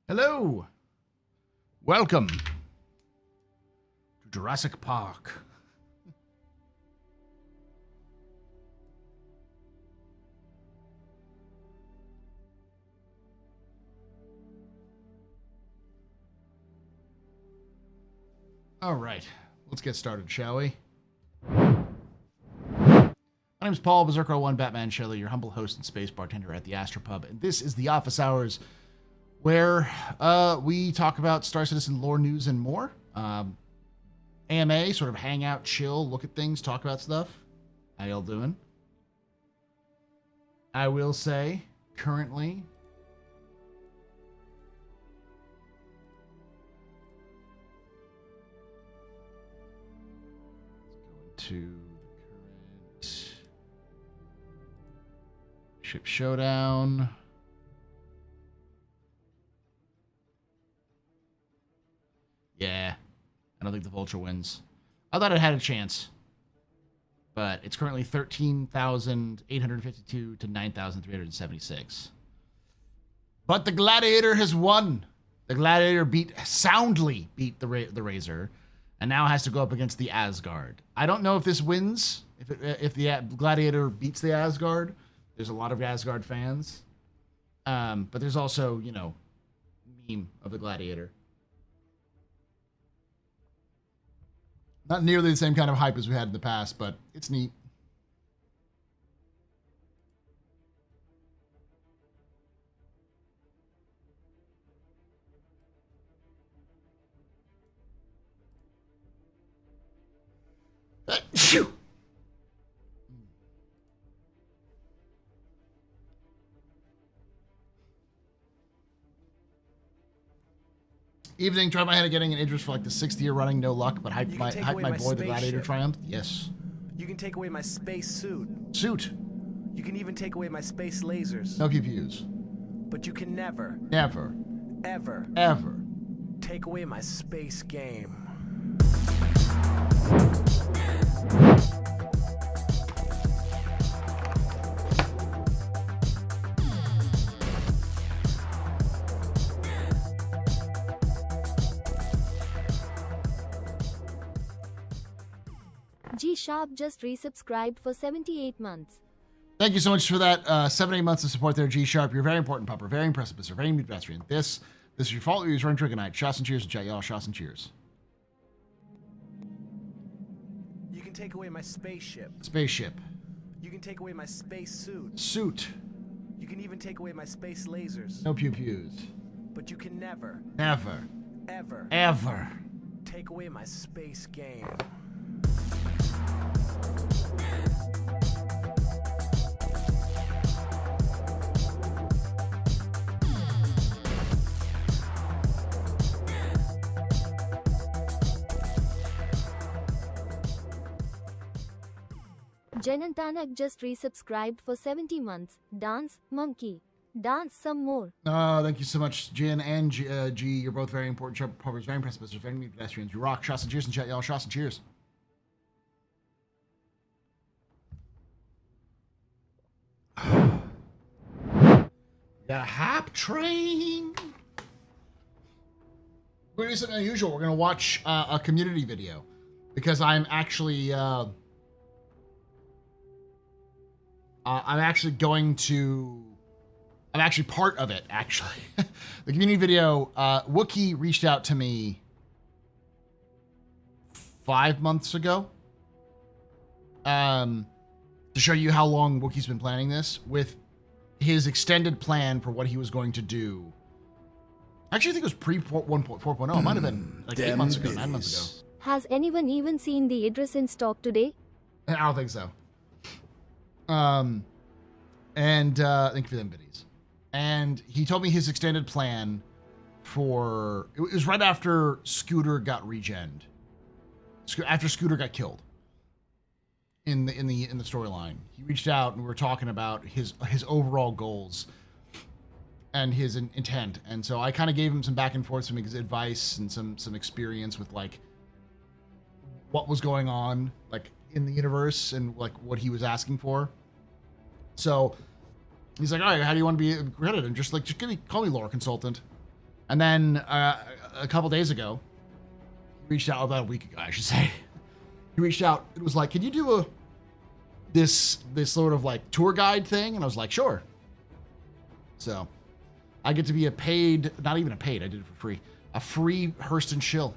Hello. Welcome to Jurassic Park. All right, let's get started, shall we? My name is Paul, Berserker01 Batman Shelley, your humble host and space bartender at the Astropub, and this is the Office Hours, where we talk about Star Citizen lore, news, and more. AMA, sort of hang out, chill, look at things, talk about stuff. How y'all doing? I will say, currently, let's go into the current ship showdown. Yeah, I don't think the Vulture wins. I thought it had a chance, but it's currently 13,852 to 9,376. But the Gladiator has won. The Gladiator soundly beat the Razor, and now has to go up against the Asgard. I don't know if this wins, if the Gladiator beats the Asgard. There's a lot of Asgard fans, but there's also, you know, meme of the Gladiator. Not nearly the same kind of hype as we had in the past, but it's neat. Shoo! Evening, tried my hand at getting an interest for like the 6th year running, no luck, but hype my boy, the Gladiator triumphed. Yes. You can take away my space suit. Suit. You can even take away my space lasers. No PPUs. But you can never, ever take away my space game. G Sharp just resubscribed for 78 months. Thank you so much for that 7-8 months of support there, G Sharp. You're very important, pupper. Very impressive, Mr. Very pedestrian. This is your fault. You're running Trigonite. Shots and cheers in chat, y'all. Shots and cheers. You can take away my spaceship. Spaceship. You can take away my space suit. Suit. You can even take away my space lasers. No pew-pews. But you can never, ever take away my space game. Jenantanak just resubscribed for 70 months. Dance, monkey. Dance some more. Thank you so much, Jen and G. You're both very important. Puppers, very impressive. Mr. Very pedestrians. You rock. Shots and cheers in chat, y'all. Shots and cheers. Got a hop train. We're gonna do something unusual. We're gonna watch a community video because I'm actually I'm actually part of it. Actually, the community video. Wookie reached out to me 5 months ago to show you how long Wookie's been planning this with his extended plan for what he was going to do. Actually, I think it was pre 1.4.0. It might have been like 8 months ago, 9 months ago. Has anyone even seen the Idris in stock today? I don't think so. Thank you for them biddies. And he told me his extended plan for it was right after Scooter got regened. After Scooter got killed. In the storyline, he reached out and we were talking about his overall goals and his intent, and so I kind of gave him some back and forth, some advice and some experience with like what was going on like in the universe and like what he was asking for. So he's like, all right, how do you want to be credited? And just call me lore consultant. And then a couple days ago, he reached out, about a week ago, I should say. He reached out. It was like, can you do this sort of like tour guide thing? And I was like, sure. So I get to be a paid, not even a paid, I did it for free, a free Hearst and Shill.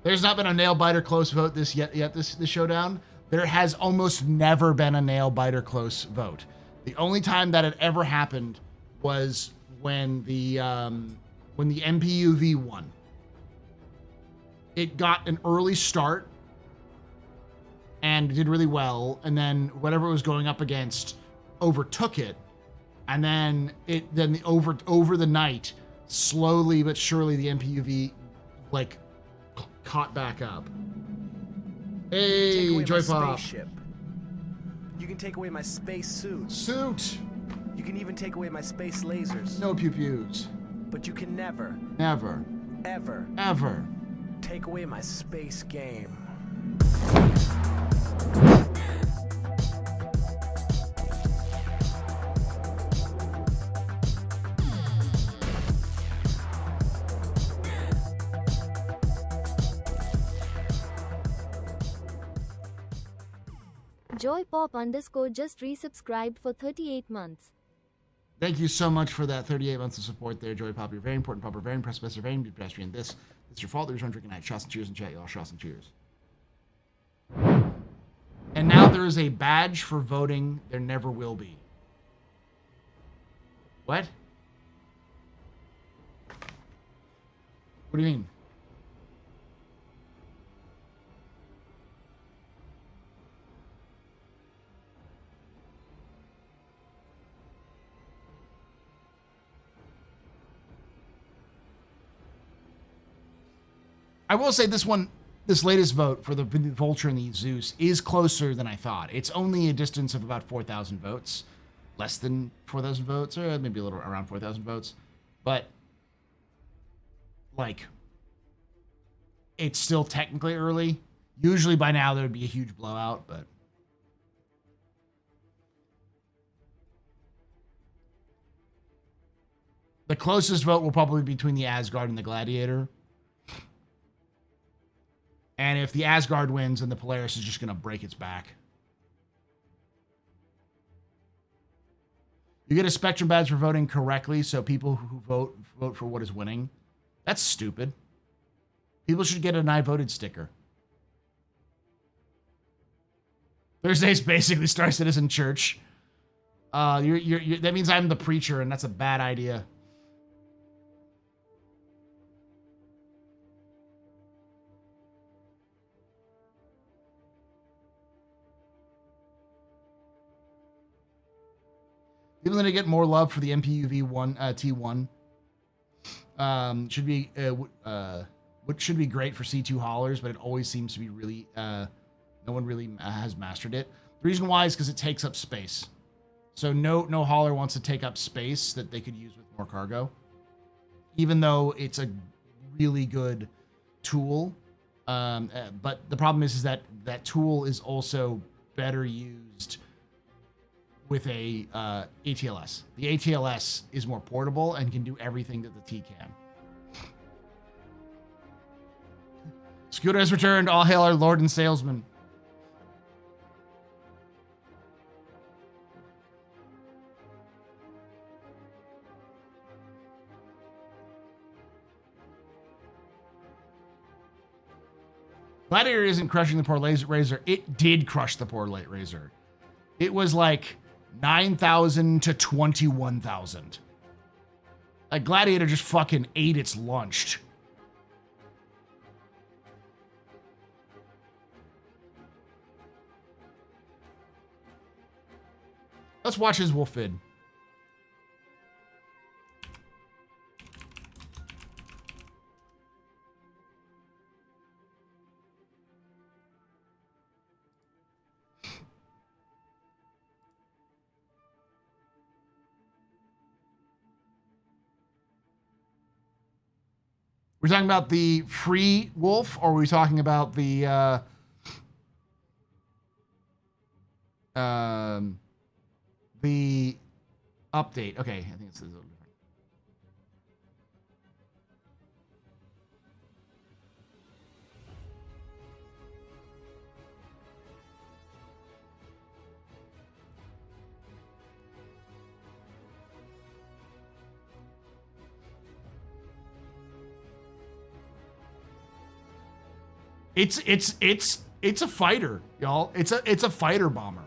There's not been a nail biter close vote this showdown. There has almost never been a nail biter close vote. The only time that it ever happened was when the MPUV won. It got an early start and did really well, and then whatever it was going up against overtook it, and then over the night, slowly but surely the MPUV like caught back up. Hey, Joy Pop. Spaceship. You can take away my space suit. Suit. You can even take away my space lasers. No pew-pews. But you can never, ever take away my space game. JoyPop_ just resubscribed for 38 months. Thank you so much for that 38 months of support there, Joy Pop. You're very important, Pop. You're very impressed, Professor, very pedestrian. It's your fault. There's one drinking night. Shots and cheers in chat, y'all. Shots and cheers. And now there is a badge for voting. There never will be. What? What do you mean? I will say this latest vote for the Vulture and the Zeus is closer than I thought. It's only a distance of about 4,000 votes. Less than 4,000 votes, or maybe a little around 4,000 votes. But, like, it's still technically early. Usually by now there would be a huge blowout, but... The closest vote will probably be between the Asgard and the Gladiator. And if the Asgard wins, then the Polaris is just going to break its back. You get a Spectrum badge for voting correctly, so people who vote for what is winning. That's stupid. People should get an I voted sticker. Thursday's basically Star Citizen Church. That means I'm the preacher, and that's a bad idea. People need to get more love for the MPUV T1. Should be what should be great for C2 haulers, but it always seems to be really no one really has mastered it. The reason why is because it takes up space. So no hauler wants to take up space that they could use with more cargo. Even though it's a really good tool, but the problem is that that tool is also better used with a ATLS. The ATLS is more portable and can do everything that the T can. Scooter has returned. All hail our Lord and Salesman. Gladiator isn't crushing the poor Razor. It did crush the poor late Razor. It was like 9,000 to 21,000. Like Gladiator just fucking ate its lunch. Let's watch his wolf vid. We're talking about the free wolf, or are we talking about the The update. Okay, I think it's a little different. It's a fighter, y'all. It's a fighter bomber.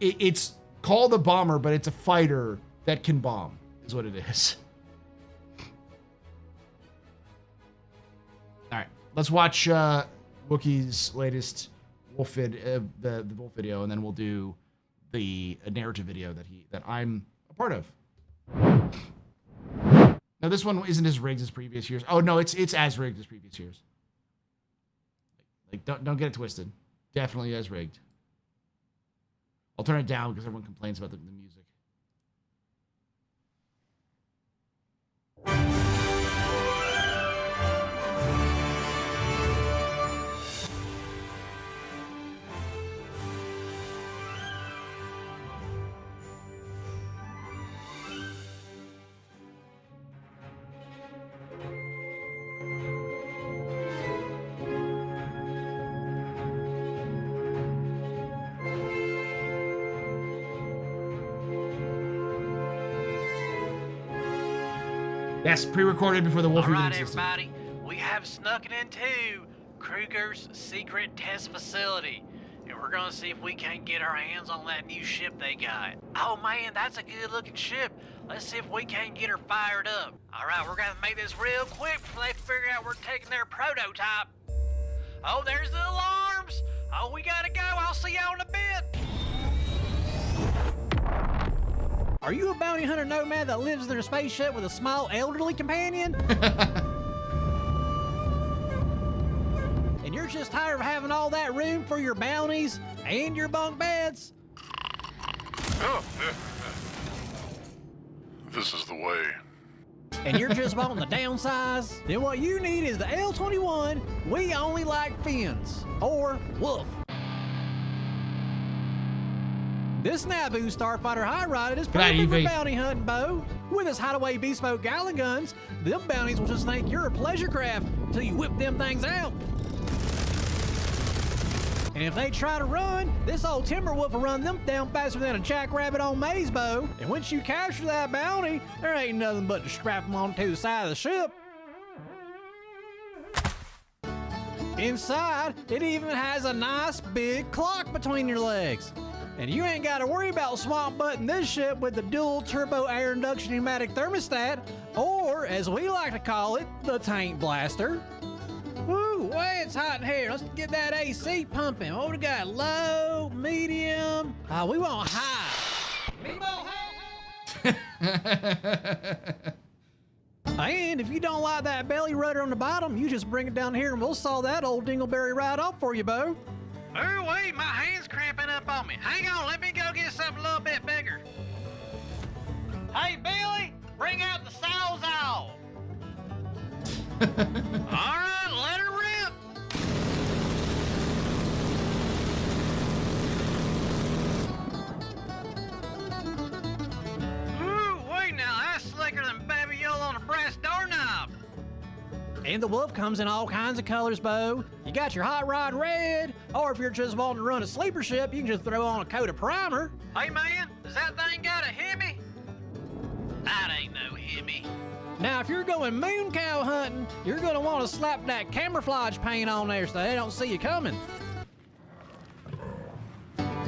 It's called a bomber, but it's a fighter that can bomb, is what it is. All right, let's watch Wookie's latest wolf the wolf video, and then we'll do the narrative video that I'm a part of. Now this one isn't as rigged as previous years. Oh no, it's as rigged as previous years. Like don't get it twisted. Definitely as rigged. I'll turn it down because everyone complains about the music. Yes, pre-recorded before the wolf even existed. All right, everybody, we have snuck it into Krueger's secret test facility, and we're gonna see if we can't get our hands on that new ship they got. Oh man, that's a good-looking ship. Let's see if we can't get her fired up. All right, we're gonna make this real quick before they figure out we're taking their prototype. Oh, there's the alarms. Oh, we gotta go. I'll see y'all in a bit. Are you a bounty hunter nomad that lives in a spaceship with a small elderly companion? And you're just tired of having all that room for your bounties and your bunk beds? This is the way. And you're just wanting the downsize? Then what you need is the L21 We Only Like Fins, or Wolf. This Naboo Starfighter High Rod is perfect for bounty hunting, Bo. With his hideaway bespoke Gallon guns, them bounties will just think you're a pleasure craft until you whip them things out. And if they try to run, this old Timberwolf will run them down faster than a jackrabbit on maize, Bo. And once you capture that bounty, there ain't nothing but to strap them onto the side of the ship. Inside, it even has a nice big clock between your legs. And you ain't got to worry about swamp butting this ship with the dual turbo air induction pneumatic thermostat, or as we like to call it, the tank blaster. Woo, way it's hot in here. Let's get that AC pumping. What we got? Low, medium. We want high. We want high. And if you don't like that belly rudder on the bottom, you just bring it down here and we'll saw that old dingleberry right off for you, Bo. Oh, wait, my hand's cramping up on me. Hang on, let me go get something a little bit bigger. Hey, Billy, bring out the sawzall. All right, let her rip. Ooh, wait now, that's slicker than Baby Yule on a brass doorknob. And the Wolf comes in all kinds of colors, Bo. You got your hot rod red, or if you're just wanting to run a sleeper ship, you can just throw on a coat of primer. Hey man, does that thing got a Hemi? That ain't no Hemi. Now, if you're going moon cow hunting, you're gonna want to slap that camouflage paint on there so they don't see you coming.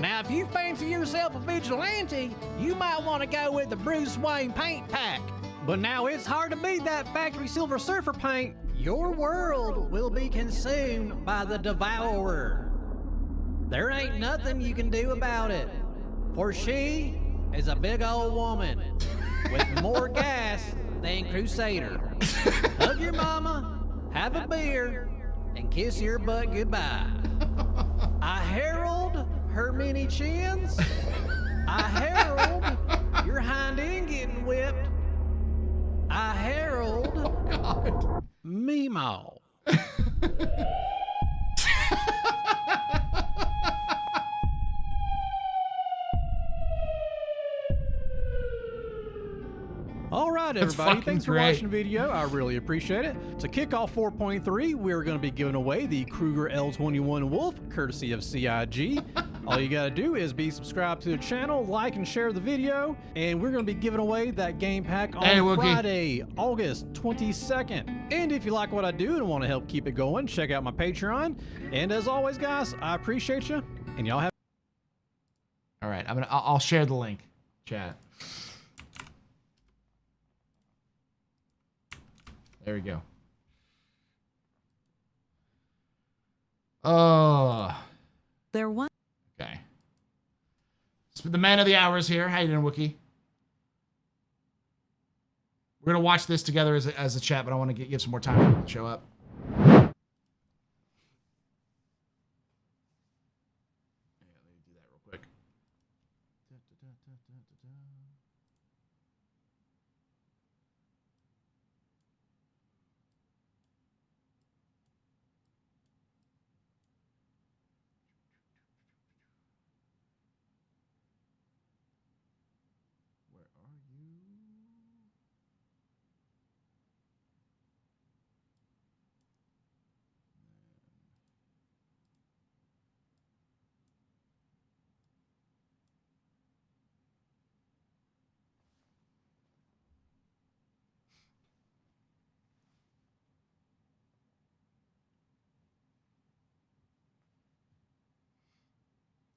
Now, if you fancy yourself a vigilante, you might want to go with the Bruce Wayne paint pack. But now it's hard to beat that factory Silver Surfer paint. Your world will be consumed by the Devourer. There ain't nothing you can do about it, for she is a big old woman with more gas than Crusader. Hug your mama, have a beer, and kiss your butt goodbye. I herald her many chins. I herald your hind end getting whipped. I herald Meemaw. right, That's everybody. fucking Thanks for great. watching the video. I really appreciate it. To kick off 4.3, we're going to be giving away the Krueger L21 Wolf, courtesy of CIG. All you got to do is be subscribed to the channel, like and share the video, and we're going to be giving away that game pack on Hey, Wookie. Friday, August 22nd. And if you like what I do and want to help keep it going, check out my Patreon. And as always, guys, I appreciate you, and y'all have. All right, I'll share the link, chat. There we go. Oh. There was. Okay. So the man of the hour is here. How you doing, Wookie? We're gonna watch this together as a chat, but I want to give some more time for people to show up. Yeah, let me do that real quick. Where are you?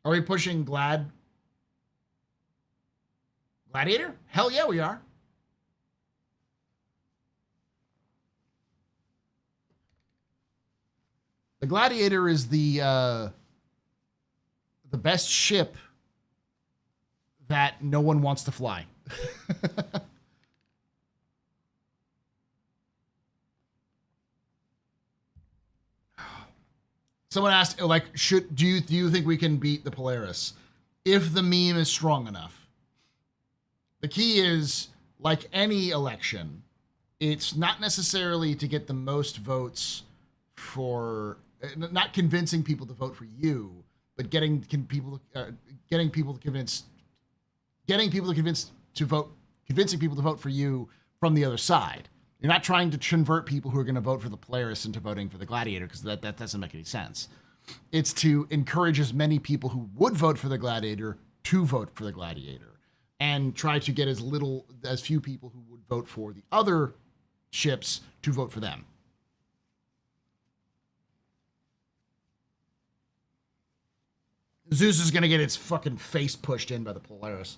Are we pushing Gladiator? Hell yeah, we are. The Gladiator is the best ship that no one wants to fly. Someone asked, like, do you think we can beat the Polaris if the meme is strong enough? The key is, like any election, it's not necessarily to get the most votes for, not convincing people to vote for you, but getting people to convince convincing people to vote for you from the other side. You're not trying to convert people who are going to vote for the Polaris into voting for the Gladiator, because that doesn't make any sense. It's to encourage as many people who would vote for the Gladiator to vote for the Gladiator, and try to get as few people who would vote for the other ships to vote for them. Zeus is going to get its fucking face pushed in by the Polaris.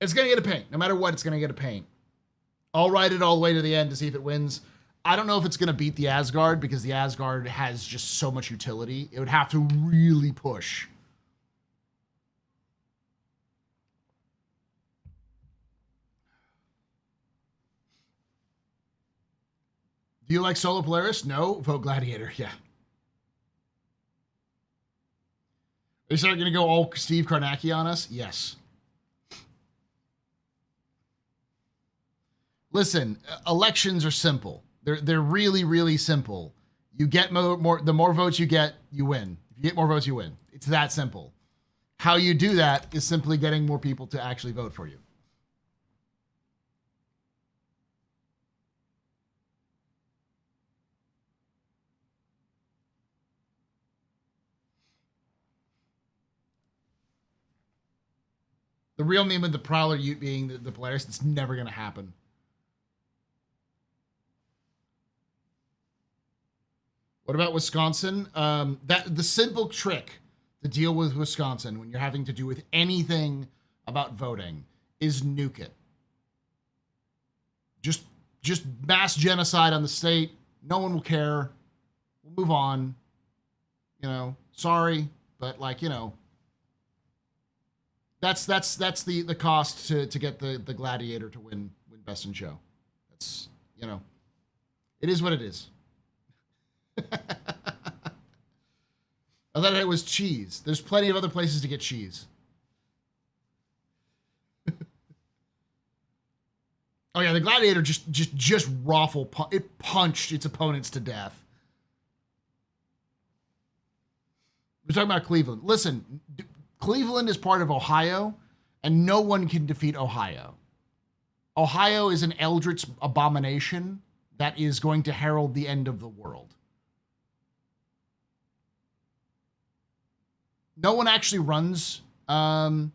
It's going to get a paint. No matter what, it's going to get a paint. I'll ride it all the way to the end to see if it wins. I don't know if it's going to beat the Asgard, because the Asgard has just so much utility. It would have to really push. Do you like Solo Polaris? No. Vote Gladiator. Yeah. Are you going to go all Steve Karnacki on us? Yes. Listen, elections are simple. They're really, really simple. You get the more votes you get, you win. If you get more votes, you win. It's that simple. How you do that is simply getting more people to actually vote for you. The real meme of the Prowler Ute being the Polaris, that's never going to happen. What about Wisconsin? The simple trick to deal with Wisconsin when you're having to do with anything about voting is nuke it. Just mass genocide on the state. No one will care. We'll move on. Sorry, but that's the cost to get the Gladiator to win Best in Show. That's it is what it is. I thought it was cheese. There's plenty of other places to get cheese. Oh yeah, the Gladiator just it punched its opponents to death. We're talking about Cleveland. Listen, Cleveland is part of Ohio, and no one can defeat Ohio. Ohio is an eldritch abomination that is going to herald the end of the world. No one actually runs Ohio.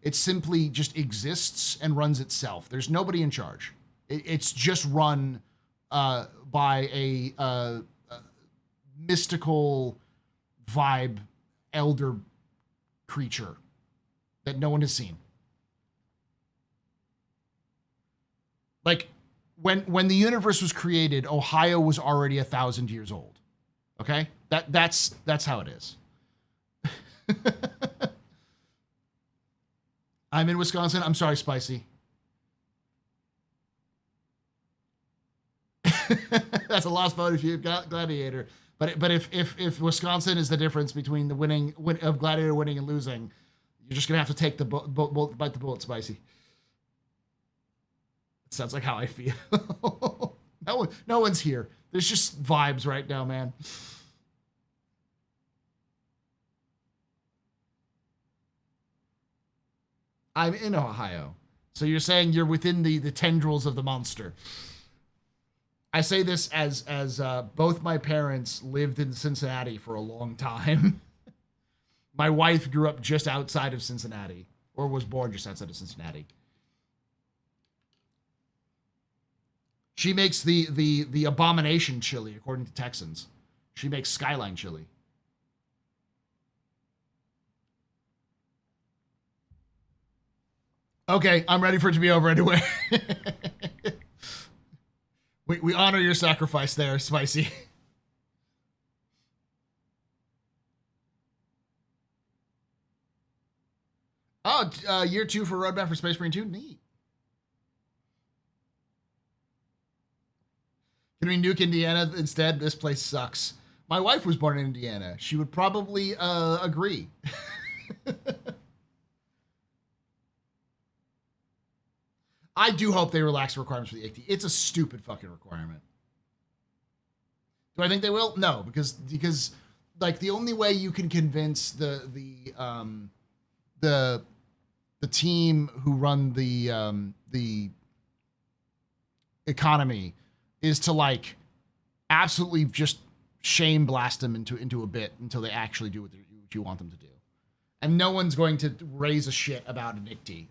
It simply just exists and runs itself. There's nobody in charge. It's just run by a mystical vibe elder creature that no one has seen. Like when the universe was created, Ohio was already 1,000 years old. Okay? That's how it is. I'm in Wisconsin. I'm sorry, Spicy. That's a lost vote if you've got Gladiator. But if Wisconsin is the difference between the winning of Gladiator winning and losing, you're just gonna have to take the bite the bullet, Spicy. It sounds like how I feel. No one's here. There's just vibes right now, man. I'm in Ohio. So you're saying you're within the tendrils of the monster. I say this as both my parents lived in Cincinnati for a long time. My wife grew up just outside of Cincinnati, or was born just outside of Cincinnati. She makes the abomination chili, according to Texans. She makes Skyline chili. Okay, I'm ready for it to be over anyway. We honor your sacrifice there, Spicy. Oh, year 2 for Roadmap for Space Marine 2? Neat. Can we nuke Indiana instead? This place sucks. My wife was born in Indiana. She would probably agree. I do hope they relax the requirements for the ICT. It's a stupid fucking requirement. Do I think they will? No, because like the only way you can convince the team who run the economy is to like absolutely just shame blast them into a bit until they actually do what you want them to do. And no one's going to raise a shit about the ICT.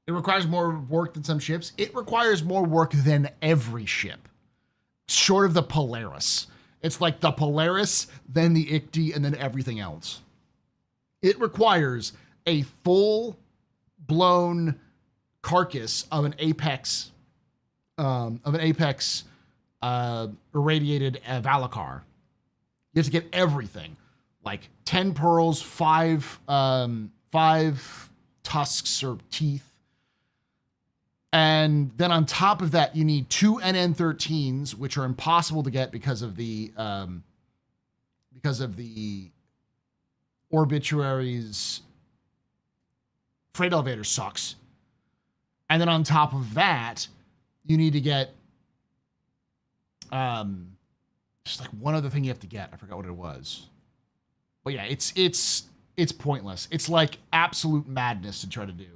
It requires more work than some ships. It requires more work than every ship, short of the Polaris. It's like the Polaris, then the ICT, and then everything else. It requires a full-blown carcass of an Apex, irradiated Valakar. You have to get everything, like 10 pearls, 5 tusks or teeth. And then on top of that, you need 2 NN13s, which are impossible to get because of the obituaries. Freight elevator sucks. And then on top of that, you need to get just like one other thing you have to get. I forgot what it was. But yeah, it's pointless. It's like absolute madness to try to do.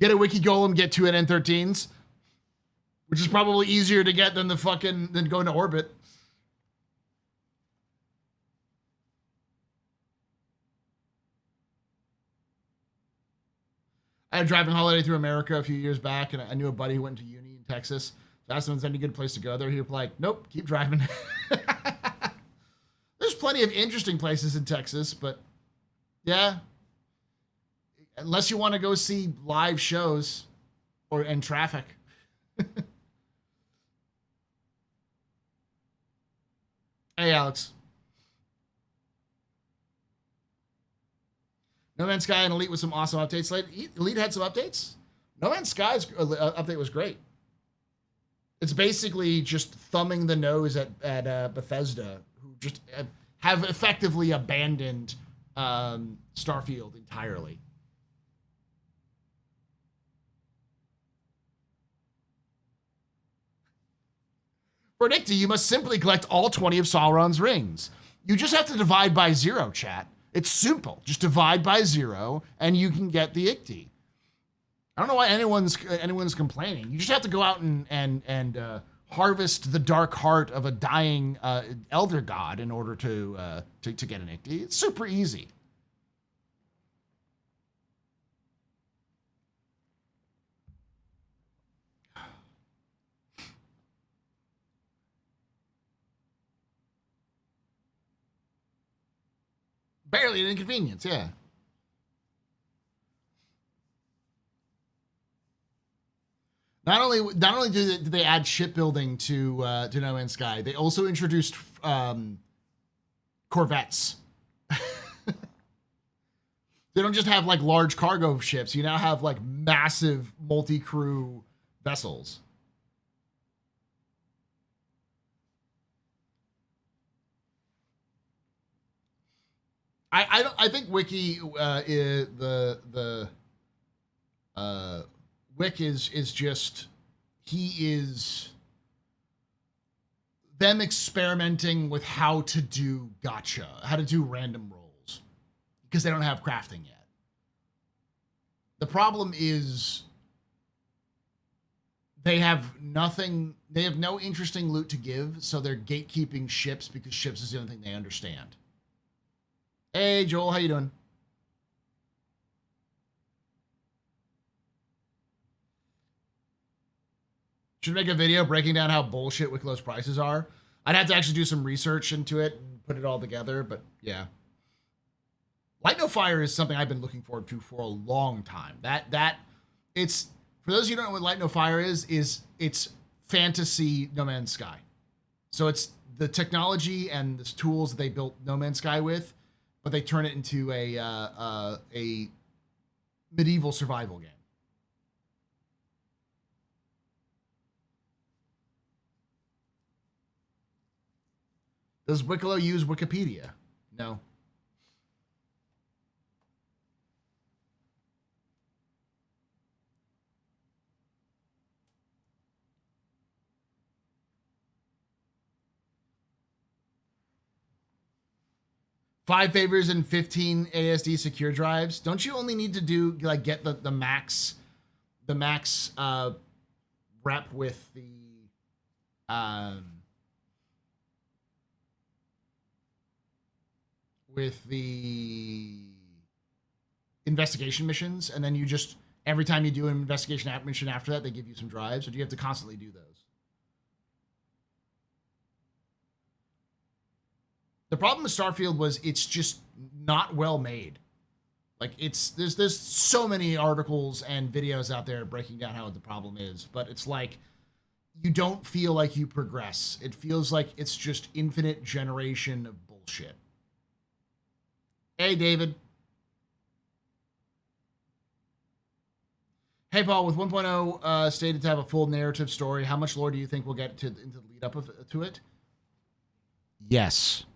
Get a Wiki Golem, get 2 NN13s, which is probably easier to get than than going to orbit. I had a driving holiday through America a few years back, and I knew a buddy who went to uni in Texas. So I asked him if there's any good place to go there. He was like, nope, keep driving. There's plenty of interesting places in Texas, but yeah. Unless you want to go see live shows and traffic. Hey, Alex. No Man's Sky and Elite with some awesome updates. Elite had some updates. No Man's Sky's update was great. It's basically just thumbing the nose at Bethesda, who just have effectively abandoned Starfield entirely. For an Icti, you must simply collect all 20 of Sauron's rings. You just have to divide by 0, chat. It's simple. Just divide by 0, and you can get the Icti. I don't know why anyone's complaining. You just have to go out and harvest the dark heart of a dying elder god in order to get an Icti. It's super easy. Barely an inconvenience, yeah. Not only did they add shipbuilding to No Man's Sky, they also introduced corvettes. They don't just have like large cargo ships. You now have like massive multi-crew vessels. I think Wiki Wick is just, he is them experimenting with how to do gacha, how to do random rolls, because they don't have crafting yet. The problem is they have nothing, they have no interesting loot to give, so they're gatekeeping ships because ships is the only thing they understand. Hey, Joel, how you doing? Should make a video breaking down how bullshit Wicklow's prices are. I'd have to actually do some research into it and put it all together, but yeah. Light No Fire is something I've been looking forward to for a long time. It's, for those of you who don't know what Light No Fire is it's fantasy No Man's Sky. So it's the technology and the tools that they built No Man's Sky with, but they turn it into a medieval survival game. Does Wicklow use Wikipedia? No. Five favors and 15 ASD secure drives. Don't you only need to do like get the max rep with the investigation missions, and then you just, every time you do an investigation mission after that, they give you some drives, or do you have to constantly do those? The problem with Starfield was it's just not well made. Like there's so many articles and videos out there breaking down how the problem is, but it's like you don't feel like you progress. It feels like it's just infinite generation of bullshit. Hey, David. Hey, Paul, with 1.0 stated to have a full narrative story, how much lore do you think we'll get into the lead up to it? Yes.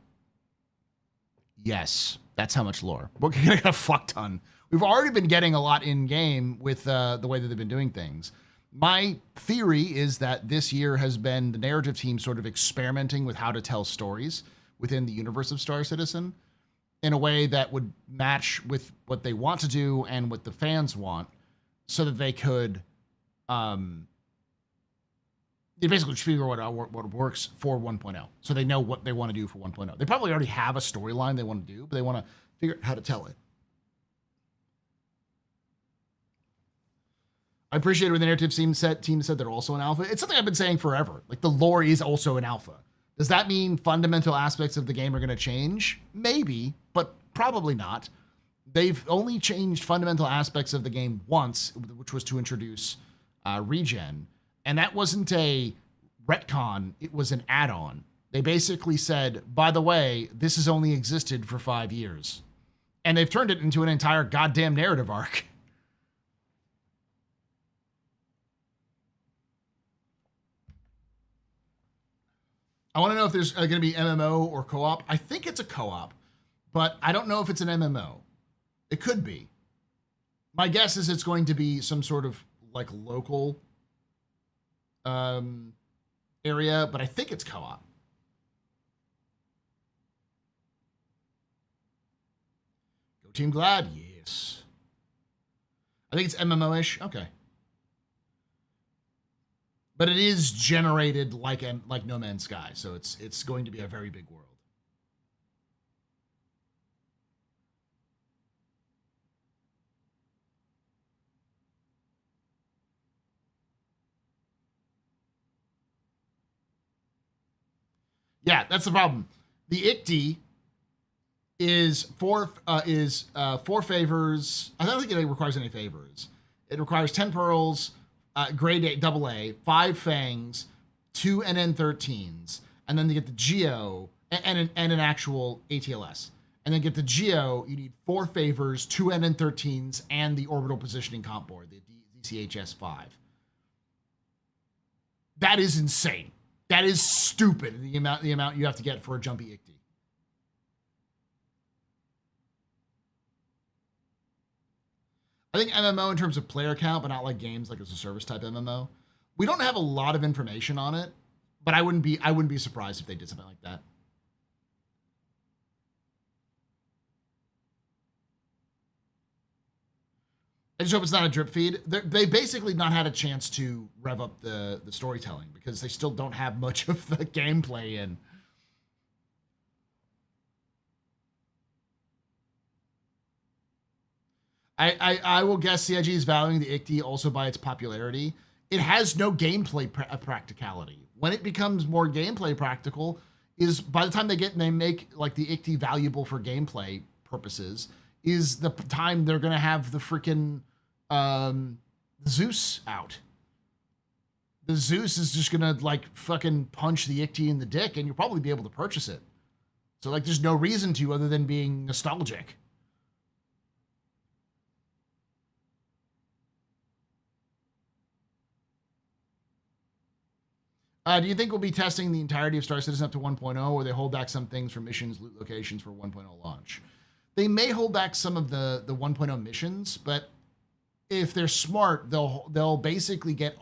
Yes. That's how much lore. We're going to get a fuck ton. We've already been getting a lot in game with the way that they've been doing things. My theory is that this year has been the narrative team sort of experimenting with how to tell stories within the universe of Star Citizen in a way that would match with what they want to do and what the fans want, so that they could they basically just figure out what works for 1.0. So they know what they want to do for 1.0. They probably already have a storyline they want to do, but they want to figure out how to tell it. I appreciate when the narrative team said they're also an alpha. It's something I've been saying forever. Like, the lore is also an alpha. Does that mean fundamental aspects of the game are going to change? Maybe, but probably not. They've only changed fundamental aspects of the game once, which was to introduce regen. And that wasn't a retcon, it was an add-on. They basically said, by the way, this has only existed for 5 years. And they've turned it into an entire goddamn narrative arc. I want to know if there's going to be MMO or co-op. I think it's a co-op, but I don't know if it's an MMO. It could be. My guess is it's going to be some sort of like local area, but I think it's co-op. Go Team Glad, yes. I think it's MMO-ish. Okay. But it is generated like No Man's Sky, so it's going to be a very big world. Yeah, that's the problem. The ICTY is four favors. I don't think it requires any favors. It requires 10 pearls, grade AA, 5 fangs, 2 NN13s, and then to get the Geo and an actual ATLS. And then get the Geo, you need 4 favors, 2 NN13s, and the orbital positioning comp board, the DCHS-5. That is insane. That is stupid, the amount you have to get for a jumpy ICTY. I think MMO in terms of player count, but not like games like it's a service type MMO. We don't have a lot of information on it, but I wouldn't be surprised if they did something like that. I just hope it's not a drip feed. They basically not had a chance to rev up the storytelling because they still don't have much of the gameplay in. I will guess CIG is valuing the ICTY also by its popularity. It has no gameplay practicality. When it becomes more gameplay practical is by the time they make like the ICTY valuable for gameplay purposes is the time they're going to have the freaking Zeus out. The Zeus is just gonna like fucking punch the ICTY in the dick and you'll probably be able to purchase it. So like there's no reason to other than being nostalgic. Do you think we'll be testing the entirety of Star Citizen up to 1.0 or they hold back some things for missions, loot locations for 1.0 launch? They may hold back some of the 1.0 missions, but if they're smart, they'll basically get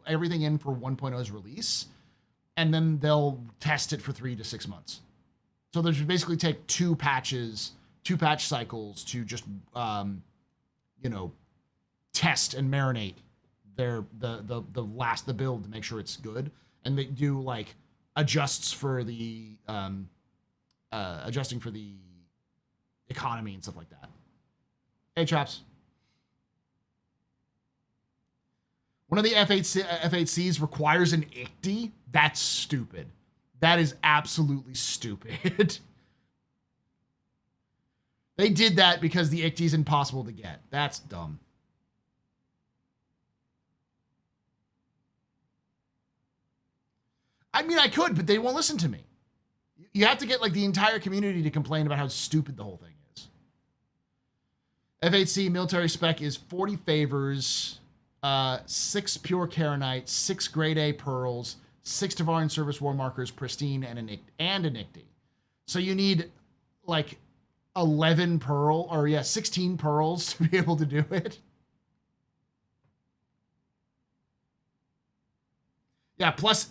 everything in for 1.0's release, and then they'll test it for 3 to 6 months. So there's basically take 2 patch cycles to just test and marinate the build to make sure it's good, and they do like adjusting for the economy and stuff like that. Hey, Chops. One of the F8Cs requires an ICTY? That's stupid. That is absolutely stupid. They did that because the ICTY is impossible to get. That's dumb. I mean, I could, but they won't listen to me. You have to get like the entire community to complain about how stupid the whole thing is. F8C military spec is 40 favors, 6 pure Karenite, 6 grade A pearls, 6 Tavaran service war markers, pristine, and an ICTY. So you need like 16 pearls to be able to do it. Yeah, plus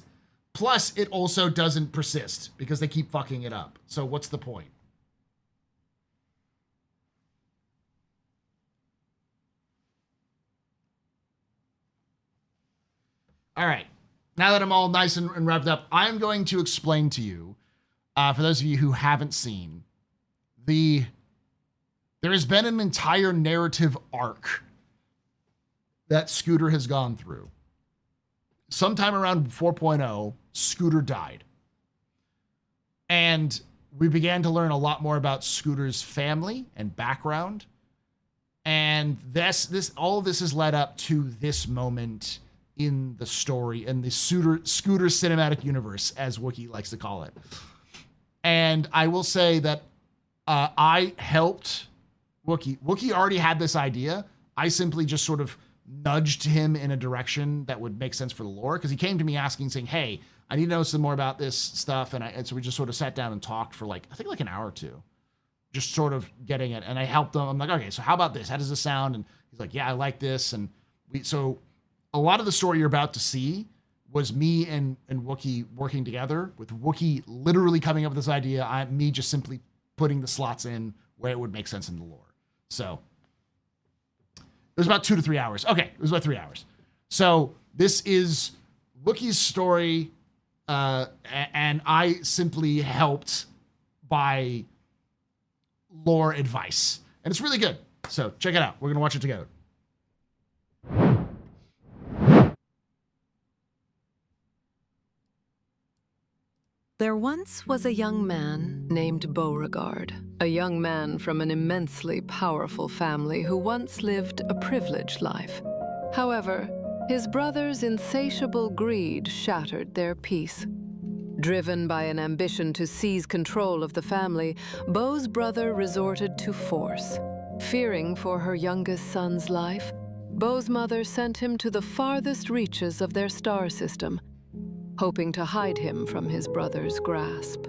it also doesn't persist because they keep fucking it up. So what's the point? All right. Now that I'm all nice and revved up, I'm going to explain to you, for those of you who haven't seen, there has been an entire narrative arc that Scooter has gone through. Sometime around 4.0, Scooter died. And we began to learn a lot more about Scooter's family and background. And all of this has led up to this moment in the story, in the Scooter cinematic universe, as Wookie likes to call it. And I will say that I helped Wookie. Wookie already had this idea. I simply just sort of nudged him in a direction that would make sense for the lore, because he came to me asking, saying, hey, I need to know some more about this stuff. And so we just sort of sat down and talked for I think an hour or two, just sort of getting it. And I helped him. I'm like, okay, so how about this? How does this sound? And he's like, yeah, I like this. And so a lot of the story you're about to see was me and Wookie working together, with Wookie literally coming up with this idea, me just simply putting the slots in where it would make sense in the lore. So it was about 2 to 3 hours. Okay, it was about 3 hours. So this is Wookie's story, and I simply helped by lore advice. And it's really good. So check it out. We're going to watch it together. There once was a young man named Beauregard, a young man from an immensely powerful family who once lived a privileged life. However, his brother's insatiable greed shattered their peace. Driven by an ambition to seize control of the family, Beau's brother resorted to force. Fearing for her youngest son's life, Beau's mother sent him to the farthest reaches of their star system, hoping to hide him from his brother's grasp.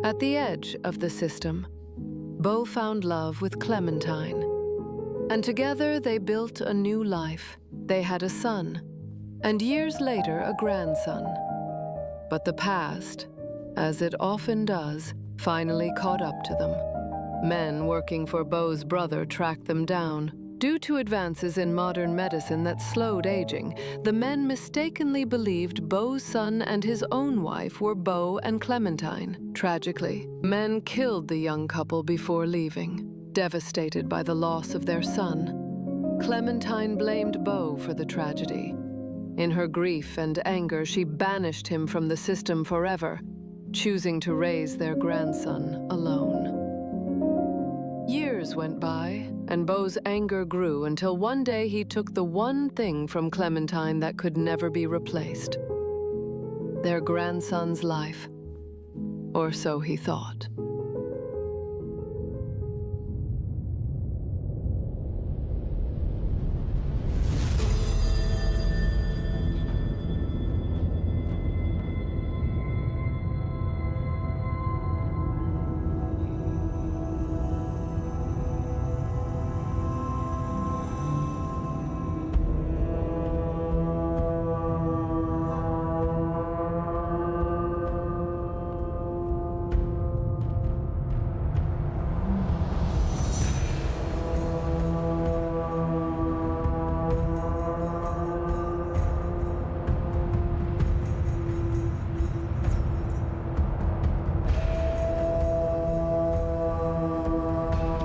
At the edge of the system, Beau found love with Clementine, and together they built a new life. They had a son, and years later a grandson. But the past, as it often does, finally caught up to them. Men working for Beau's brother tracked them down. Due to advances in modern medicine that slowed aging, the men mistakenly believed Beau's son and his own wife were Beau and Clementine. Tragically, men killed the young couple before leaving, devastated by the loss of their son. Clementine blamed Beau for the tragedy. In her grief and anger, she banished him from the system forever, choosing to raise their grandson alone. Years went by, and Beau's anger grew until one day he took the one thing from Clementine that could never be replaced: their grandson's life. Or so he thought.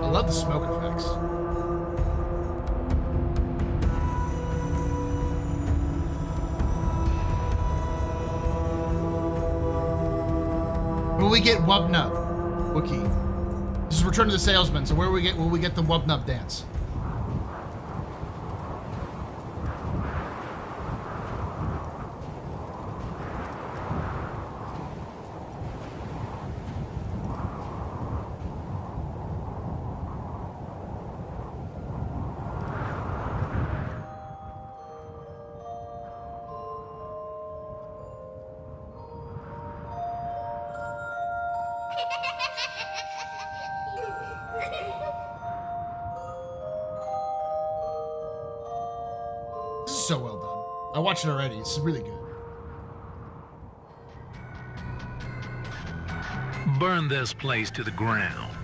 I love the smoke effects. Will we get Wubnub, Wookie? This is Return to the Salesman, so will we get the Wubnub dance? This is so well done. I watched it already. It's really good. Burn this place to the ground.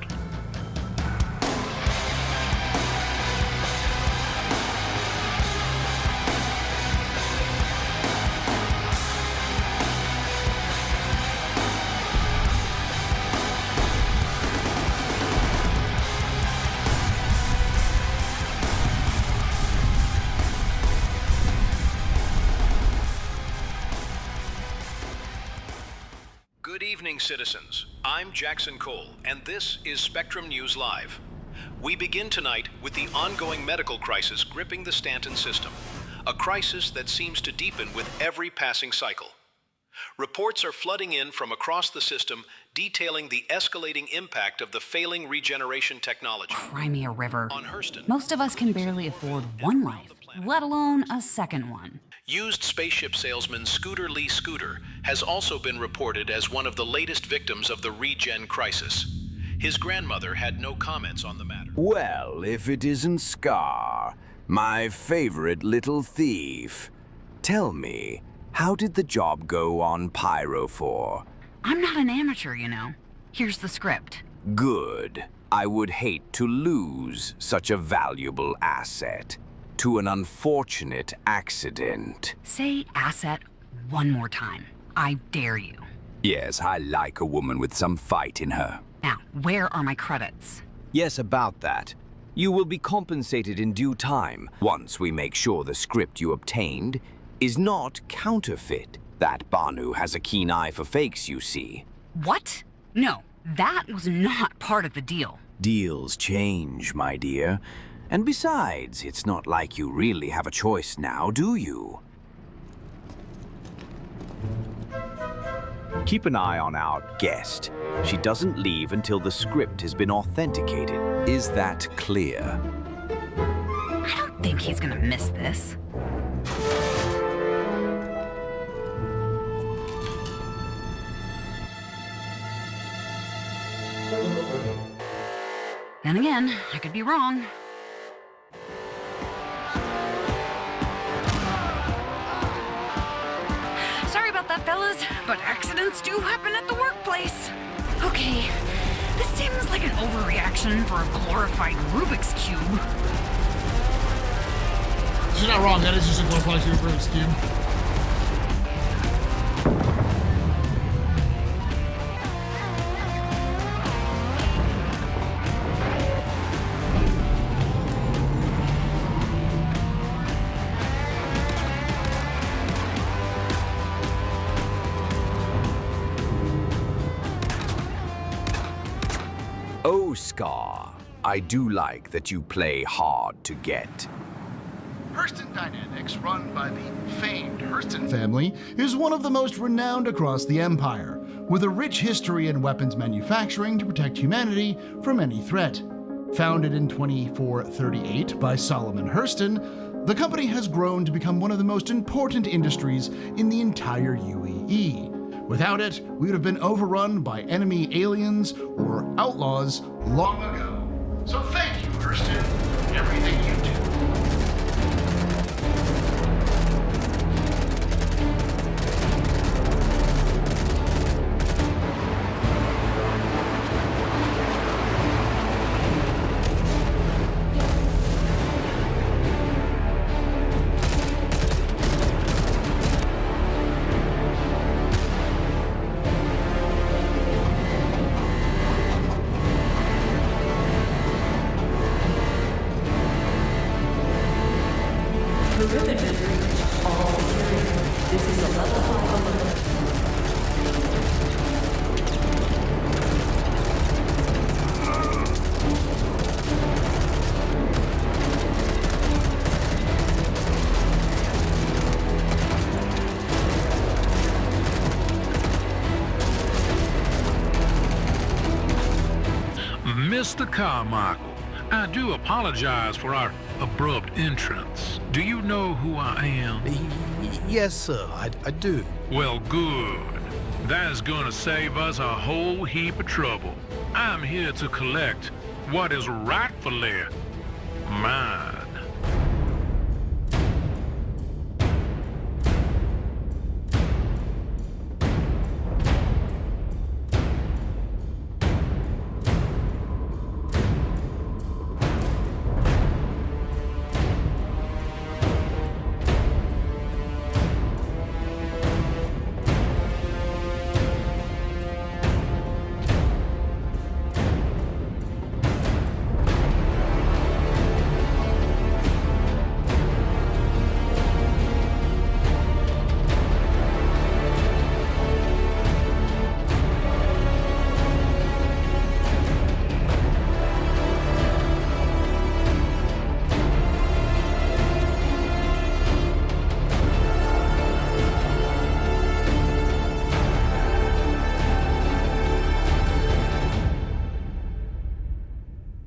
Good evening, citizens. I'm Jackson Cole, and this is Spectrum News Live. We begin tonight with the ongoing medical crisis gripping the Stanton system, a crisis that seems to deepen with every passing cycle. Reports are flooding in from across the system detailing the escalating impact of the failing regeneration technology. Crimea River. On Hurston, Most of us can barely afford one life, let alone a second one. used spaceship salesman Scooter Lee Scooter has also been reported as one of the latest victims of the regen crisis. His grandmother had no comments on the matter. Well, if it isn't Scar, my favorite little thief. Tell me, How did the job go on Pyro 4? I'm not an amateur, you know. Here's the script. Good. I would hate to lose such a valuable asset to an unfortunate accident. Say asset one more time. I dare you. Yes, I like a woman with some fight in her. Now, where are my credits? Yes, about that. You will be compensated in due time once we make sure the script you obtained is not counterfeit. That Banu has a keen eye for fakes, you see. What? No, that was not part of the deal. Deals change, my dear. And besides, it's not like you really have a choice now, do you? Keep an eye on our guest. She doesn't leave until the script has been authenticated. Is that clear? I don't think he's gonna miss this. Then again, I could be wrong. Sorry about that, fellas, but accidents do happen at the workplace. Okay, this seems like an overreaction for a glorified Rubik's Cube. You're not wrong, that is just a glorified Rubik's Cube. Scar, I do like that you play hard to get. Hurston Dynamics, run by the famed Hurston family, is one of the most renowned across the Empire, with a rich history in weapons manufacturing to protect humanity from any threat. Founded in 2438 by Solomon Hurston, the company has grown to become one of the most important industries in the entire UEE. Without it, we would have been overrun by enemy aliens or outlaws long ago. So thank you, Hurston, for everything you do. Mr. Carmichael, I do apologize for our abrupt entrance. Do you know who I am? Yes, sir, I do. Well, good. That is going to save us a whole heap of trouble. I'm here to collect what is rightfully mine.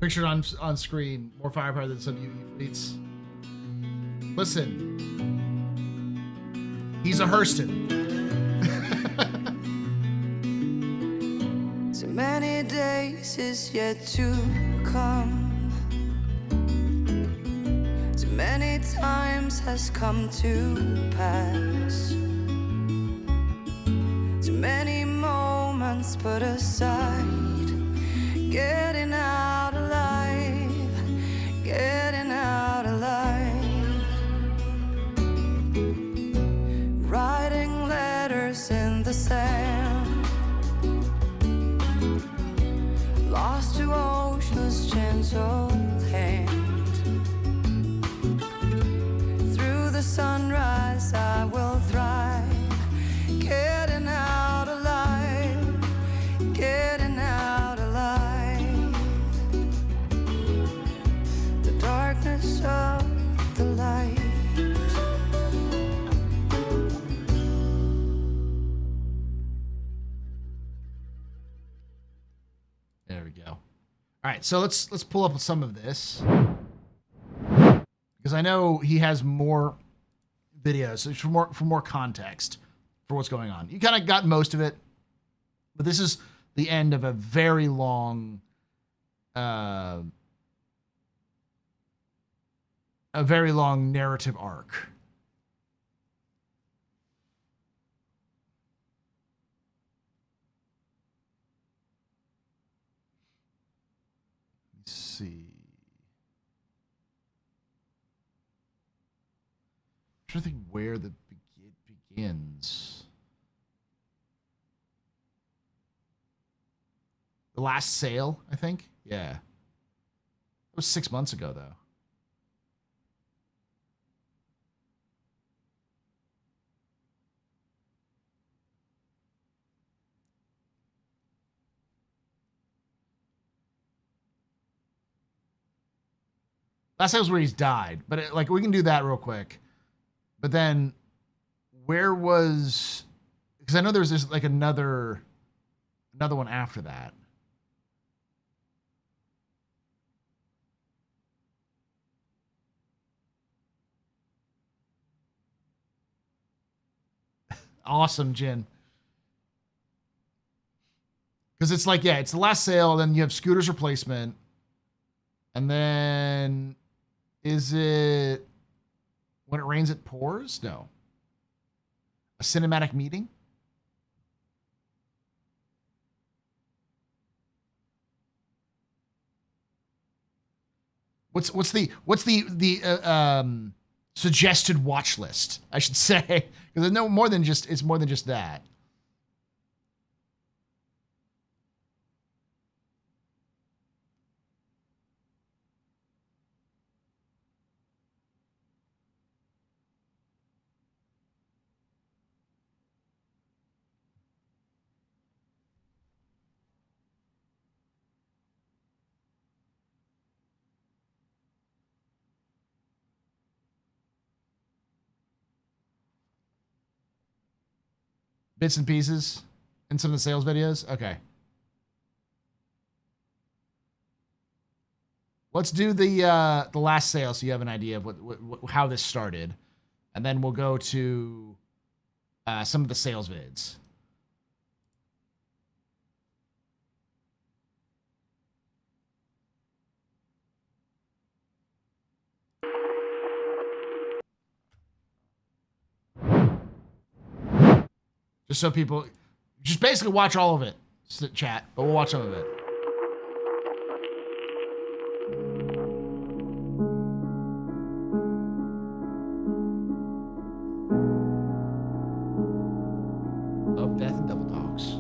Pictured on screen, more firepower than some UV fleets. Listen, he's a Hurston. So many days is yet to come. Too many times has come to pass. months put aside. Getting out alive, getting out alive. Writing letters in the sand. Lost to ocean's gentle hand. Through the sunrise I will thrive. Getting out alive, getting out alive. The darkness of the light. There we go. All right, so let's pull up some of this because I know he has more videos so for more context for what's going on. You kind of got most of it, but this is the end of a very long, narrative arc. Let's see. I'm trying to think where it begins. The last sale, I think. Yeah. It was 6 months ago, though. Last sale was where he's died, but like we can do that real quick. But then, where was? Because I know there's this like another one after that. Awesome, Jin. Because it's like, yeah, it's the last sale, then you have Scooter's replacement, and then is it When It Rains It Pours? No. A cinematic meeting? What's the suggested watch list, I should say, because there's no more than just, it's more than just that. Bits and pieces in some of the sales videos. Okay. Let's do the last sale so you have an idea of how this started, and then we'll go to some of the sales vids. Just so people, just basically watch all of it, chat, but we'll watch some of it. Of Death and Devil Dogs.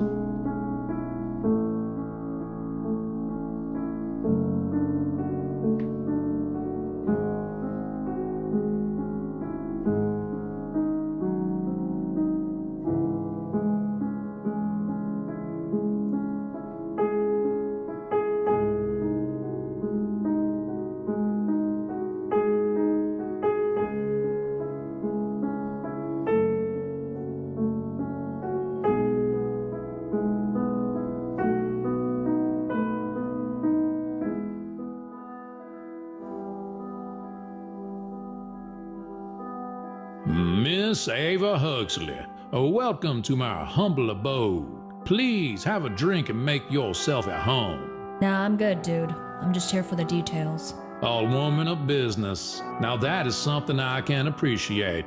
Miss Ava Huxley, welcome to my humble abode. Please have a drink and make yourself at home. Nah, I'm good, dude. I'm just here for the details. A woman of business. Now that is something I can appreciate.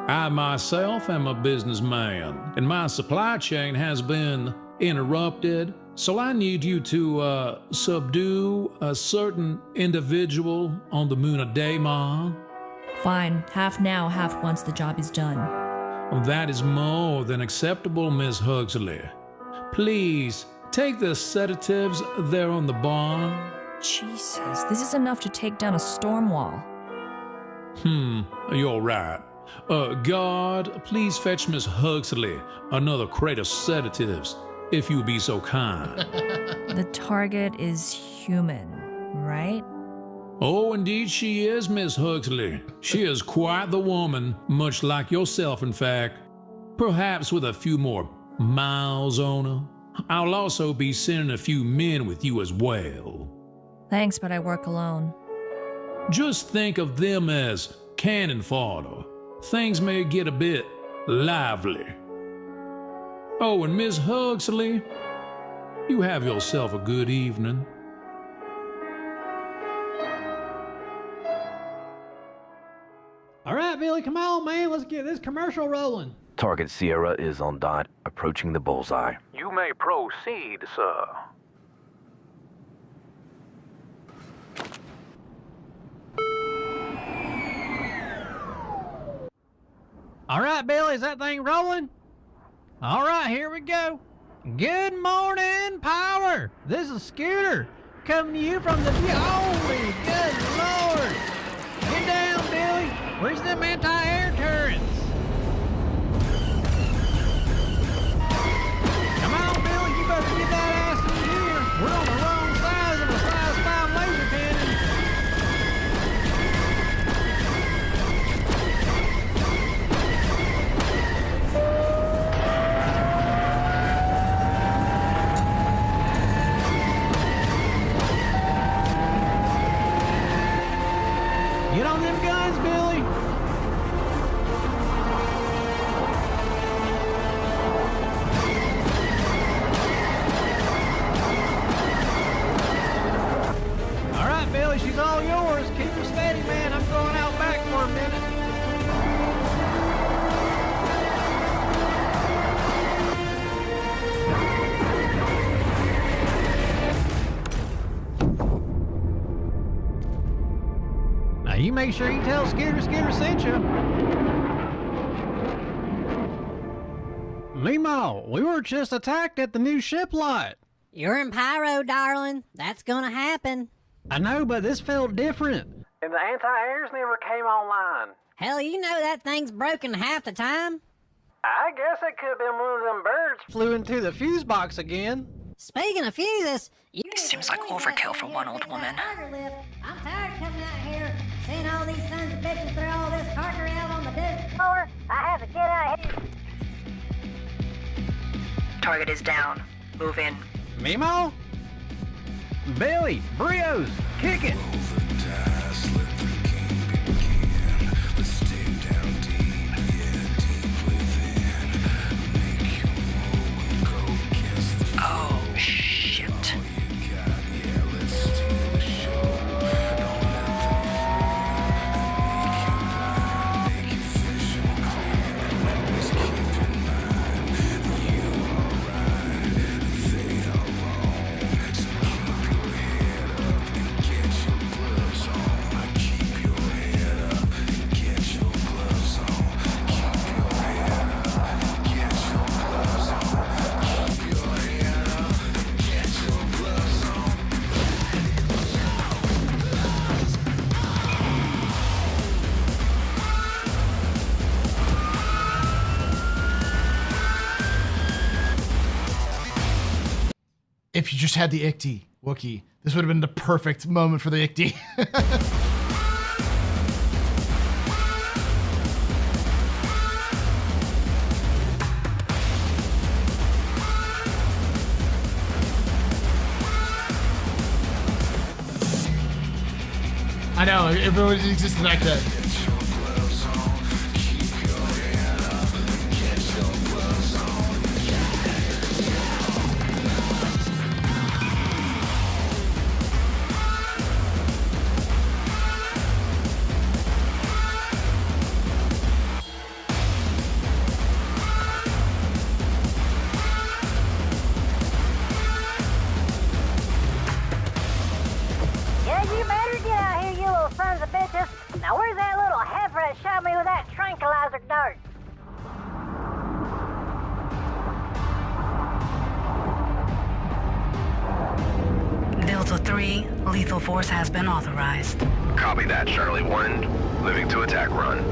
I myself am a businessman, and my supply chain has been interrupted, so I need you to subdue a certain individual on the moon of Daemon. Fine, half now, half once the job is done. That is more than acceptable, Miss Huxley. Please, take the sedatives there on the bar. Jesus, this is enough to take down a storm wall. You're right. Guard, please fetch Miss Huxley another crate of sedatives, if you be so kind. The target is human, right? Oh, indeed she is, Miss Huxley. She is quite the woman, much like yourself, in fact. Perhaps with a few more miles on her. I'll also be sending a few men with you as well. Thanks, but I work alone. Just think of them as cannon fodder. Things may get a bit lively. Oh, and Miss Huxley, you have yourself a good evening. All right, Billy, come on, man. Let's get this commercial rolling. Target Sierra is on dot, approaching the bullseye. You may proceed, sir. All right, Billy, is that thing rolling? All right, here we go. Good morning, Power. This is Scooter, coming to you from the... Holy good Lord. Get down, Billy. Where's them anti-air turrets? Come on, Billy, you better get that ass in here. We're on the wrong size of a size 5 laser cannon. Get on them guns, Billy. All right, Billy, she's all yours. Keep her steady, man. I'm going out back for a minute. Now, you make sure you tell Scooter sent you. Mimo, we were just attacked at the new ship lot. You're in Pyro, darling. That's gonna happen. I know, but this felt different. And the anti-airs never came online. Hell, you know that thing's broken half the time. I guess it could have been one of them birds. Flew into the fuse box again. Speaking of fuses, Seems like overkill for one old woman. I'm tired of coming out here, seeing all these sons of bitches throw all this carter out on the desert floor. I have to get out of here. Target is down. Move in. Mimo? Billy, Brios, kick it! Oh, shit. If you just had the Ichty, Wookie, this would have been the perfect moment for the Ichty. I know, if it was existed like that. 3, lethal force has been authorized. Copy that, Charlie 1. Moving to attack run.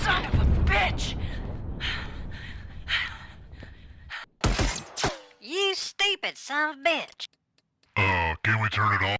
Son of a bitch! You stupid son of a bitch. Can we turn it off?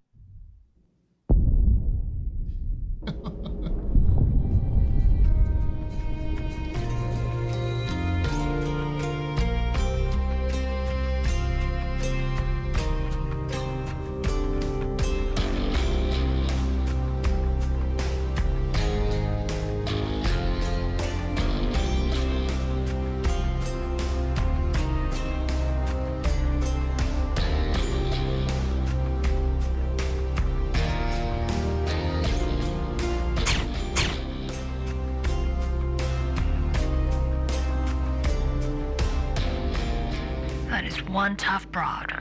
That is one tough broad.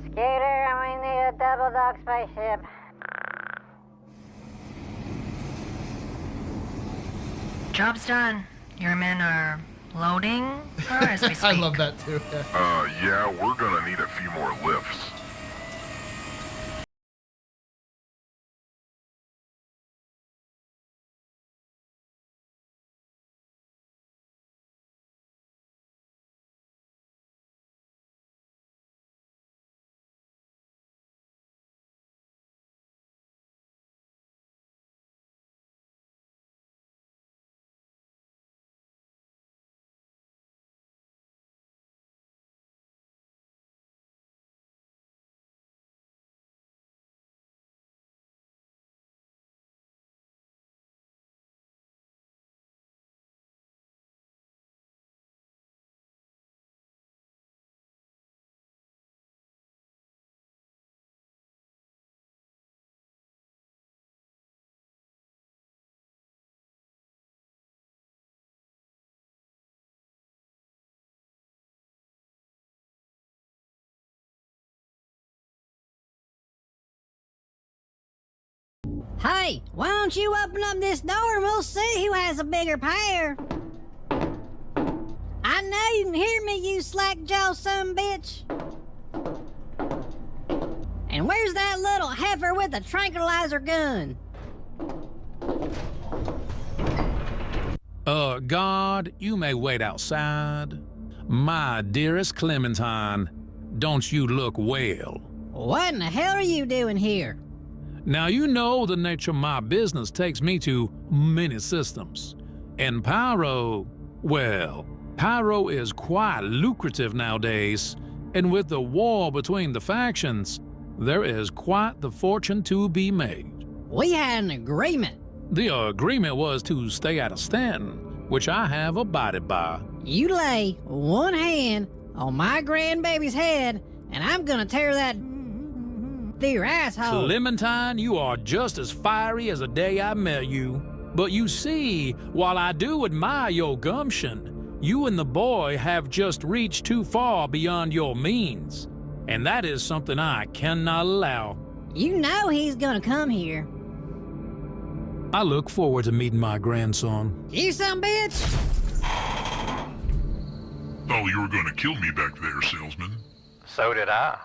Scooter, we need a double dock spaceship. Job's done. Your men are loading, or as we speak. I love that too. Yeah, we're gonna need a few more lifts. Hey, why don't you open up this door and we'll see who has a bigger pair? I know you can hear me, you slack-jawed son of a bitch. And where's that little heifer with the tranquilizer gun? God, you may wait outside. My dearest Clementine, don't you look well? What in the hell are you doing here? Now, you know the nature of my business takes me to many systems. And pyro, well, pyro is quite lucrative nowadays. And with the war between the factions, there is quite the fortune to be made. We had an agreement. The agreement was to stay out of Stanton, which I have abided by. You lay one hand on my grandbaby's head, and I'm gonna tear that through your asshole. Clementine, you are just as fiery as the day I met you. But you see, while I do admire your gumption, you and the boy have just reached too far beyond your means. And that is something I cannot allow. You know he's gonna come here. I look forward to meeting my grandson. You son of a bitch! Thought you were gonna kill me back there, salesman. So did I.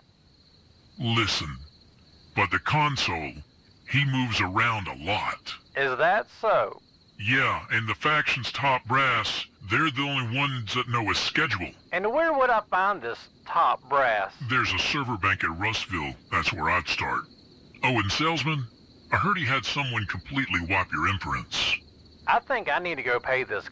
Listen, but the console, he moves around a lot. Is that so? Yeah, and the faction's top brass, they're the only ones that know his schedule. And where would I find this top brass? There's a server bank at Rustville, that's where I'd start. Oh, and salesman, I heard he had someone completely wipe your imprints. I think I need to go pay this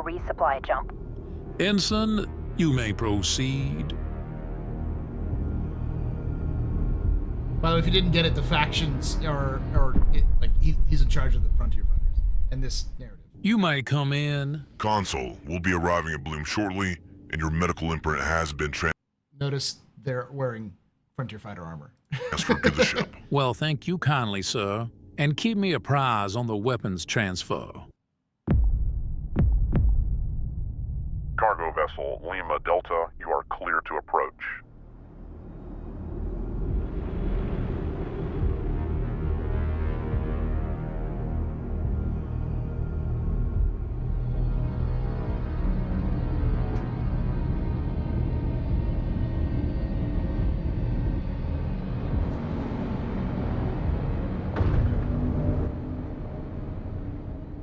resupply jump. Ensign, you may proceed. By the way, if you didn't get it, the factions he's in charge of the frontier fighters in this narrative. You may come in. Consul, we'll be arriving at Bloom shortly, and your medical imprint has been Notice they're wearing frontier fighter armor. transferred to the ship. Well, thank you kindly, sir. And keep me apprised on the weapons transfer. Cargo vessel Lima Delta, you are clear to approach.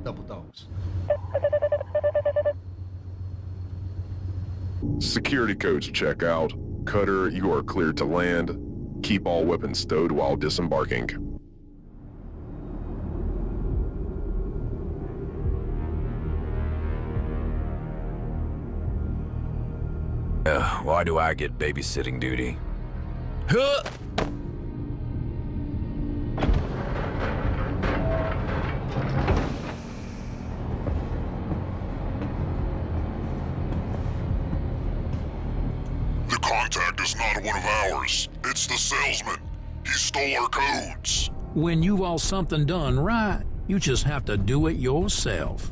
Double dogs. Security codes check out. Cutter, you are cleared to land. Keep all weapons stowed while disembarking. Why do I get babysitting duty? Huh! The contact is not one of ours. It's the salesman. He stole our codes. When you want something done right, you just have to do it yourself.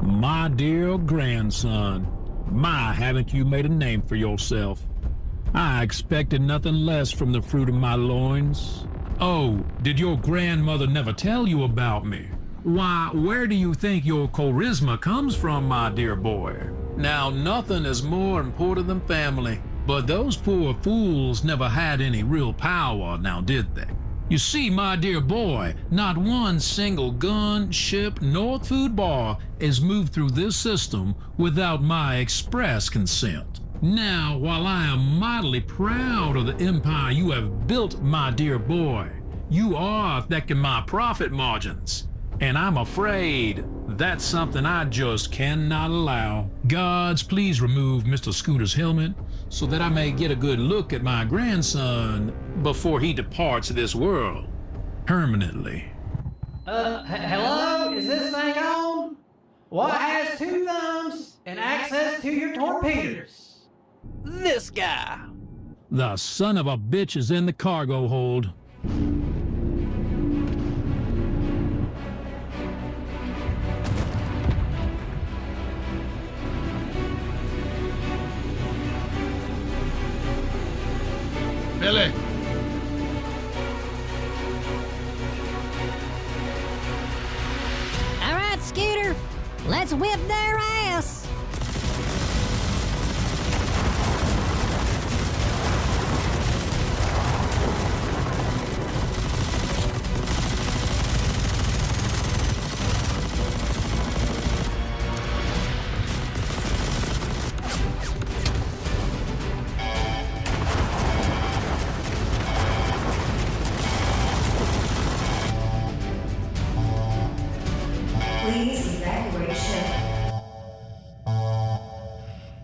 My dear grandson, my, haven't you made a name for yourself? I expected nothing less from the fruit of my loins. Oh, did your grandmother never tell you about me? Why, where do you think your charisma comes from, my dear boy? Now, nothing is more important than family, but those poor fools never had any real power, now did they? You see, my dear boy, not one single gun, ship, nor food bar is moved through this system without my express consent. Now, while I am mightily proud of the empire you have built, my dear boy, you are affecting my profit margins. And I'm afraid that's something I just cannot allow. Gods, please remove Mr. Scooter's helmet so that I may get a good look at my grandson before he departs this world permanently. Hello? Is this thing on? What has 2 thumbs and access to your torpedoes? This guy. The son of a bitch is in the cargo hold. Billy. All right, Scooter, let's whip their ass. Please evacuate ship.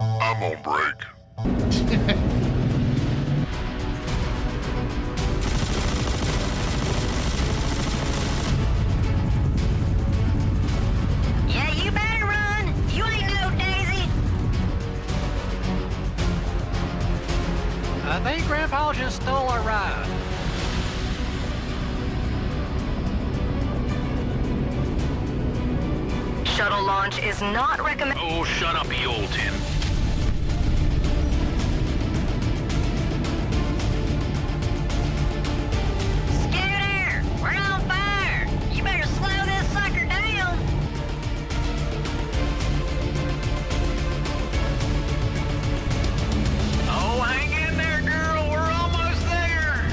I'm on break. Yeah, you better run. You ain't no daisy. I think Grandpa just stole our ride. Shuttle launch is not recommended. Oh, shut up, you old tin. Scooter, we're on fire. You better slow this sucker down. Oh, hang in there, girl. We're almost there.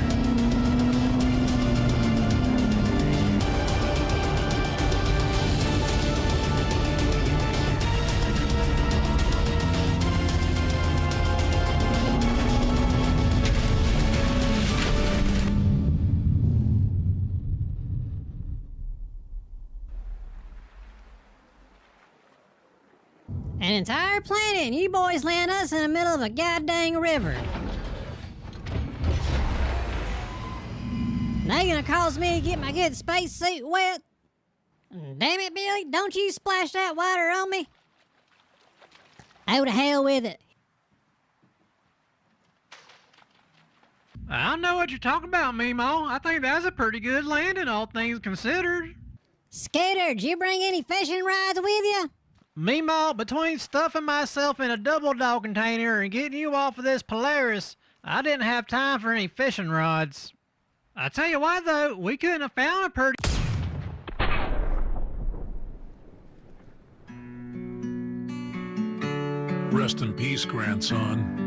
entire planet, and you boys land us in the middle of a goddamn river. Now you're gonna cause me to get my good spacesuit wet? Damn it, Billy, don't you splash that water on me. Oh, to hell with it. I don't know what you're talking about, Mimo. I think that's a pretty good landing, all things considered. Scooter, did you bring any fishing rods with you? Mimo, between stuffing myself in a double dog container and getting you off of this Polaris, I didn't have time for any fishing rods. I tell you what, though, we couldn't have found a pretty... Rest in peace, grandson.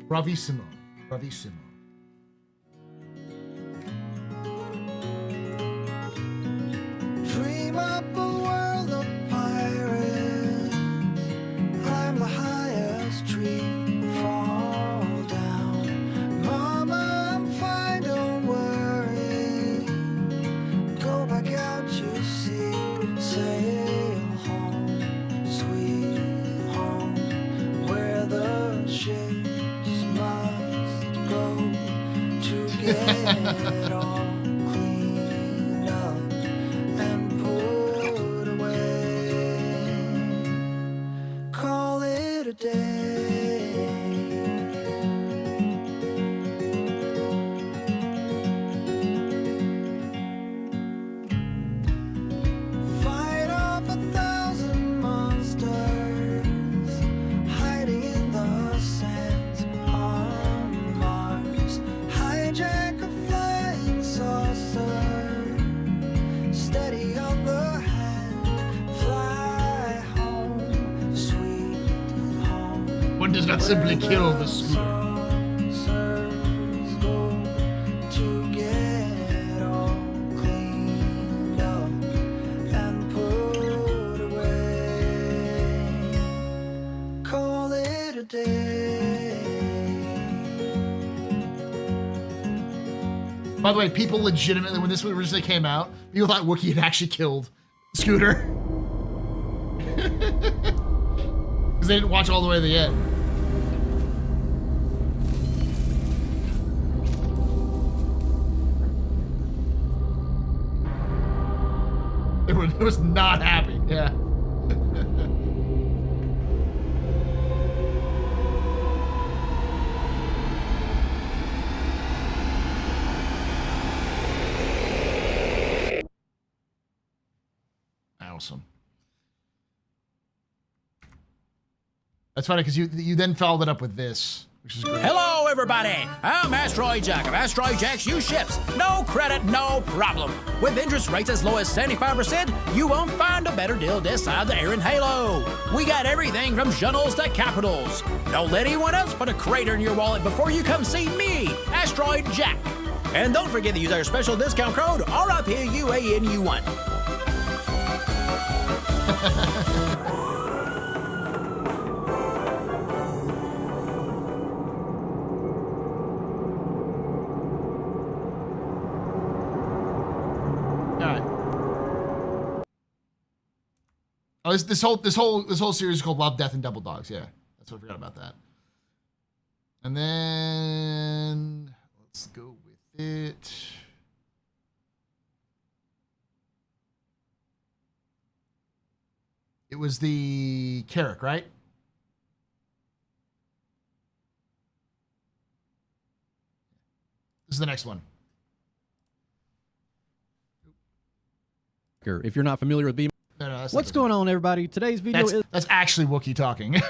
Bravissimo. Bravissimo. Dream up a world of pirates. Climb the highest tree, fall down. Mama, I'm fine, don't worry. Go back out to sea, sail home, sweet home, where the ships must go to get all cleaned up and put away. Call it a day. Fight off 1,000 monsters hiding in the sands on Mars. Hijack a flying saucer, steady on the hand. Fly home, sweet home. One does not simply kill the scooter. Saucers go to get all cleaned up and put away. Call it a day. By the way, people legitimately, when this originally came out, people thought Wookie had actually killed Scooter. Because they didn't watch all the way to the end. It was not happy, yeah. Awesome. That's funny because you then followed it up with this, which is great. Hello, Hello, everybody. I'm Asteroid Jack of Asteroid Jack's used ships. No credit, no problem. With interest rates as low as 75%, you won't find a better deal this side of the Aaron Halo. We got everything from shuttles to capitals. Don't let anyone else put a crater in your wallet before you come see me, Asteroid Jack. And don't forget to use our special discount code RIPUANU1. Oh, this whole series is called Love, Death, and Double Dogs. Yeah, that's what I forgot about that. And then let's go with it. It was the Carrick, right? This is the next one. If you're not familiar with B. No, that's What's going on, everybody? Today's video that's actually Wookie talking.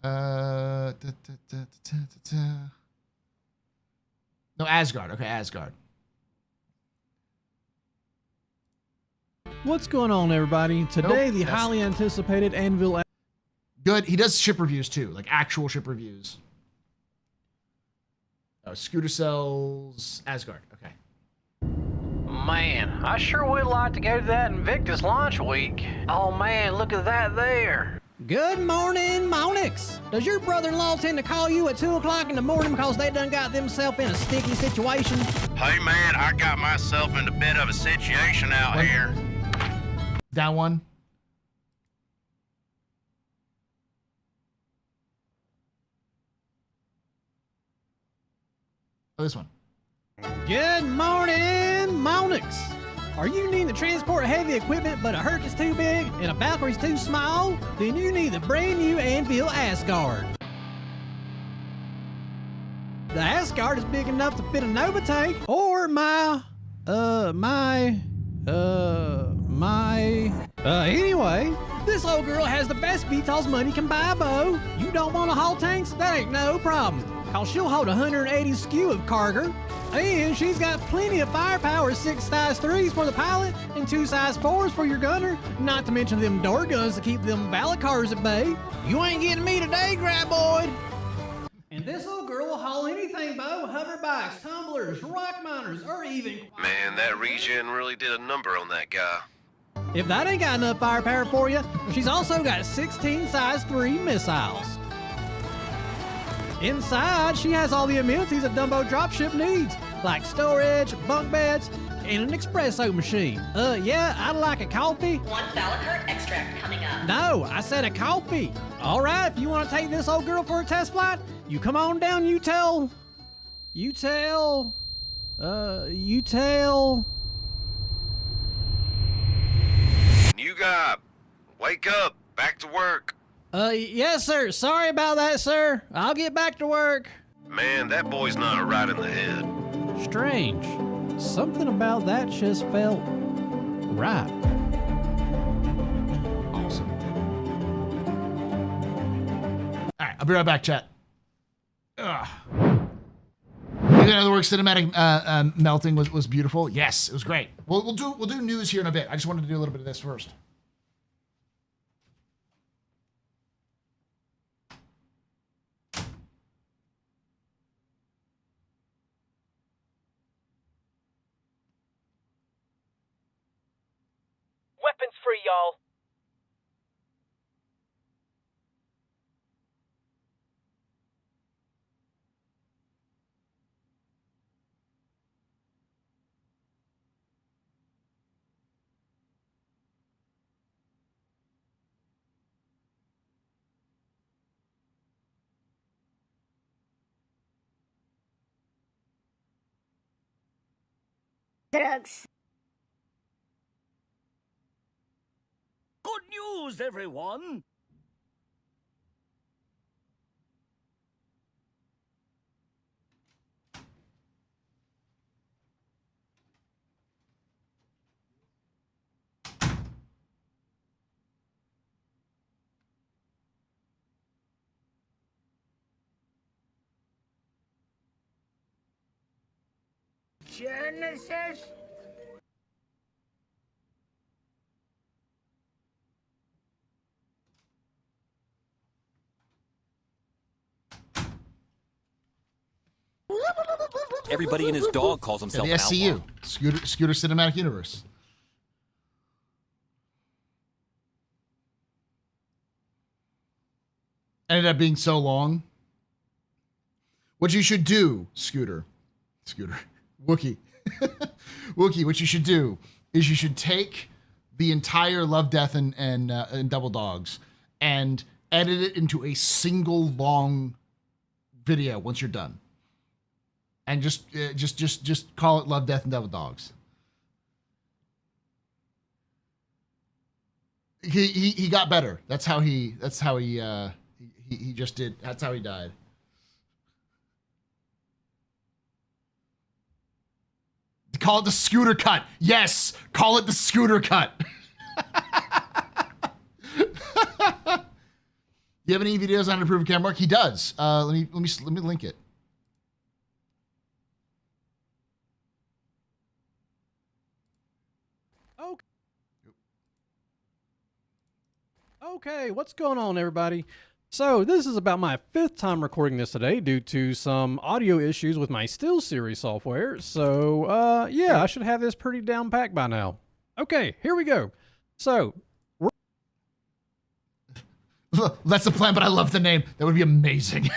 No, Asgard. Okay, Asgard. What's going on, everybody? Today, the highly anticipated Anvil. Good. He does ship reviews too, like actual ship reviews. Oh, Scooter sells Asgard. Okay. Man, I sure would like to go to that Invictus launch week. Oh man, look at that there. Good morning, Monix. Does your brother-in-law tend to call you at 2 o'clock in the morning because they done got themselves in a sticky situation? Hey man, I got myself in a bit of a situation out here. Down one. Oh, this one. Good morning, Monix. Are you needing to transport heavy equipment but a Herc is too big and a Valkyrie's too small? Then you need the brand new Anvil Asgard. The Asgard is big enough to fit a Nova tank or anyway, this old girl has the best VTOLs money can buy, Bo. You don't want to haul tanks? That ain't no problem. Cause she'll hold 180 SKU of cargo. And she's got plenty of firepower, 6 size 3s for the pilot and 2 size 4s for your gunner, not to mention them door guns to keep them Valakars at bay. You ain't getting me today, Graboid. And this old girl will haul anything, Bo. Hover bikes, tumblers, rock miners, or even... Man, that regen really did a number on that guy. If that ain't got enough firepower for you, she's also got 16 size 3 missiles. Inside, she has all the amenities a Dumbo dropship needs, like storage, bunk beds, and an espresso machine. Yeah, I'd like a coffee. 1 Valakar extract coming up. No, I said a coffee. All right, if you want to take this old girl for a test flight, you come on down, you tell. New guy, wake up, back to work. Yes, sir. Sorry about that, sir. I'll get back to work. Man, that boy's not right in the head. Strange. Something about that just felt right. Awesome. All right, I'll be right back, chat. Ugh. In other words, cinematic melting was beautiful. Yes, it was great. We'll do news here in a bit. I just wanted to do a little bit of this first. Weapons free, y'all. Drugs. Good news, everyone! Genesis? Everybody and his dog calls Yeah, himself the an SCU, outlaw. Scooter Cinematic Universe. Ended up being so long. What you should do, Wookie, Wookie, what you should do is you should take the entire Love, Death, and Double Dogs and edit it into a single long video once you're done. And just call it Love, Death, and Double Dogs. He got better. That's how he just did. That's how he died. Call it the Scooter cut. Yes, call it the Scooter cut. Do you have any videos on improved camera work? He does. Let me link it. Okay, what's going on, everybody? So this is about my 5th time recording this today due to some audio issues with my StillSeries software. So yeah, I should have this pretty down packed by now. Okay, here we go. So that's the plan, but I love the name. That would be amazing.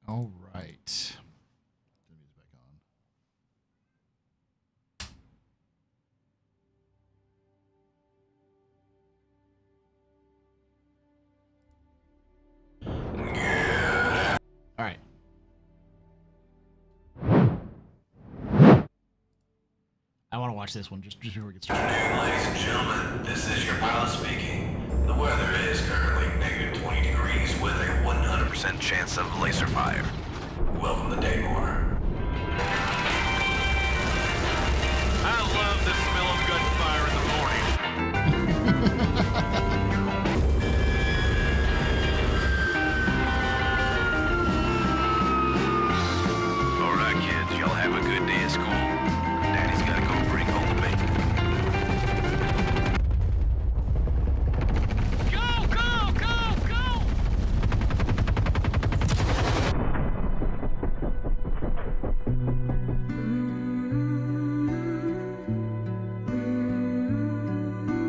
All right. All right. I want to watch this one just before we get started. Ladies and gentlemen, this is your pilot speaking. The weather is currently negative 20 degrees with a 100% chance of laser fire. Welcome to Daymore. I love the smell of gunfire in the morning. All right, kids, y'all have a good day at school. Daddy's got to go bring home the bacon.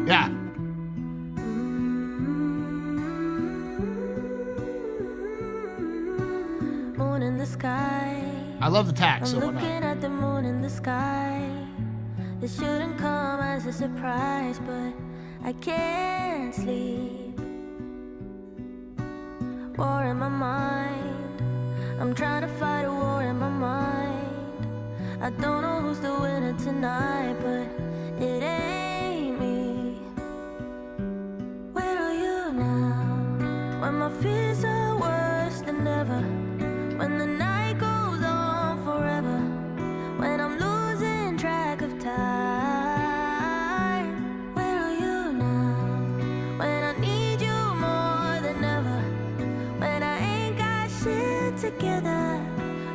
Yeah. Moon in the sky. I love the tax, so I'm why looking not? at the moon in the sky. This shouldn't come as a surprise, but I can't sleep. War in my mind. I'm trying to fight a war in my mind. I don't know who's the winner tonight, but it ain't me. Where are you now? When my fears are worse than ever. When the night goes on forever. When I'm losing track of time. Where are you now? When I need you more than ever. When I ain't got shit together.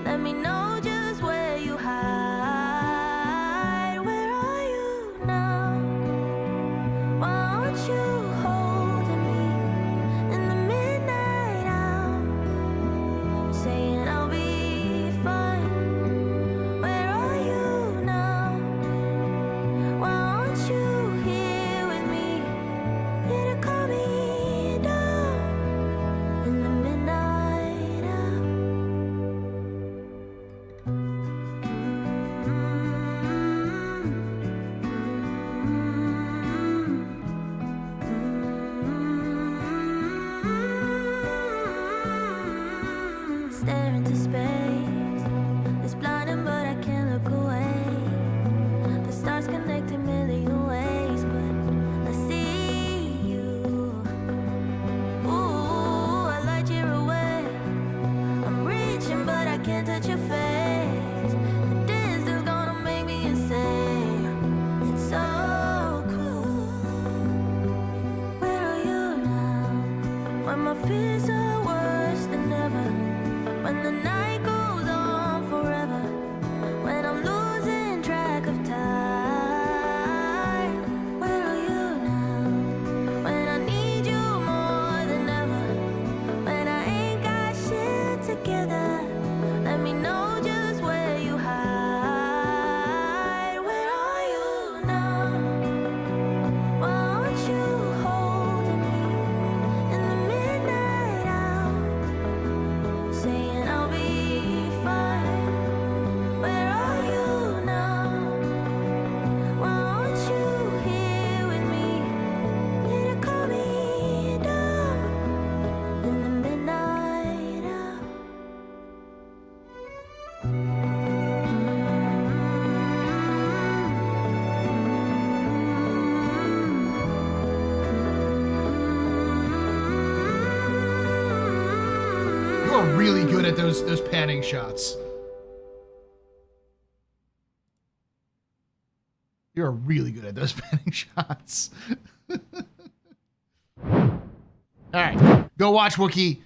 Let me know just where you hide. Where are you now? Why aren't you holding me in the midnight hour? Saying I'll be my fears are worse than ever. When the night goes on forever. When I'm losing track of time. Where are you now? When I need you more than ever. When I ain't got shit together. Let me know just where you hide. Where are you now? Why aren't you holding me in the midnight hour? Saying I'll be fine. Where are you now? Why aren't you here with me? Need to calm me down in the midnight hour. You are really good at those panning shots. You're really good at those panning shots. All right, go watch Wookie.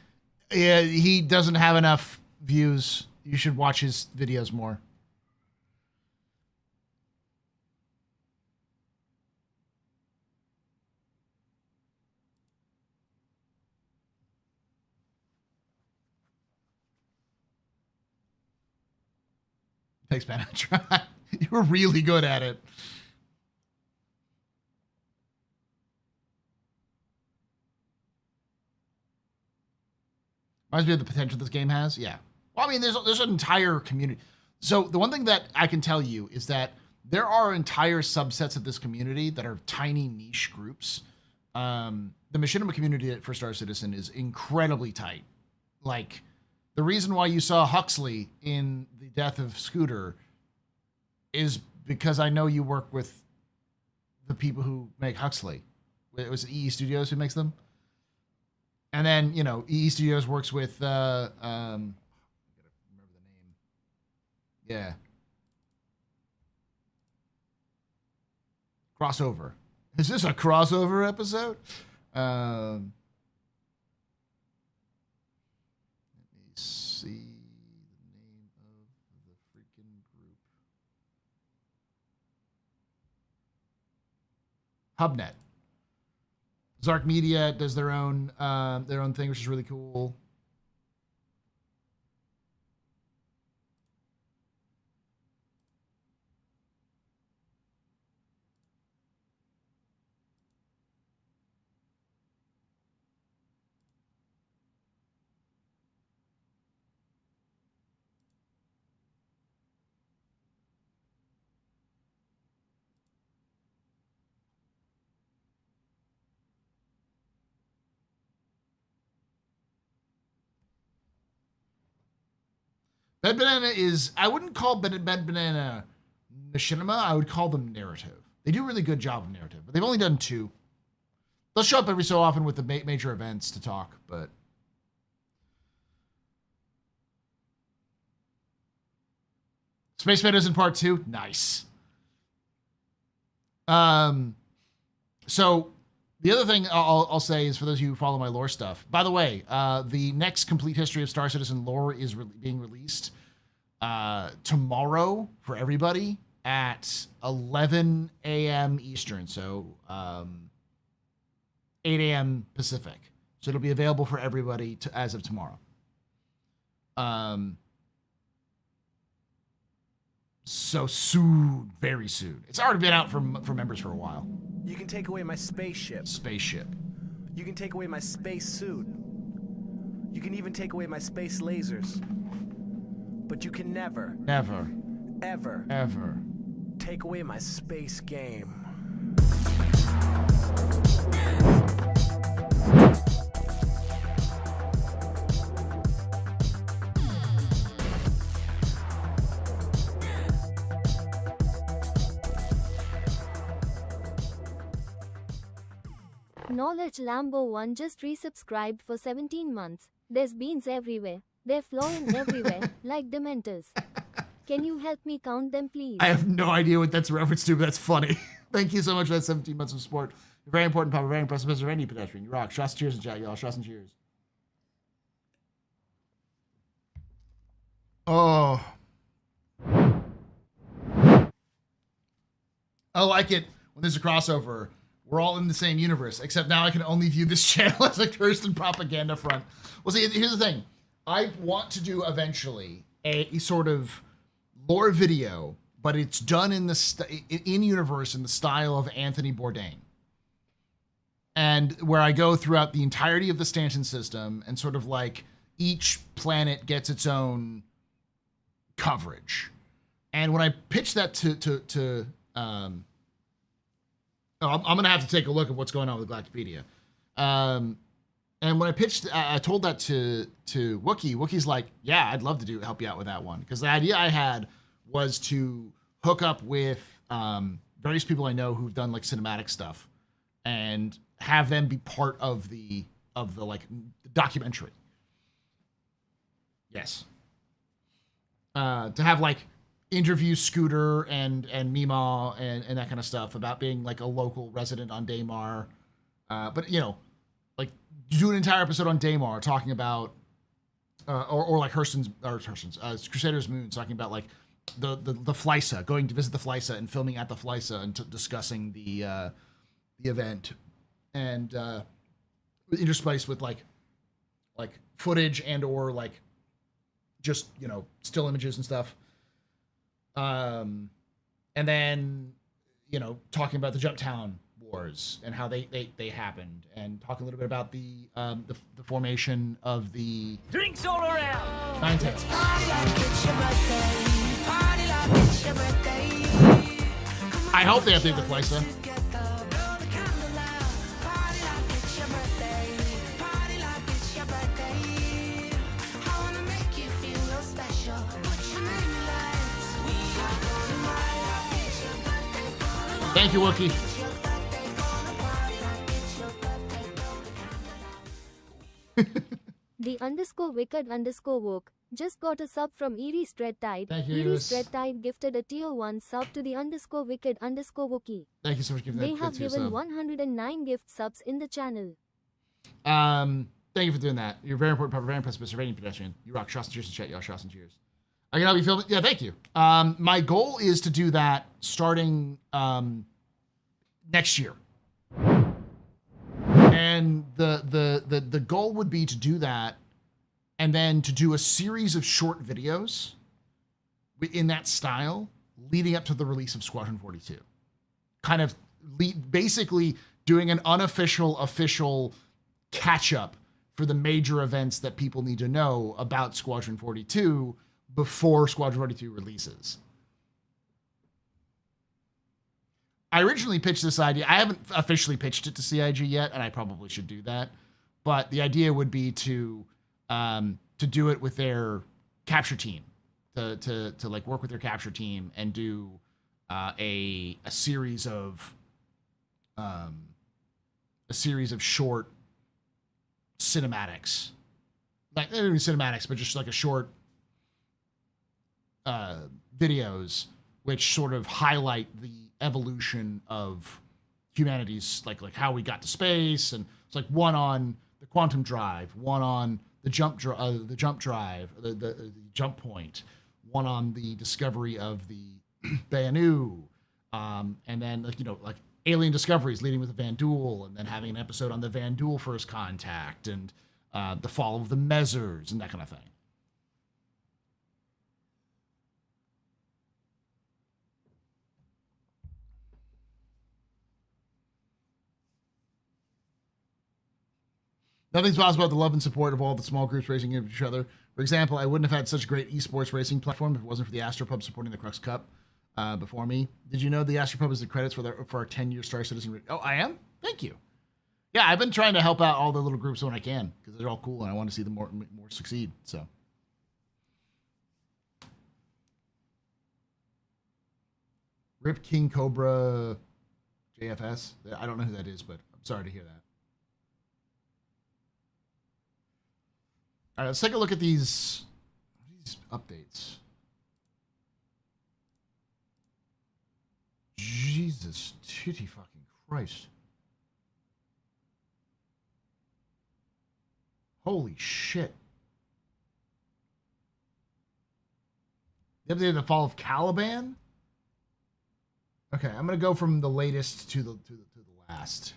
He doesn't have enough views. You should watch his videos more. Thanks, man. I tried. You were really good at it. Reminds me of the potential this game has. Yeah. Well, I mean, there's an entire community. So the one thing that I can tell you is that there are entire subsets of this community that are tiny niche groups. The machinima community for Star Citizen is incredibly tight. Like, the reason why you saw Huxley in the death of Scooter is because I know you work with the people who make Huxley. It was EE Studios who makes them. And then, you know, EE Studios works with, I gotta remember the name. Yeah. Crossover. Is this a crossover episode? Let me see the name of the freaking group. Hubnet. Zark Media does their own thing, which is really cool. Bed Banana is, I wouldn't call Bed Banana machinima, I would call them narrative. They do a really good job of narrative, but they've only done 2. They'll show up every so often with the major events to talk, but... Space Meadows in part 2? Nice. So... The other thing I'll say is, for those of you who follow my lore stuff, by the way, the next complete history of Star Citizen lore is being released tomorrow for everybody at 11 a.m. Eastern, so 8 a.m. Pacific. So it'll be available for everybody as of tomorrow. So soon, very soon. It's already been out for members for a while. You can take away my spaceship. Spaceship. You can take away my space suit. You can even take away my space lasers. But you can never, ever take away my space game. Knowledge Lambo 1 just resubscribed for 17 months. There's beans everywhere. They're flowing everywhere, like dementors. Can you help me count them, please? I have no idea what that's a reference to, but that's funny. Thank you so much for that 17 months of support. You're very important, Papa. Very impressive. Mr. Any pedestrian. You rock. Shots and cheers in chat, y'all. Shots and cheers. Oh. I like it when there's a crossover. We're all in the same universe, except now I can only view this channel as a Kirsten propaganda front. Well, see, here's the thing. I want to do eventually a sort of lore video, but it's done in the in universe in the style of Anthony Bourdain, and where I go throughout the entirety of the Stanton system and sort of like each planet gets its own coverage. And when I pitched that I'm gonna have to take a look at what's going on with Galactopedia. And when I told that to Wookie. Wookie's like, yeah, I'd love to help you out with that one. Because the idea I had was to hook up with various people I know who've done like cinematic stuff and have them be part of the like documentary. Yes. To have like interview Scooter and Mima and that kind of stuff about being like a local resident on Daymar. But you know, like do an entire episode on Daymar talking about or like Crusader's Moon, talking about like the Flysa, going to visit the Flysa and filming at the Flysa and discussing the event, and interspiced with like footage and or like just, you know, still images and stuff. And then, you know, talking about the Jumptown Wars and how they happened, and talking a little bit about the formation of the Drinks all around. Nine Tails. I hope they update the Flysa. Thank you, Wookie. The _wicked_woke just got a sub from Eerie Strettide. Thank you, Eerie Iris. Strettide gifted a tier 1 sub to the _wicked_wookie. Thank you so much for giving that. They have given 109 gift subs in the channel. Thank you for doing that. You're very important, very impressive, Mr. Rating Pedestrian. You rock. Shots and cheers in chat, y'all. Shots and cheers. I can help you film it. Yeah, thank you. My goal is to do that starting next year. And the goal would be to do that and then to do a series of short videos in that style leading up to the release of Squadron 42. Kind of basically doing an unofficial, official catch-up for the major events that people need to know about Squadron 42 before Squadron 42 releases. I originally pitched this idea. I haven't officially pitched it to CIG yet, and I probably should do that. But the idea would be to do it with their capture team, to like work with their capture team and do a series of short cinematics, like not even cinematics, but just like a short videos which sort of highlight the evolution of humanity's like how we got to space, and it's like one on the quantum drive, one on the jump drive, the jump point, one on the discovery of the Banu, and then like, you know, like alien discoveries leading with the Van Duel, and then having an episode on the Van Duel first contact and the fall of the Mezzers and that kind of thing. Nothing's possible about the love and support of all the small groups racing against each other. For example, I wouldn't have had such a great esports racing platform if it wasn't for the Astropub supporting the Crux Cup before me. Did you know the Astropub is the credits for our 10-year Star Citizen? Oh, I am? Thank you. Yeah, I've been trying to help out all the little groups when I can, because they're all cool and I want to see them more succeed. So. Rip King Cobra JFS. I don't know who that is, but I'm sorry to hear that. All right, let's take a look at these updates. Jesus, titty fucking Christ. Holy shit. The fall of Caliban? Okay, I'm gonna go from the latest to the last.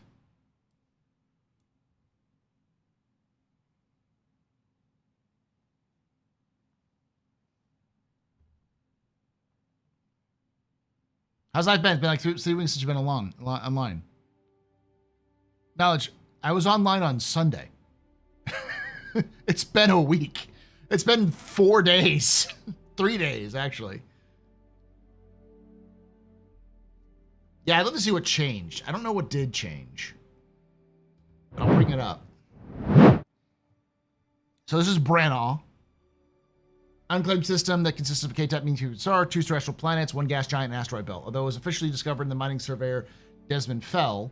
How's life been? It's been like 3 weeks since you've been online. Knowledge, I was online on Sunday. It's been a week. It's been 4 days. 3 days, actually. Yeah, I'd love to see what changed. I don't know what did change. But I'll bring it up. So this is Branagh. Unclaimed system that consists of a K-type meteor star, 2 terrestrial planets, 1 gas giant, and asteroid belt. Although it was officially discovered in the mining surveyor Desmond Fell.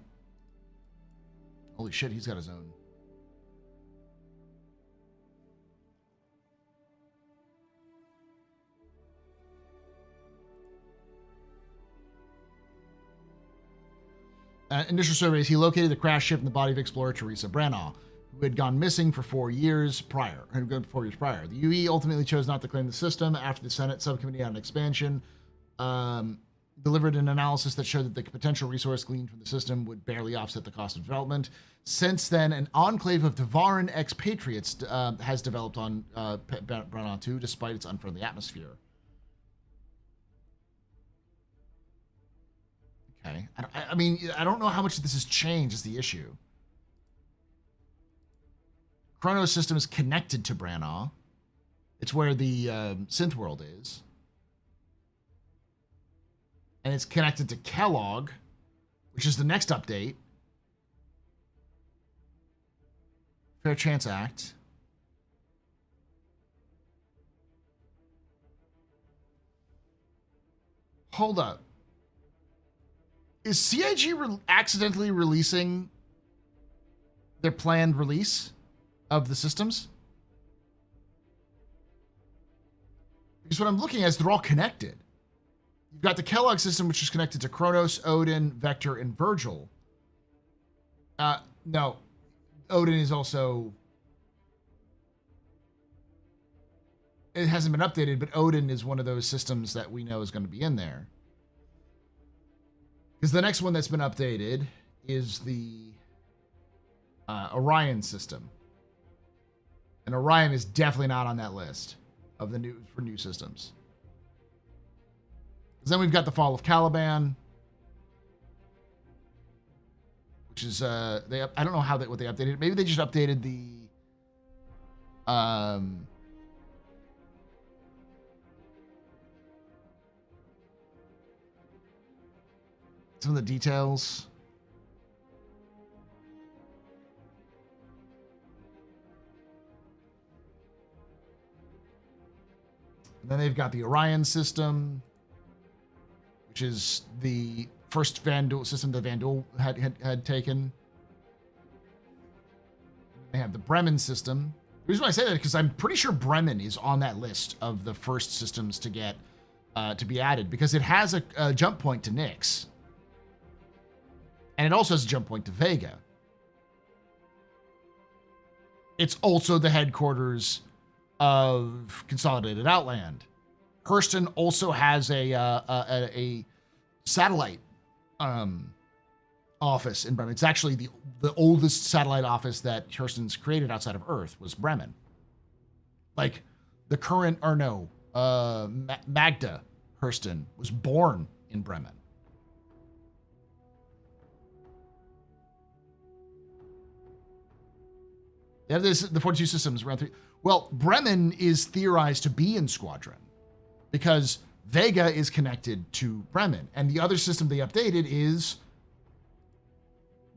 Holy shit, he's got his own. Initial surveys, he located the crashed ship in the body of explorer Teresa Branagh, who had gone missing for 4 years prior. The UE ultimately chose not to claim the system after the Senate Subcommittee on Expansion delivered an analysis that showed that the potential resource gleaned from the system would barely offset the cost of development. Since then, an enclave of Devaran expatriates has developed on Branagh 2, despite its unfriendly atmosphere. Okay. I mean, I don't know how much this has changed is the issue. Chronos system is connected to Branagh. It's where the synth world is. And it's connected to Kellogg, which is the next update. Fair Chance Act. Hold up. Is CIG accidentally releasing their planned release of the systems? Because what I'm looking at is they're all connected. You've got the Kellogg system, which is connected to Kronos, Odin, Vector, and Virgil. No. Odin is also... It hasn't been updated, but Odin is one of those systems that we know is going to be in there. Because the next one that's been updated is the Orion system. And Orion is definitely not on that list of the new systems. Then we've got the fall of Caliban, which is I don't know what they updated. Maybe they just updated the some of the details. And then they've got the Orion system, which is the first Vandal system that Vandal had taken. They have the Bremen system. The reason why I say that is because I'm pretty sure Bremen is on that list of the first systems to get to be added, because it has a jump point to Nyx. And it also has a jump point to Vega. It's also the headquarters of Consolidated Outland. Hurston also has a satellite office in Bremen. It's actually the oldest satellite office that Hurston's created outside of Earth was Bremen. Like the current, or no, Magda Hurston was born in Bremen. They have the 42 systems around 3. Well, Bremen is theorized to be in Squadron because Vega is connected to Bremen. And the other system they updated is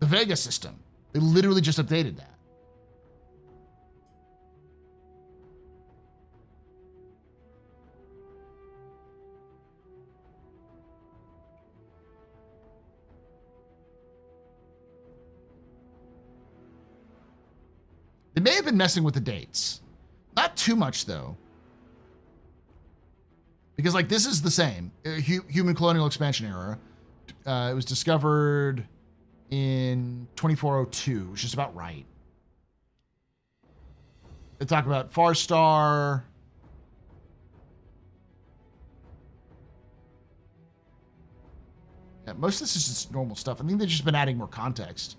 the Vega system. They literally just updated that. They may have been messing with the dates. Not too much, though. Because, like, this is the same. Human colonial expansion era. It was discovered in 2402, which is about right. They talk about Far Star. Yeah, most of this is just normal stuff. I think they've just been adding more context.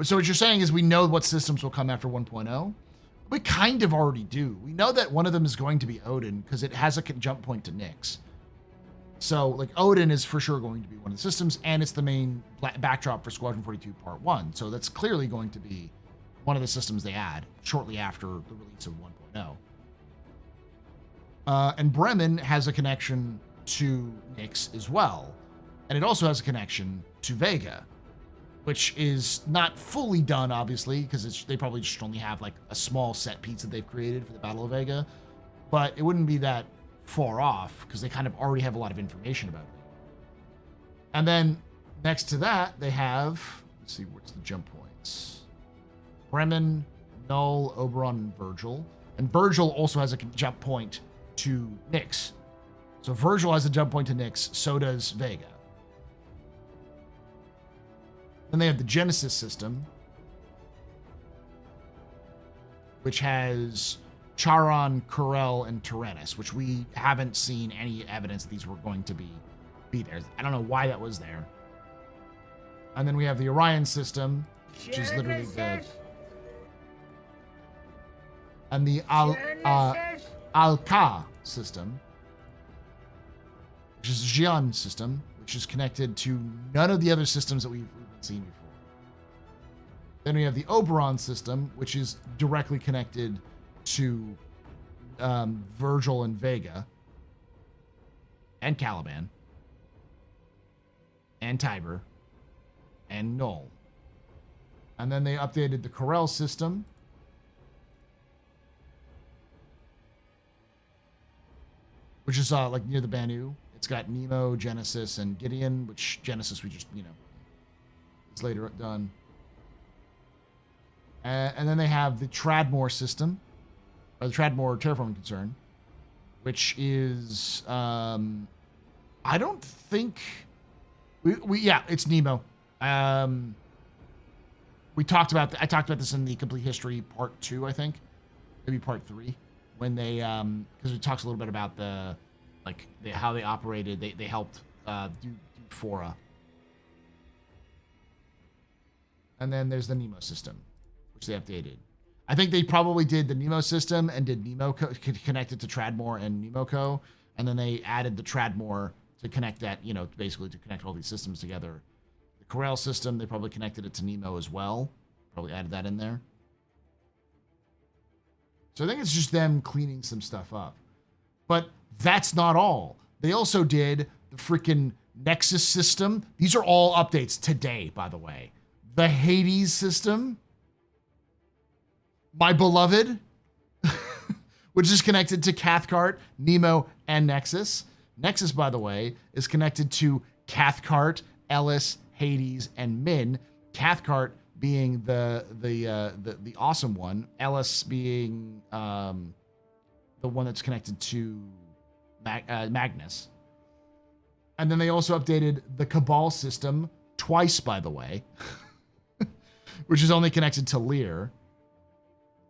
So what you're saying is we know what systems will come after 1.0? We kind of already do. We know that one of them is going to be Odin because it has a jump point to Nyx. So, like, Odin is for sure going to be one of the systems, and it's the main backdrop for Squadron 42 Part 1. So that's clearly going to be one of the systems they add shortly after the release of 1.0. And Bremen has a connection to Nyx as well. And it also has a connection to Vega, which is not fully done, obviously, because they probably just only have, like, a small set piece that they've created for the Battle of Vega. But it wouldn't be that far off because they kind of already have a lot of information about it. And then next to that, they have, let's see, what's the jump points? Bremen, Null, Oberon, and Virgil. And Virgil also has a jump point to Nyx. So Virgil has a jump point to Nyx, so does Vega. Then they have the Genesis system, which has Charon, Kurel, and Tyrannus, which we haven't seen any evidence these were going to be there. I don't know why that was there. And then we have the Orion system, which is literally the... And the Alka system, which is the Xi'an system, which is connected to none of the other systems that we've seen before. Then we have the Oberon system, which is directly connected to Virgil and Vega, and Caliban, and Tiber, and Null. And then they updated the Kurel system, which is like near the Banu. It's got Nemo, Genesis, and Gideon, which Genesis we just, it's later done. And then they have the Tradmor system, or the Tradmor terraforming concern, which is, I don't think, yeah, it's Nemo. I talked about this in the Complete History Part 2, I think, maybe Part 3, when they, because it talks a little bit about how they operated. They helped do Fora. And then there's the Nemo system, which they updated. I think they probably did the Nemo system and did Nemo connected to Tradmor and Nemoco, and then they added the Tradmor to connect that, basically to connect all these systems together. The Kurel system, they probably connected it to Nemo as well. Probably added that in there. So I think it's just them cleaning some stuff up. But that's not all. They also did the freaking Nexus system. These are all updates today, by the way. The Hades system, my beloved, which is connected to Cathcart, Nemo, and Nexus. Nexus, by the way, is connected to Cathcart, Ellis, Hades, and Min. Cathcart being the awesome one, Ellis being the one that's connected to Magnus. And then they also updated the Cabal system twice, by the way, which is only connected to Lear.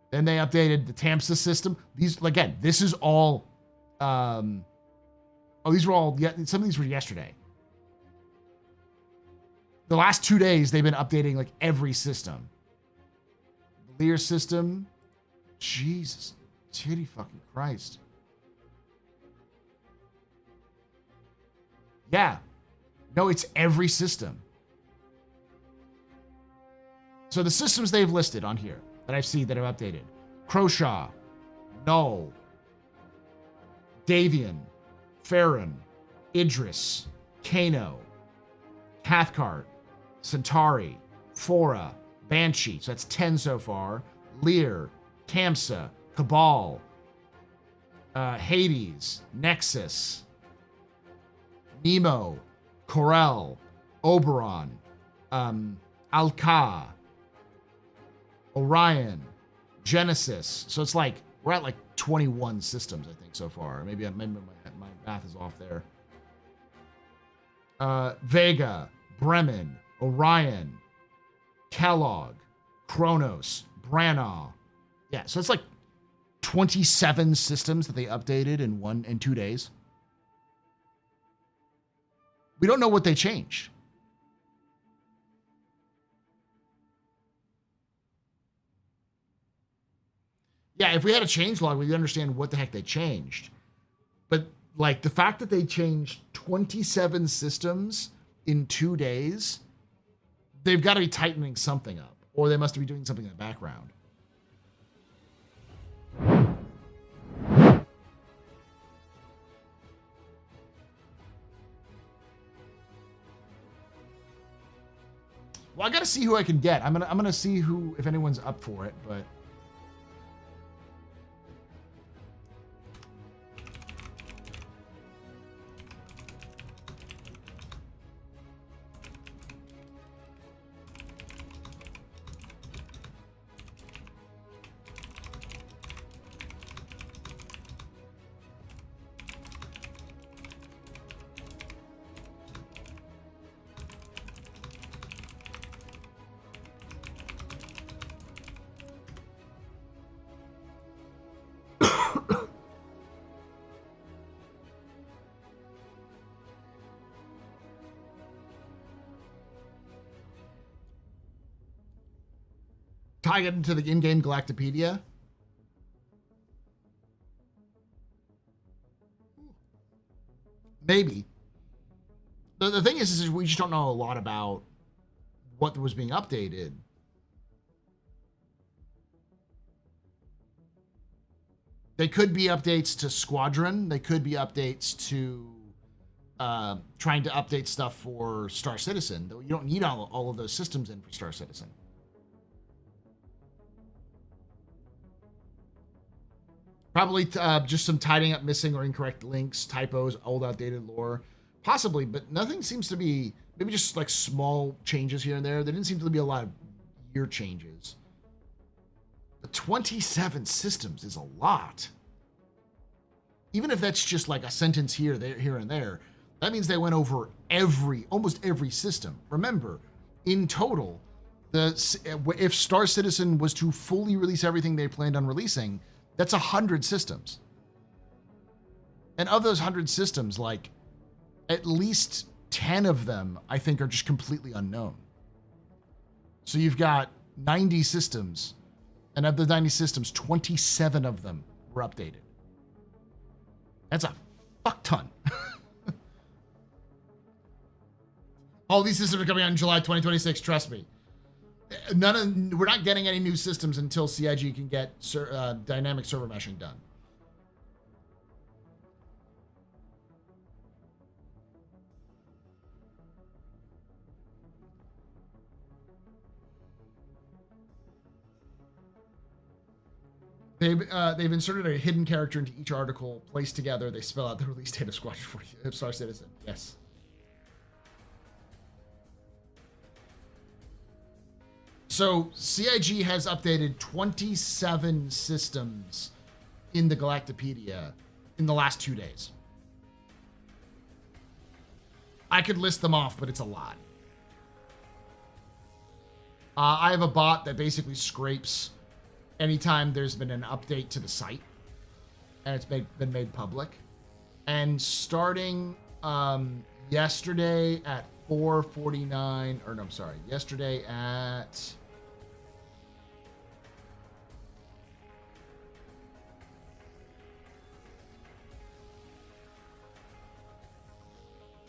Then they updated the Tamsa system. These, again, this is all, these were all, some of these were yesterday. The last 2 days, they've been updating like every system. The Lear system, Jesus, titty fucking Christ. Yeah. No, it's every system. So the systems they've listed on here that I've seen that have updated: Croshaw, Null, Davian, Farron, Idris, Kano, Cathcart, Centauri, Fora, Banshee. So that's 10 so far. Lear, Tamsa, Cabal, Hades, Nexus, Nemo, Kurel, Oberon, Alka, Orion, Genesis. So it's like, we're at like 21 systems, I think, so far. Maybe my math is off there. Vega, Bremen, Orion, Kellogg, Kronos, Branagh. Yeah, so it's like 27 systems that they updated in 2 days. We don't know what they changed. Yeah, if we had a change log, we'd understand what the heck they changed. But like the fact that they changed 27 systems in 2 days, they've got to be tightening something up, or they must be doing something in the background. Well, I got to see who I can get. I'm gonna see who, if anyone's up for it, but. Tie it into the in-game Galactopedia. Maybe. The thing is we just don't know a lot about what was being updated. They could be updates to Squadron. They could be updates to trying to update stuff for Star Citizen. Though you don't need all of those systems in for Star Citizen. Probably just some tidying up missing or incorrect links, typos, old outdated lore. Possibly, but nothing seems to be, maybe just like small changes here and there. There didn't seem to be a lot of year changes. But 27 systems is a lot. Even if that's just like a sentence here, here and there, that means they went over almost every system. Remember, in total, if Star Citizen was to fully release everything they planned on releasing, that's 100 systems. And of those 100 systems, like at least 10 of them, I think, are just completely unknown. So you've got 90 systems, and of the 90 systems, 27 of them were updated. That's a fuck ton. All these systems are coming out in July 2026, trust me. We're not getting any new systems until CIG can get dynamic server meshing done. They've inserted a hidden character into each article, placed together. They spell out the release date of Squadron 40 of Star Citizen. Yes. So CIG has updated 27 systems in the Galactopedia in the last 2 days. I could list them off, but it's a lot. I have a bot that basically scrapes anytime there's been an update to the site, and it's been made public. And starting yesterday at 4:49, or no, I'm sorry, yesterday at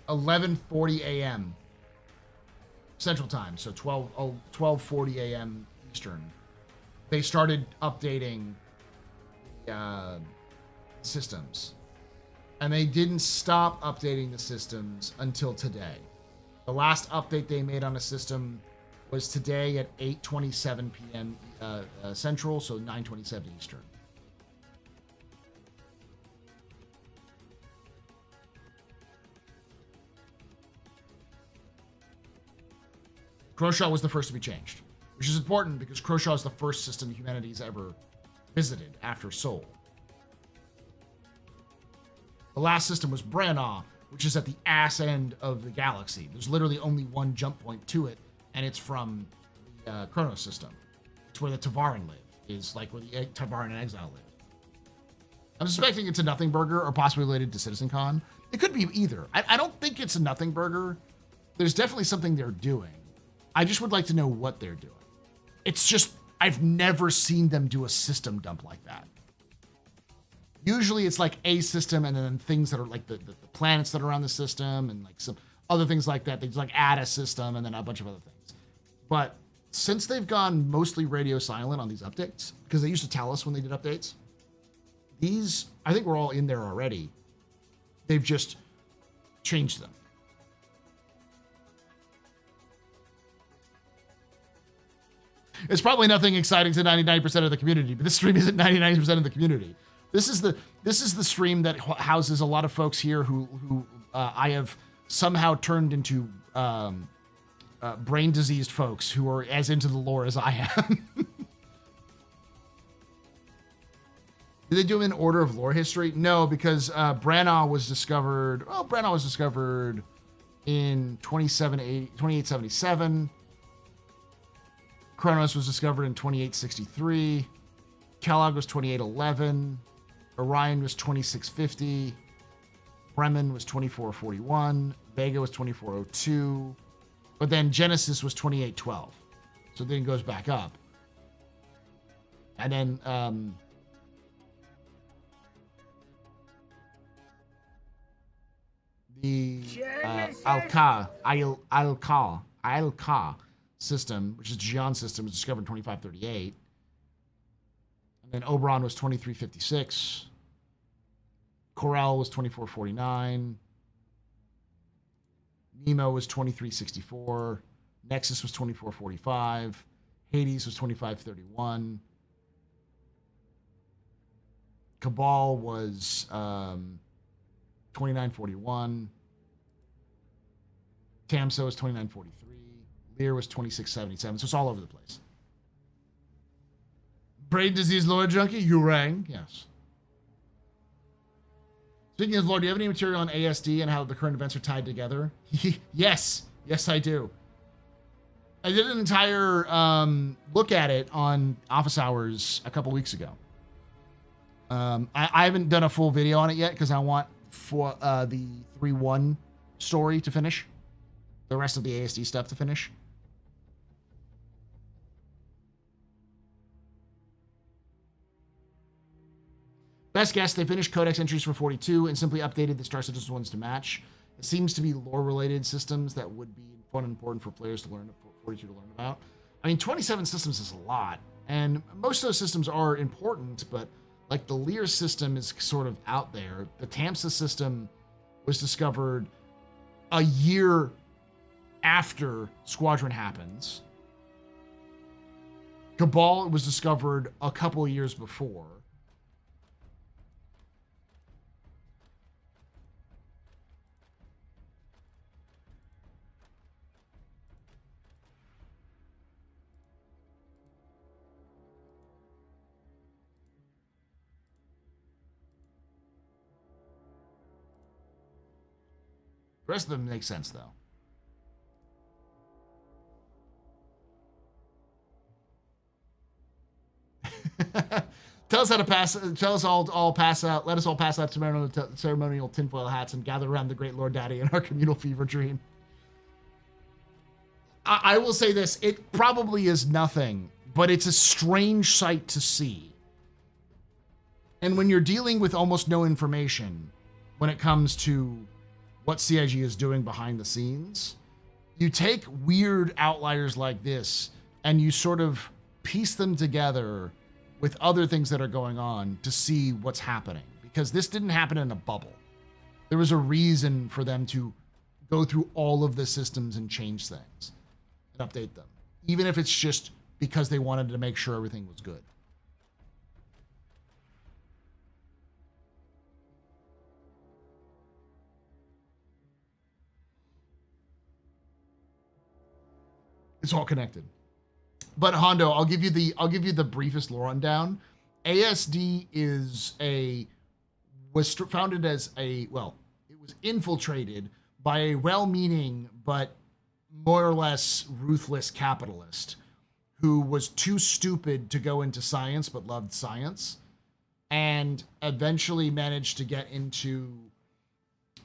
11:40 a.m. Central Time, so 12:40 a.m. Eastern. They started updating systems, and they didn't stop updating the systems until today. The last update they made on a system was today at 8:27 p.m. Central, so 9:27 Eastern. Croshaw was the first to be changed, which is important because Croshaw is the first system humanity's ever visited after Sol. The last system was Branagh, which is at the ass end of the galaxy. There's literally only one jump point to it, and it's from the Chronos system. It's where the Tavaran live, is like where the Tavaran and Exile live. I'm suspecting it's a nothing burger or possibly related to CitizenCon. It could be either. I don't think it's a nothing burger. There's definitely something they're doing. I just would like to know what they're doing. It's just, I've never seen them do a system dump like that. Usually it's like a system and then things that are like the planets that are around the system and like some other things like that. They just like add a system and then a bunch of other things. But since they've gone mostly radio silent on these updates, because they used to tell us when they did updates, these, I think we're all in there already. They've just changed them. It's probably nothing exciting to 99% of the community, but this stream isn't 99% of the community. This is the stream that houses a lot of folks here who I have somehow turned into brain diseased folks who are as into the lore as I am. Did they do them in order of lore history? No, because Branagh was discovered. Well, Branagh was discovered in 2877. Kronos was discovered in 2863. Kellogg was 2811. Orion was 2650. Bremen was 2441. Vega was 2402. But then Genesis was 2812. So then it goes back up. And then the Alka system, which is the Gion system, was discovered in 2538. And then Oberon was 2356. Corel was 2449. Nemo was 2364. Nexus was 2445. Hades was 2531. Cabal was 2941. Tamso was 2943. Lear was 2677. So it's all over the place. Brain disease lore junkie, you rang. Yes. Speaking of lore, do you have any material on ASD and how the current events are tied together? Yes. Yes, I do. I did an entire look at it on Office Hours a couple weeks ago. I haven't done a full video on it yet because I want for the 3-1 story to finish. The rest of the ASD stuff to finish. Best guess, they finished Codex entries for 42 and simply updated the Star Citizen ones to match. It seems to be lore-related systems that would be fun and important for players to learn, 42 to learn about. I mean, 27 systems is a lot, and most of those systems are important, but like the Lear system is sort of out there. The Tamsa system was discovered a year after Squadron happens. Cabal was discovered a couple of years before. The rest of them make sense, though. Tell us how to pass. Tell us all pass out. Let us all pass out ceremonial tinfoil hats and gather around the great Lord Daddy in our communal fever dream. I will say this: it probably is nothing, but it's a strange sight to see. And when you're dealing with almost no information, when it comes to what CIG is doing behind the scenes, you take weird outliers like this and you sort of piece them together with other things that are going on to see what's happening, because this didn't happen in a bubble. There was a reason for them to go through all of the systems and change things and update them, even if it's just because they wanted to make sure everything was good. It's all connected. But Hondo, I'll give you the briefest lore rundown. ASD was founded as it was infiltrated by a well-meaning but more or less ruthless capitalist who was too stupid to go into science but loved science. and eventually managed to get into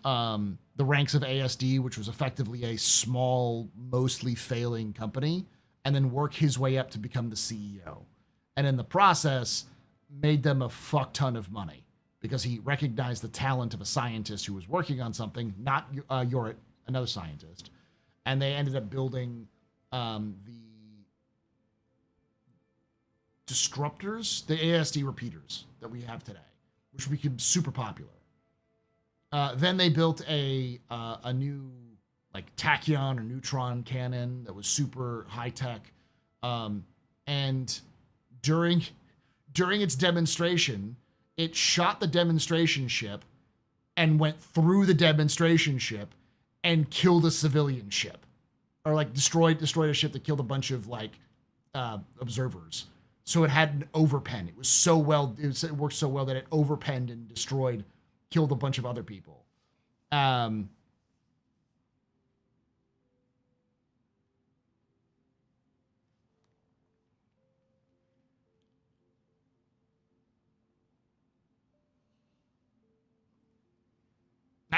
the ranks of ASD, which was effectively a small, mostly failing company, and then work his way up to become the CEO. And in the process, made them a fuck ton of money because he recognized the talent of a scientist who was working on something, not Yorit, another scientist. And they ended up building the disruptors, the ASD repeaters that we have today, which became super popular. Then they built a new like tachyon or neutron cannon that was super high tech. And during its demonstration, it shot the demonstration ship and went through the demonstration ship and killed a civilian ship, or like destroyed a ship that killed a bunch of like observers. So it had an overpen. It was so well, it worked so well that it overpenned and killed a bunch of other people. I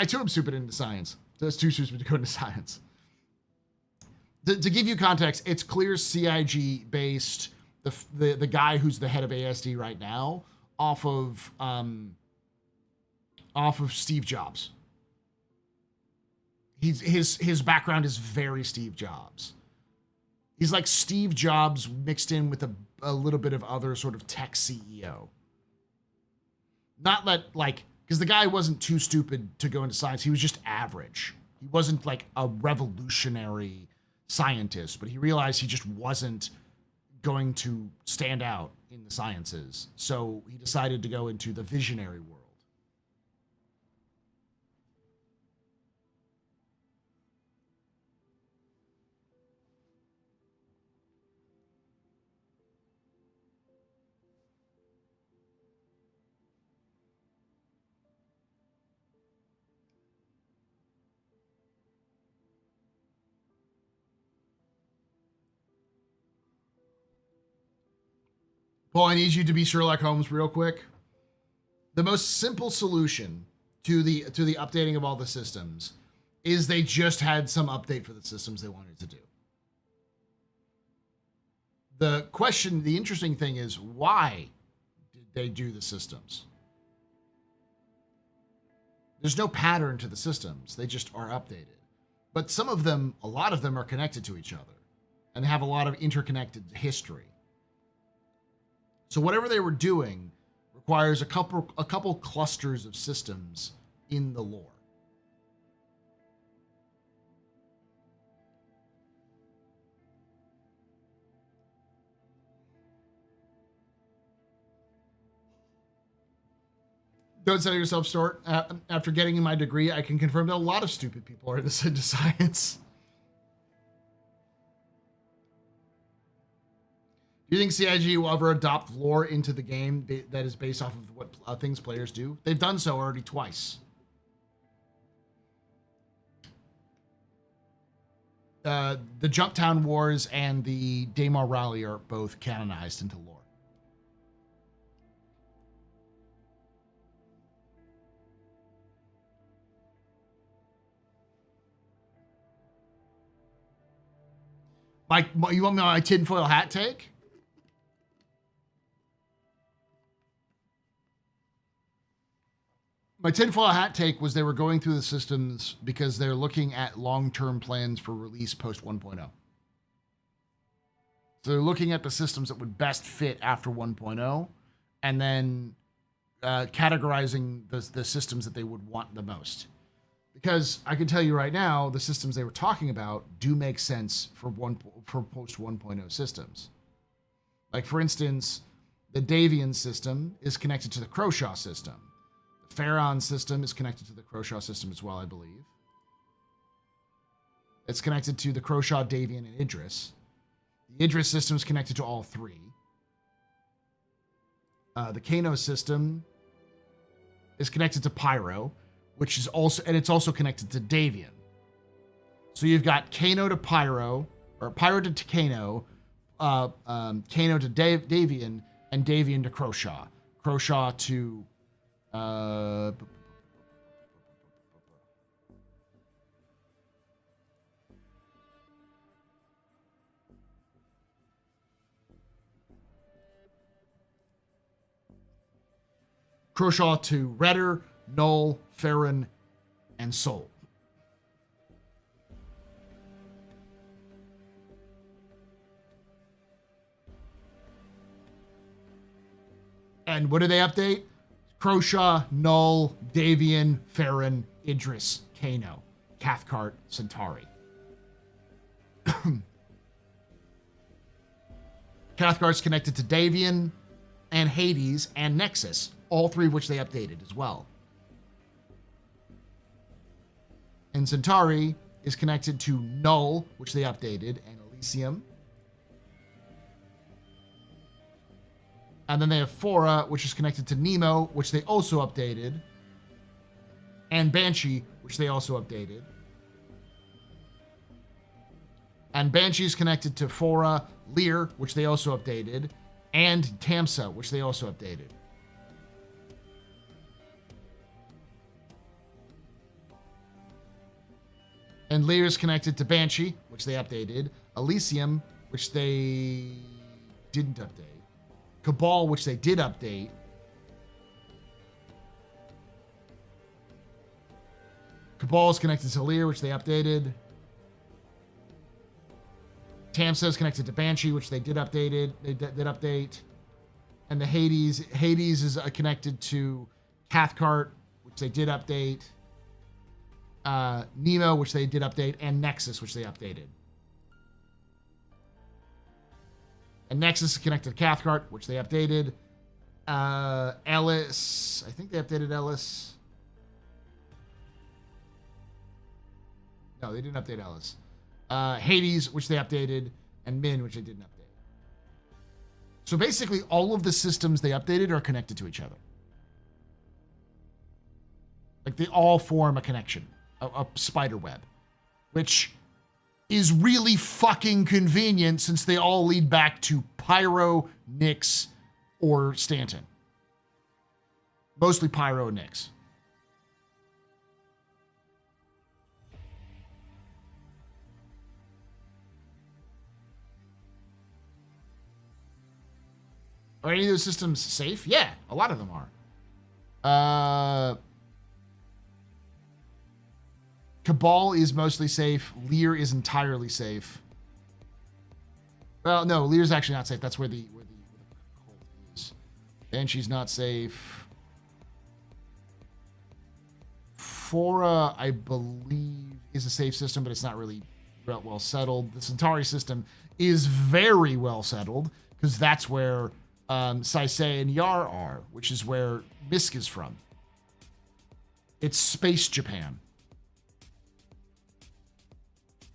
too am stupid into science. That's too stupid to go into science. To give you context, it's clear CIG based the guy who's the head of ASD right now off of Steve Jobs. His background is very Steve Jobs. He's like Steve Jobs mixed in with a little bit of other sort of tech CEO. Not like, because the guy wasn't too stupid to go into science. He was just average. He wasn't like a revolutionary scientist, but he realized he just wasn't going to stand out in the sciences. So he decided to go into the visionary world. Paul, I need you to be Sherlock Holmes real quick. The most simple solution to the updating of all the systems is they just had some update for the systems they wanted to do. The interesting thing is, why did they do the systems? There's no pattern to the systems. They just are updated. But a lot of them are connected to each other and have a lot of interconnected history. So whatever they were doing requires a couple clusters of systems in the lore. Don't sell yourself short. After getting my degree, I can confirm that a lot of stupid people are into science. Do you think CIG will ever adopt lore into the game that is based off of what things players do? They've done so already twice. The Jumptown Wars and the Daymar Rally are both canonized into lore. You want me on my tinfoil hat take? My tinfoil hat take was they were going through the systems because they're looking at long-term plans for release post 1.0. So they're looking at the systems that would best fit after 1.0 and then categorizing the systems that they would want the most. Because I can tell you right now, the systems they were talking about do make sense for post 1.0 systems. Like, for instance, the Davian system is connected to the Croshaw system. Pharaon system is connected to the Croshaw system as well, I believe. It's connected to the Croshaw, Davian, and Idris. The Idris system is connected to all three. The Kano system is connected to Pyro, which is also connected to Davian. So you've got Kano to Pyro, or Pyro to Kano, Kano to Davian, and Davian to Croshaw. Croshaw to Croshaw to Redder, Null, Farron, and Soul. And what do they update? Croshaw, Null, Davian, Farron, Idris, Kano, Cathcart, Centauri. Cathcart's connected to Davian and Hades and Nexus, all three of which they updated as well. And Centauri is connected to Null, which they updated, and Elysium. And then they have Fora, which is connected to Nemo, which they also updated. And Banshee, which they also updated. And Banshee is connected to Fora, Lear, which they also updated. And Tamsa, which they also updated. And Lear is connected to Banshee, which they updated. Elysium, which they didn't update. Cabal, which they did update. Cabal is connected to Lear, which they updated. Tamsa is connected to Banshee, which they did updated. They did update. And the Hades is connected to Cathcart, which they did update. Nemo, which they did update, and Nexus, which they updated. And Nexus is connected to Cathcart, which they updated. Ellis, I think they updated Ellis. No, they didn't update Ellis. Hades, which they updated, and Min, which they didn't update. So basically, all of the systems they updated are connected to each other. Like, they all form a connection, a spider web, which is really fucking convenient since they all lead back to Pyro, Nyx, or Stanton. Mostly Pyro and Nyx. Are any of those systems safe? Yeah, a lot of them are. Cabal is mostly safe. Lear is entirely safe. Well, no, Lear's actually not safe. That's where the cult is. Banshee's not safe. Fora, I believe, is a safe system, but it's not really well settled. The Centauri system is very well settled because that's where Saisei and Yar are, which is where Misk is from. It's space Japan.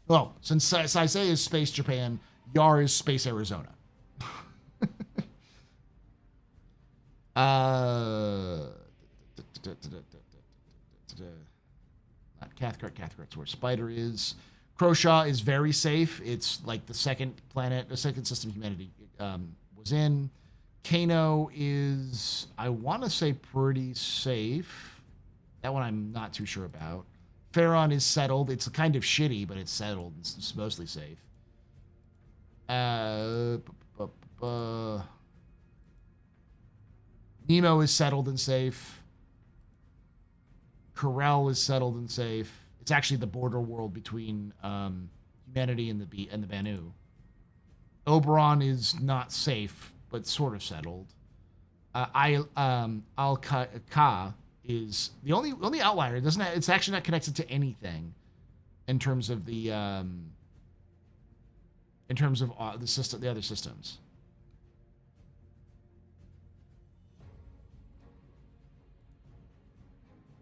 Well, since Saisei is space Japan, Yar is space Arizona. Not Cathcart. Cathcart's where Spider is. Croshaw is very safe. It's like the second planet, the second system humanity was in. Kano is, I want to say, pretty safe. That one I'm not too sure about. Farron is settled. It's kind of shitty, but it's settled. It's mostly safe. Nemo is settled and safe. Corel is settled and safe. It's actually the border world between humanity and the Banu. Oberon is not safe, but sort of settled. Al-Ka is the only outlier. It's actually not connected to anything in terms of the system, the other systems.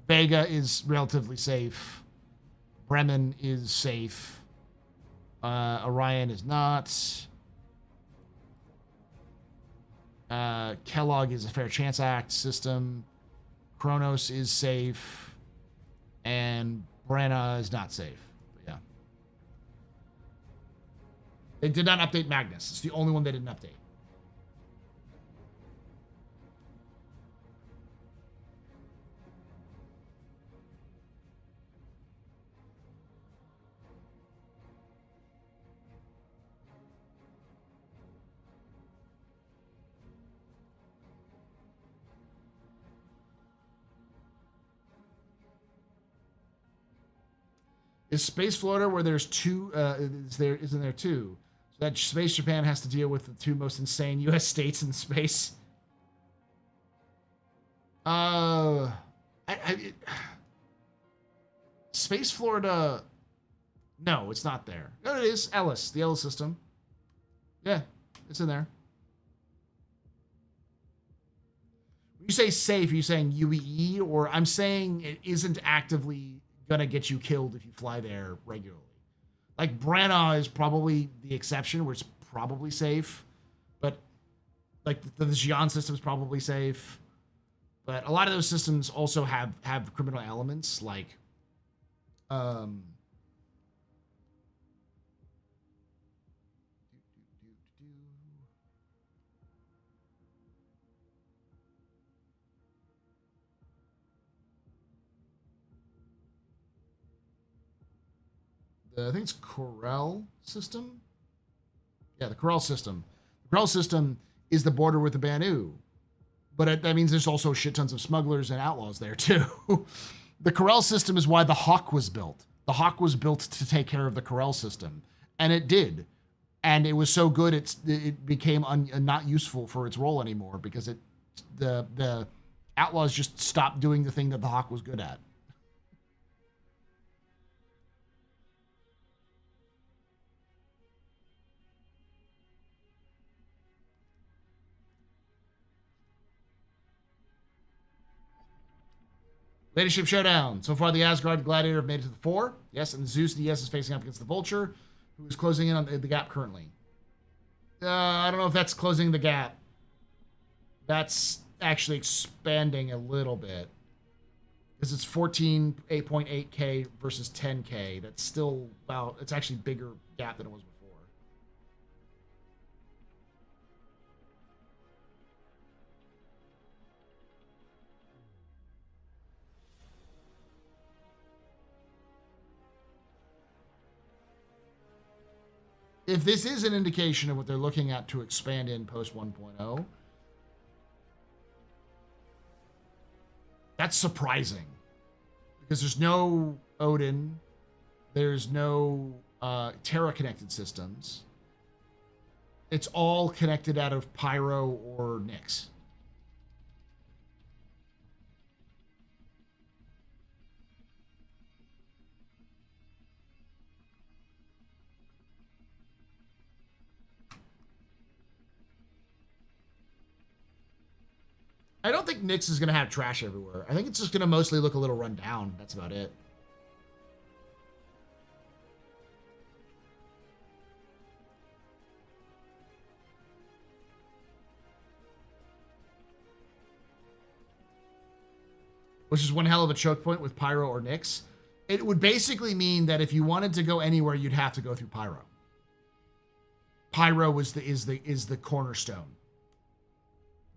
Vega is relatively safe. Bremen is safe. Orion is not. Kellogg is a Fair Chance Act system. Kronos is safe. And Brenna is not safe. But yeah. They did not update Magnus. It's the only one they didn't update. Is Space Florida where there's two? Isn't there two? So that Space Japan has to deal with the two most insane U.S. states in space. Space Florida. No, it's not there. No, it is Ellis, the Ellis system. Yeah, it's in there. When you say safe, are you saying UEE, or I'm saying it isn't actively gonna get you killed if you fly there regularly? Like Branagh is probably the exception, where it's probably safe, but like the Xi'an system is probably safe. But a lot of those systems also have criminal elements, like I think it's Krueger system. Yeah, the Krueger system. The Krueger system is the border with the Banu. But that means there's also shit tons of smugglers and outlaws there too. The Krueger system is why the Hawk was built. The Hawk was built to take care of the Krueger system. And it did. And it was so good it became not useful for its role anymore because the outlaws just stopped doing the thing that the Hawk was good at. Latest ship showdown. So far, the Asgard Gladiator have made it to the 4. Yes, and Zeus DS is facing up against the Vulture, who is closing in on the gap currently. I don't know if that's closing the gap. That's actually expanding a little bit. Because it's 8.8K versus 10K. That's still, well, it's actually a bigger gap than it was before. If this is an indication of what they're looking at to expand in post 1.0, that's surprising. Because there's no Odin, there's no Terra connected systems. It's all connected out of Pyro or Nyx. I don't think Nyx is going to have trash everywhere. I think it's just going to mostly look a little run down. That's about it. Which is one hell of a choke point with Pyro or Nyx. It would basically mean that if you wanted to go anywhere, you'd have to go through Pyro. Pyro is the cornerstone.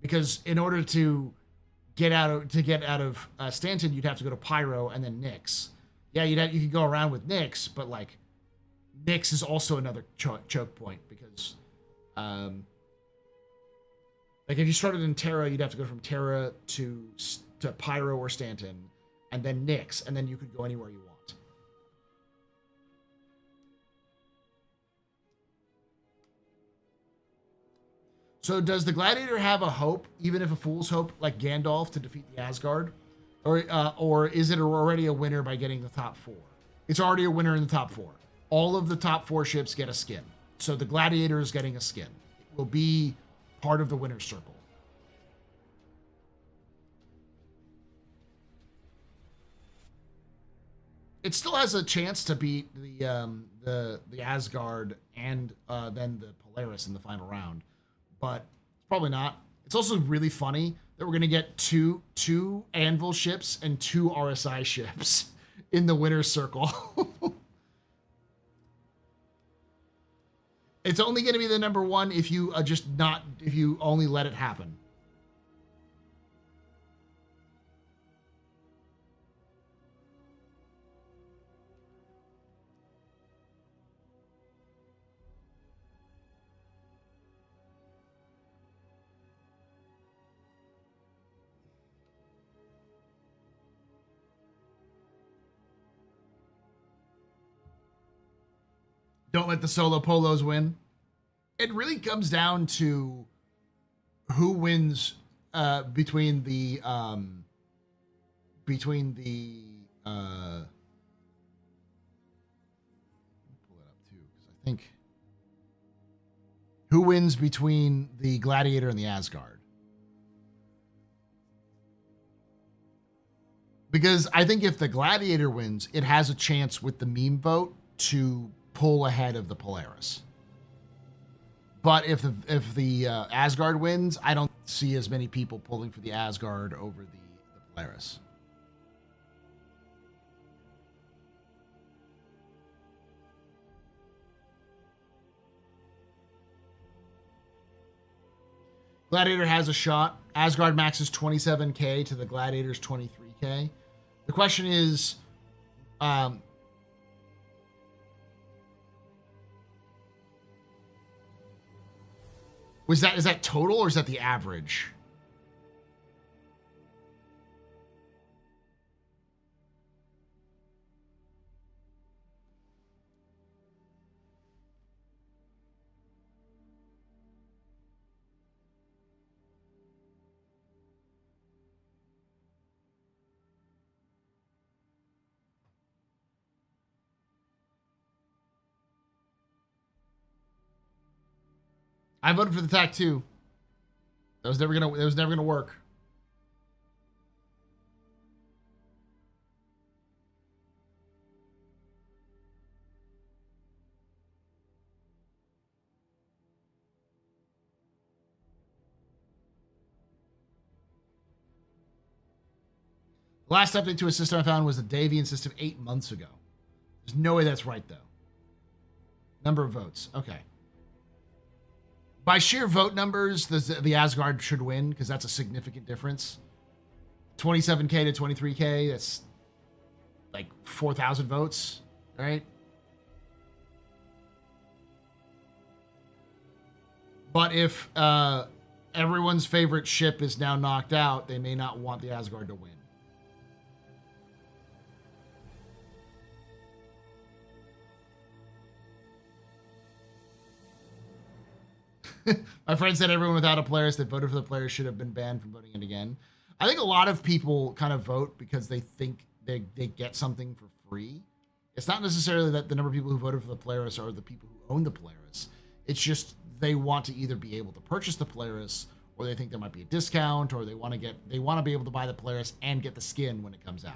Because in order to get out of Stanton, you'd have to go to Pyro and then Nyx. Yeah, you could go around with Nyx, but like Nyx is also another choke point because like if you started in Terra, you'd have to go from Terra to Pyro or Stanton, and then Nyx, and then you could go anywhere you want. So does the Gladiator have a hope, even if a fool's hope, like Gandalf, to defeat the Asgard? Or is it already a winner by getting the top 4? It's already a winner in the top 4. All of the top 4 ships get a skin. So the Gladiator is getting a skin. It will be part of the winner's circle. It still has a chance to beat the Asgard and then the Polaris in the final round. But it's probably not. It's also really funny that we're going to get two Anvil ships and 2 RSI ships in the winner's circle. It's only going to be the number 1 if you if you only let it happen. Don't let the solo polos win. It really comes down to who wins between the pull it up too, because I think who wins between the Gladiator and the Asgard. Because I think if the Gladiator wins, it has a chance with the meme vote to pull ahead of the Polaris. But if the Asgard wins, I don't see as many people pulling for the Asgard over the Polaris. Gladiator has a shot. Asgard maxes 27k to the Gladiator's 23k. The question is, is that total or is that the average? I voted for the TAC too. That was never gonna work. The last update to a system I found was the Davian system 8 months ago. There's no way that's right though. Number of votes. Okay. By sheer vote numbers, the Asgard should win because that's a significant difference. 27k to 23k, that's like 4,000 votes, right? But if everyone's favorite ship is now knocked out, they may not want the Asgard to win. My friend said everyone without a Polaris that voted for the Polaris should have been banned from voting it again. I think a lot of people kind of vote because they think they get something for free. It's not necessarily that the number of people who voted for the Polaris are the people who own the Polaris. It's just they want to either be able to purchase the Polaris, or they think there might be a discount, or they want to be able to buy the Polaris and get the skin when it comes out.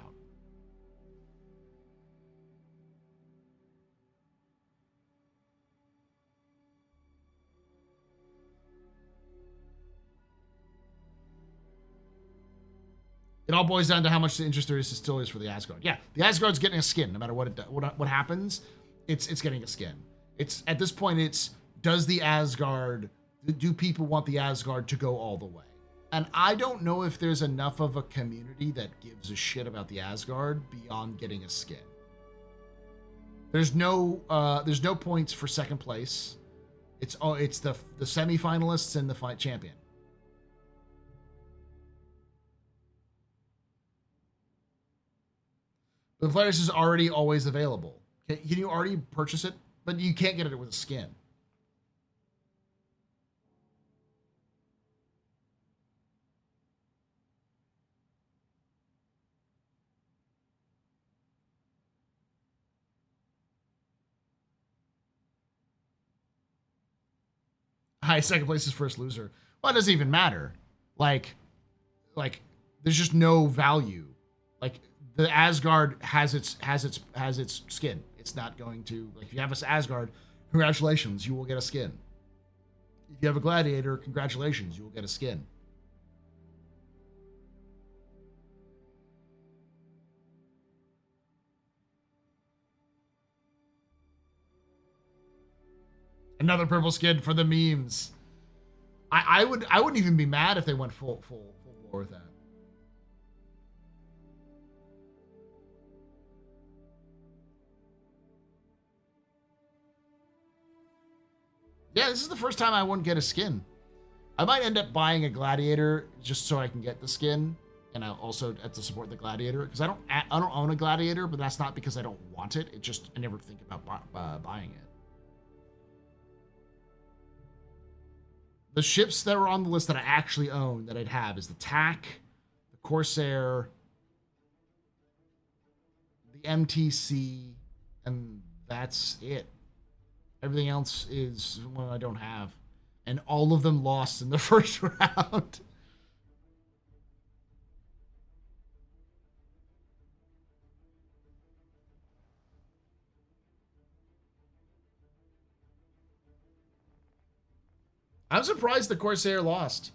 It all boils down to how much the interest there is still is for the Asgard. Yeah, the Asgard's getting a skin no matter what happens. It's getting a skin. It's at this point. It's does the Asgard? Do people want the Asgard to go all the way? And I don't know if there's enough of a community that gives a shit about the Asgard beyond getting a skin. There's no points for second place. It's the semifinalists and the fight champion. The Polaris is already always available. Can you already purchase it? But you can't get it with a skin. Hi, second place is first loser. Well, it doesn't even matter. Like, there's just no value. Like, the Asgard has its skin. It's not going to, like, if you have an Asgard, congratulations, you will get a skin. If you have a Gladiator, congratulations, you will get a skin. Another purple skin for the memes. I wouldn't even be mad if they went full war with that. Yeah, this is the first time I wouldn't get a skin. I might end up buying a Gladiator just so I can get the skin, and I also have to support the Gladiator because I don't own a Gladiator, but that's not because I don't want it. It just I never think about buying it. The ships that were on the list that I actually own that I'd have is the TAC, the Corsair, the MTC, and that's it. Everything else is one I don't have. And all of them lost in the first round. I'm surprised the Corsair lost.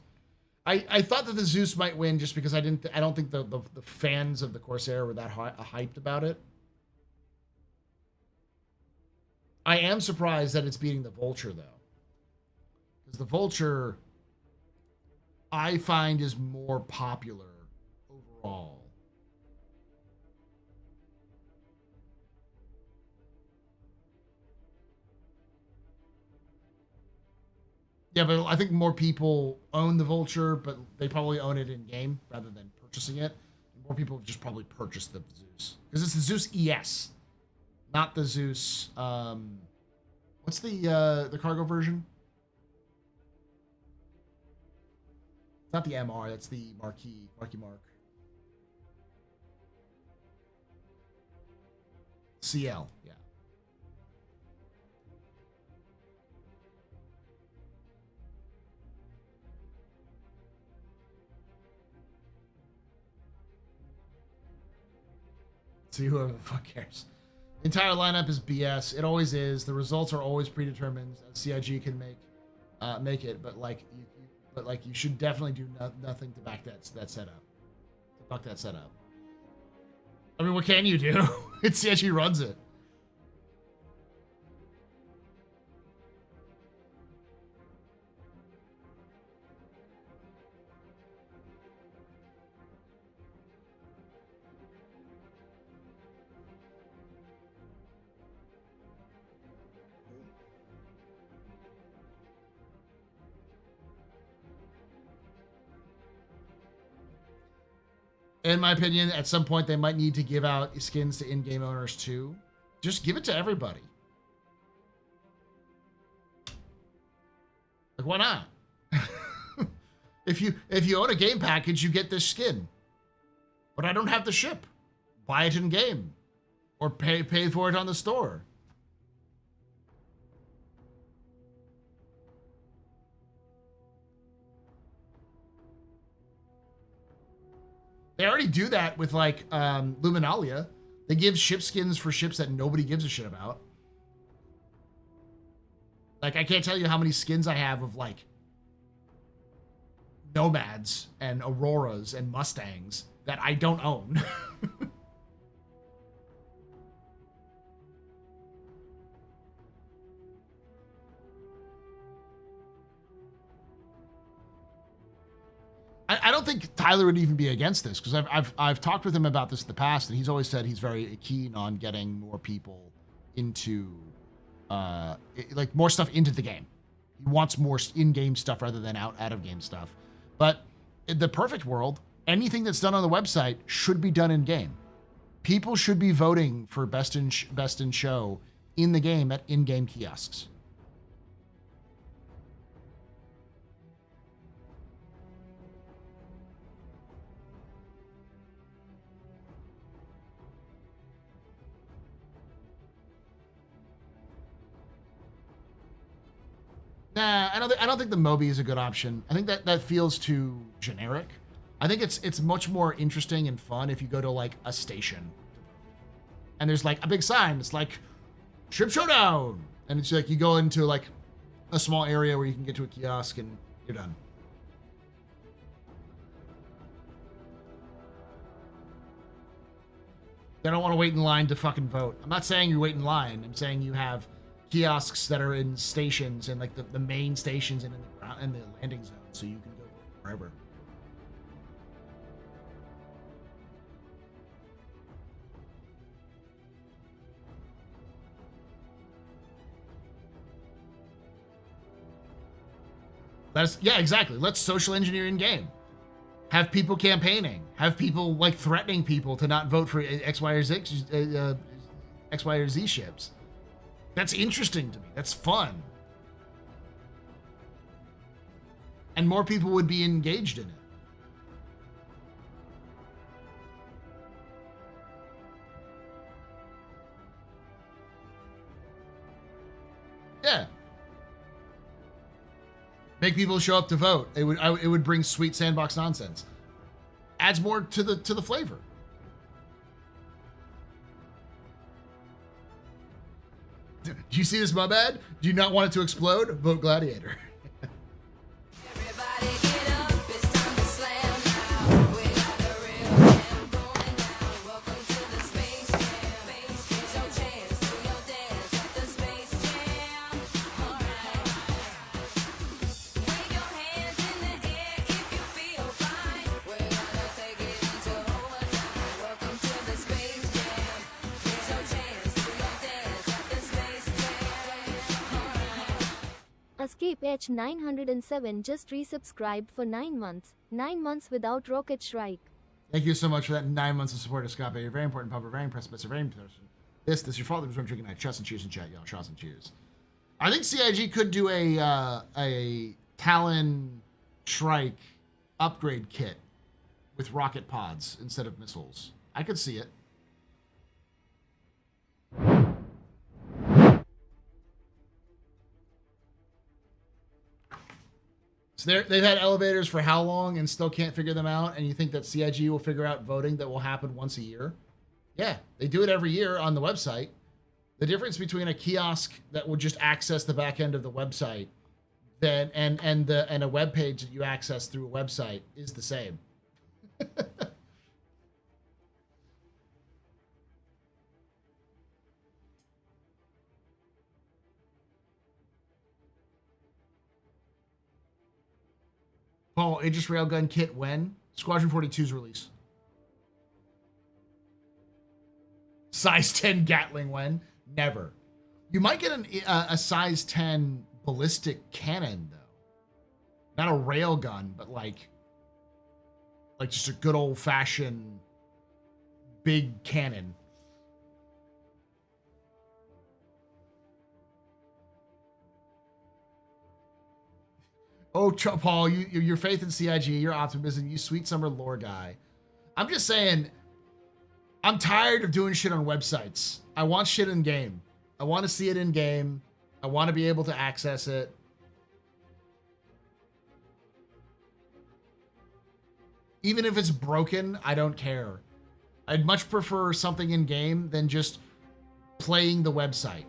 I thought that the Zeus might win just because I don't think the fans of the Corsair were that hyped about it. I am surprised that it's beating the Vulture, though. Because the Vulture, I find, is more popular overall. Yeah, but I think more people own the Vulture, but they probably own it in-game rather than purchasing it. More people have just probably purchased the Zeus. Because it's the Zeus ES, not the Zeus... what's the cargo version? It's not the MR, that's the Marquis Mark. CL, yeah. See, whoever the fuck cares. The entire lineup is BS. It always is. The results are always predetermined. CIG can make it, but you should definitely do nothing to back that setup. To fuck that setup. I mean, what can you do? It's CIG runs it. In my opinion, at some point, they might need to give out skins to in-game owners too. Just give it to everybody. Like, why not? If you own a game package, you get this skin. But I don't have the ship. Buy it in game, or pay for it on the store. They already do that with like Luminalia. They give ship skins for ships that nobody gives a shit about. Like, I can't tell you how many skins I have of like Nomads and Auroras and Mustangs that I don't own. I don't think Tyler would even be against this, because I've talked with him about this in the past, and he's always said he's very keen on getting more people into like more stuff into the game. He wants more in-game stuff rather than out-of-game stuff. But in the perfect world, anything that's done on the website should be done in game. People should be voting for best in show in the game at in-game kiosks. Nah, I don't think the Moby is a good option. I think that feels too generic. I think it's much more interesting and fun if you go to like a station, and there's like a big sign. It's like Ship Showdown, and it's like you go into like a small area where you can get to a kiosk and you're done. They don't want to wait in line to fucking vote. I'm not saying you wait in line. I'm saying you have kiosks that are in stations and like the main stations and in the landing zone, so you can go wherever. Yeah, exactly. Let's social engineer in game. Have people campaigning. Have people like threatening people to not vote for X, Y, or Z ships. That's interesting to me. That's fun. and more people would be engaged in it. Yeah. Make people show up to vote. It would bring sweet sandbox nonsense. Adds more to the flavor. Do you see this mub ad? Do you not want it to explode? Vote Gladiator. Escape H907 just resubscribed for 9 months. 9 months without Rocket Shrike. Thank you so much for that 9 months of support, Escape. You're very important, Papa. Very impressed, but very important. This your father was drinking night. Trust and cheers in chat, y'all. Trust and cheers. I think CIG could do a Talon Shrike upgrade kit with rocket pods instead of missiles. I could see it. So they've had elevators for how long and still can't figure them out, and you think that CIG will figure out voting that will happen once a year? Yeah, they do it every year on the website. The difference between a kiosk that will just access the back end of the website and a web page that you access through a website is the same. Paul, Aegis Railgun kit when? Squadron 42's release. Size 10 Gatling when? Never. You might get a size 10 ballistic cannon, though. Not a railgun, but like just a good old-fashioned big cannon. Oh, Paul, your faith in CIG, your optimism, you sweet summer lore guy. I'm just saying, I'm tired of doing shit on websites. I want shit in game. I want to see it in game. I want to be able to access it. Even if it's broken, I don't care. I'd much prefer something in game than just playing the website.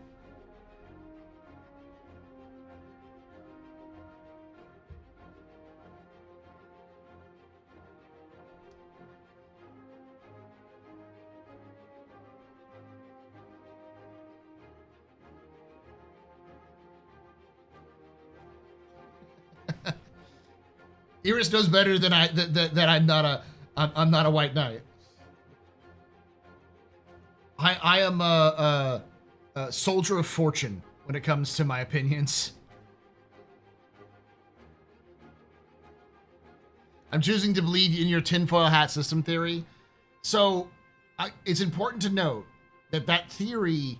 Iris knows better than that I'm not a white knight. I am a soldier of fortune when it comes to my opinions. I'm choosing to believe in your tinfoil hat system theory. So it's important to note that theory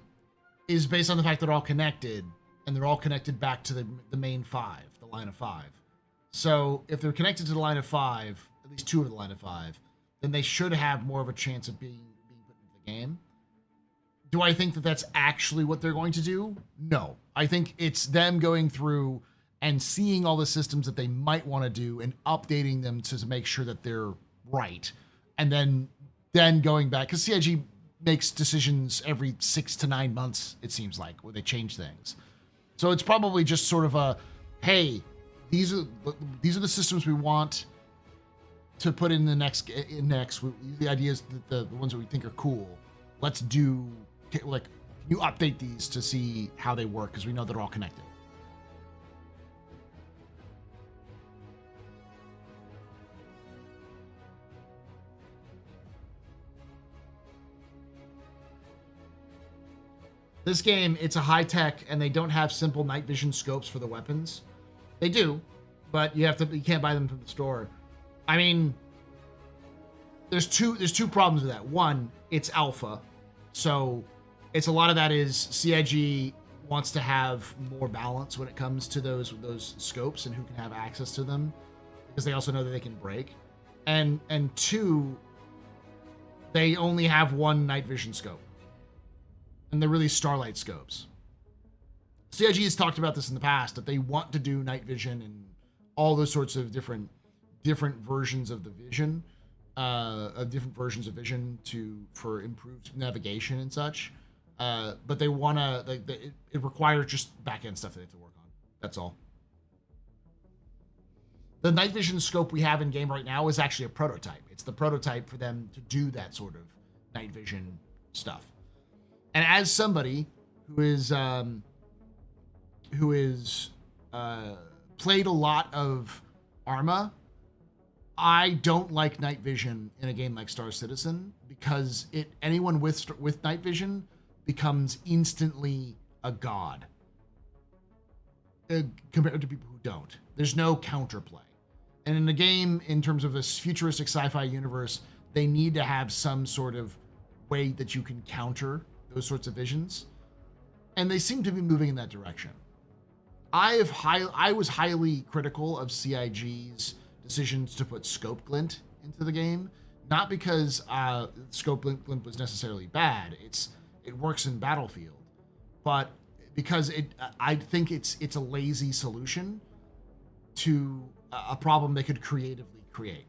is based on the fact that they're all connected, and they're all connected back to the main five, the line of five. So if they're connected to the line of five, at least two of the line of five, then they should have more of a chance of being put into the game. Do I think that that's actually what they're going to do? No. I think it's them going through and seeing all the systems that they might want to do and updating them to make sure that they're right. And then going back, because CIG makes decisions every 6 to 9 months, it seems like, where they change things. So it's probably just sort of a, hey, these are the systems we want to put in the next. The ideas, the ones that we think are cool. Let's do you update these to see how they work, because we know they're all connected. This game, it's a high tech, and they don't have simple night vision scopes for the weapons. They do, but you can't buy them from the store. I mean, there's two problems with that. One, it's alpha, so it's a lot of that is CIG wants to have more balance when it comes to those scopes and who can have access to them, because they also know that they can break. And 2, they only have one night vision scope, and they're really starlight scopes. CIG has talked about this in the past, that they want to do night vision and all those sorts of different versions of the vision, for improved navigation and such. But they want to, it requires just back-end stuff that they have to work on. That's all. The night vision scope we have in game right now is actually a prototype. It's the prototype for them to do that sort of night vision stuff. And as somebody who is played a lot of Arma, I don't like night vision in a game like Star Citizen, because anyone with night vision becomes instantly a god compared to people who don't. There's no counterplay. And in the game, in terms of this futuristic sci-fi universe, they need to have some sort of way that you can counter those sorts of visions. And they seem to be moving in that direction. I was highly critical of CIG's decisions to put scope glint into the game, not because scope glint was necessarily bad. It works in Battlefield, but because I think it's a lazy solution to a problem they could creatively create.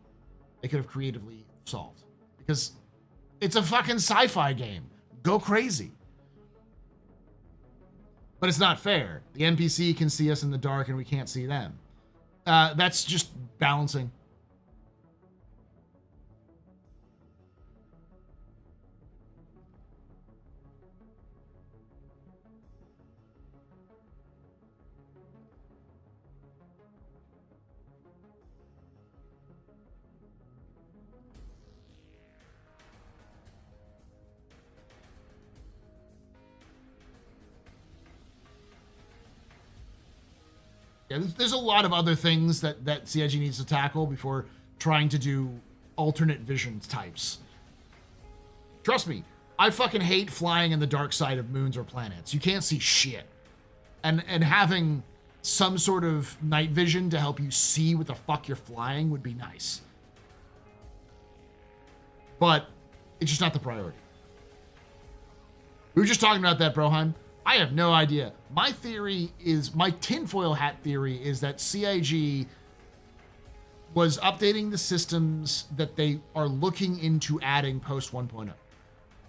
They could have creatively solved, because it's a fucking sci-fi game. Go crazy. But it's not fair. The NPC can see us in the dark and we can't see them. That's just balancing. Yeah, there's a lot of other things that CIG needs to tackle before trying to do alternate vision types. Trust me, I fucking hate flying in the dark side of moons or planets. You can't see shit. And having some sort of night vision to help you see what the fuck you're flying would be nice. But it's just not the priority. We were just talking about that, Broheim. I have no idea. My tinfoil hat theory is that CIG was updating the systems that they are looking into adding post 1.0,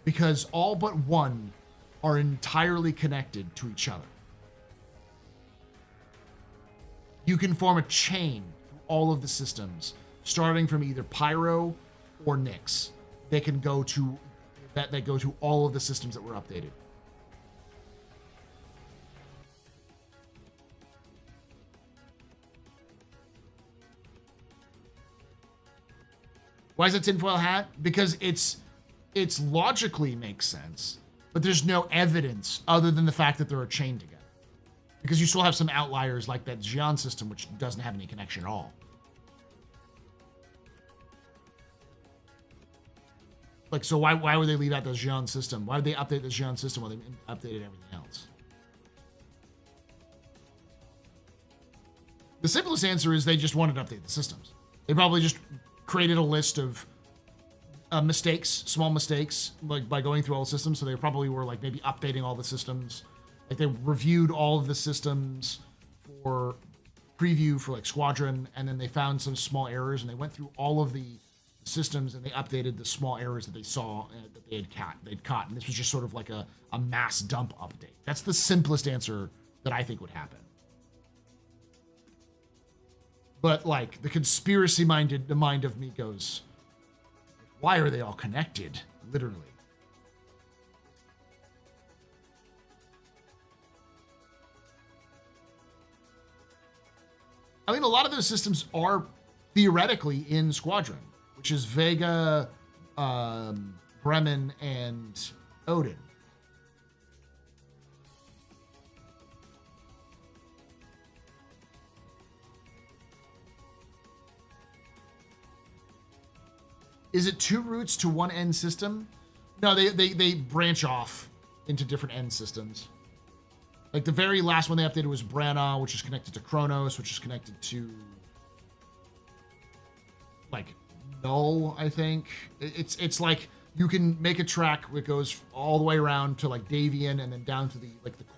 because all but one are entirely connected to each other. You can form a chain through all of the systems, starting from either Pyro or Nyx. They go to all of the systems that were updated. Why is it tinfoil hat? Because it's logically makes sense, but there's no evidence other than the fact that they're chained together. Because you still have some outliers like that Xi'an system, which doesn't have any connection at all. Like, so why would they leave out the Xi'an system? Why would they update the Xi'an system while they updated everything else? The simplest answer is they just wanted to update the systems. They probably just created a list of mistakes, small mistakes, like by going through all the systems. So they probably were like maybe updating all the systems. Like they reviewed all of the systems for preview for like Squadron, and then they found some small errors, and they went through all of the systems and they updated the small errors that they saw that they'd caught. And this was just sort of like a mass dump update. That's the simplest answer that I think would happen. But like the conspiracy mind of me goes, why are they all connected? Literally. I mean, a lot of those systems are theoretically in Squadron, which is Vega, Bremen, and Odin. Is it two routes to one end system? No, they branch off into different end systems. Like the very last one they updated was Branagh, which is connected to Kronos, which is connected to like Null, I think. It's like you can make a track that goes all the way around to like Davian and then down to the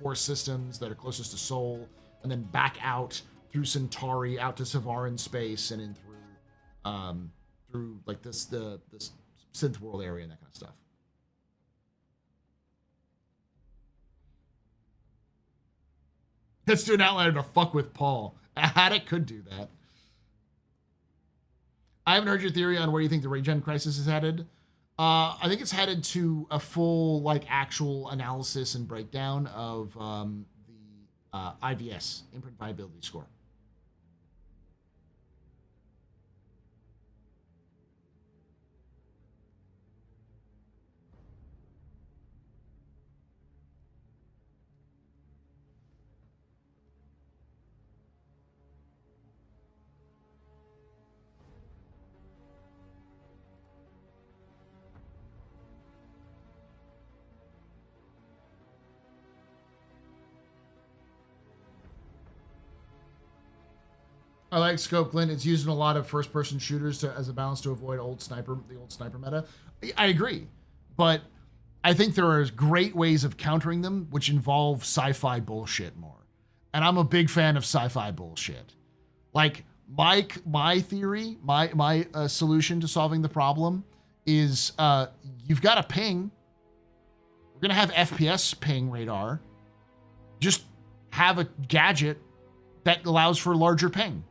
core systems that are closest to Sol, and then back out through Centauri, out to Savarin space, and in through like this synth world area and that kind of stuff. Let's do an outlier to fuck with Paul. Haddock could do that. I haven't heard your theory on where you think the regen crisis is headed. I think it's headed to a full, like, actual analysis and breakdown of the IVS, imprint viability score. I like scope, Glenn. It's used in a lot of first-person shooters as a balance to avoid the old sniper meta. I agree, but I think there are great ways of countering them, which involve sci-fi bullshit more. And I'm a big fan of sci-fi bullshit. Like my theory, my solution to solving the problem is you've got a ping. We're gonna have FPS ping radar. Just have a gadget that allows for larger ping.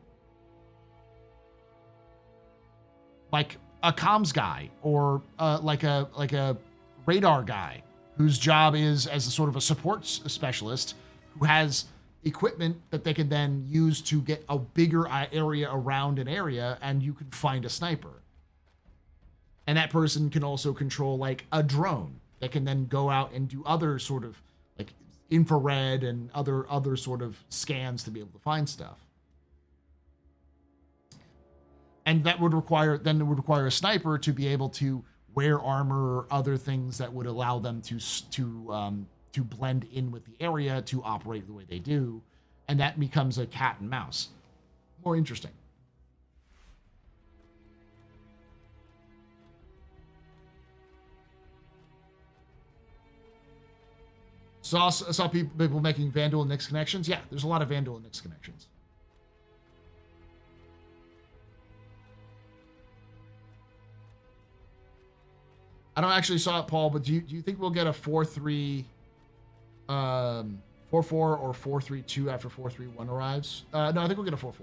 Like a comms guy or like a radar guy whose job is as a sort of a support specialist who has equipment that they can then use to get a bigger area around an area, and you can find a sniper. And that person can also control like a drone that can then go out and do other sort of like infrared and other sort of scans to be able to find stuff. And that would require a sniper to be able to wear armor or other things that would allow them to blend in with the area to operate the way they do, and that becomes a cat and mouse. More interesting. Saw people making Vandal and Nyx connections. Yeah, there's a lot of Vandal and Nyx connections. I don't actually saw it, Paul, but do you think we'll get a 4-3, 4-4 or 4-3-2 after 4-3-1 arrives? No, I think we'll get a 4-4.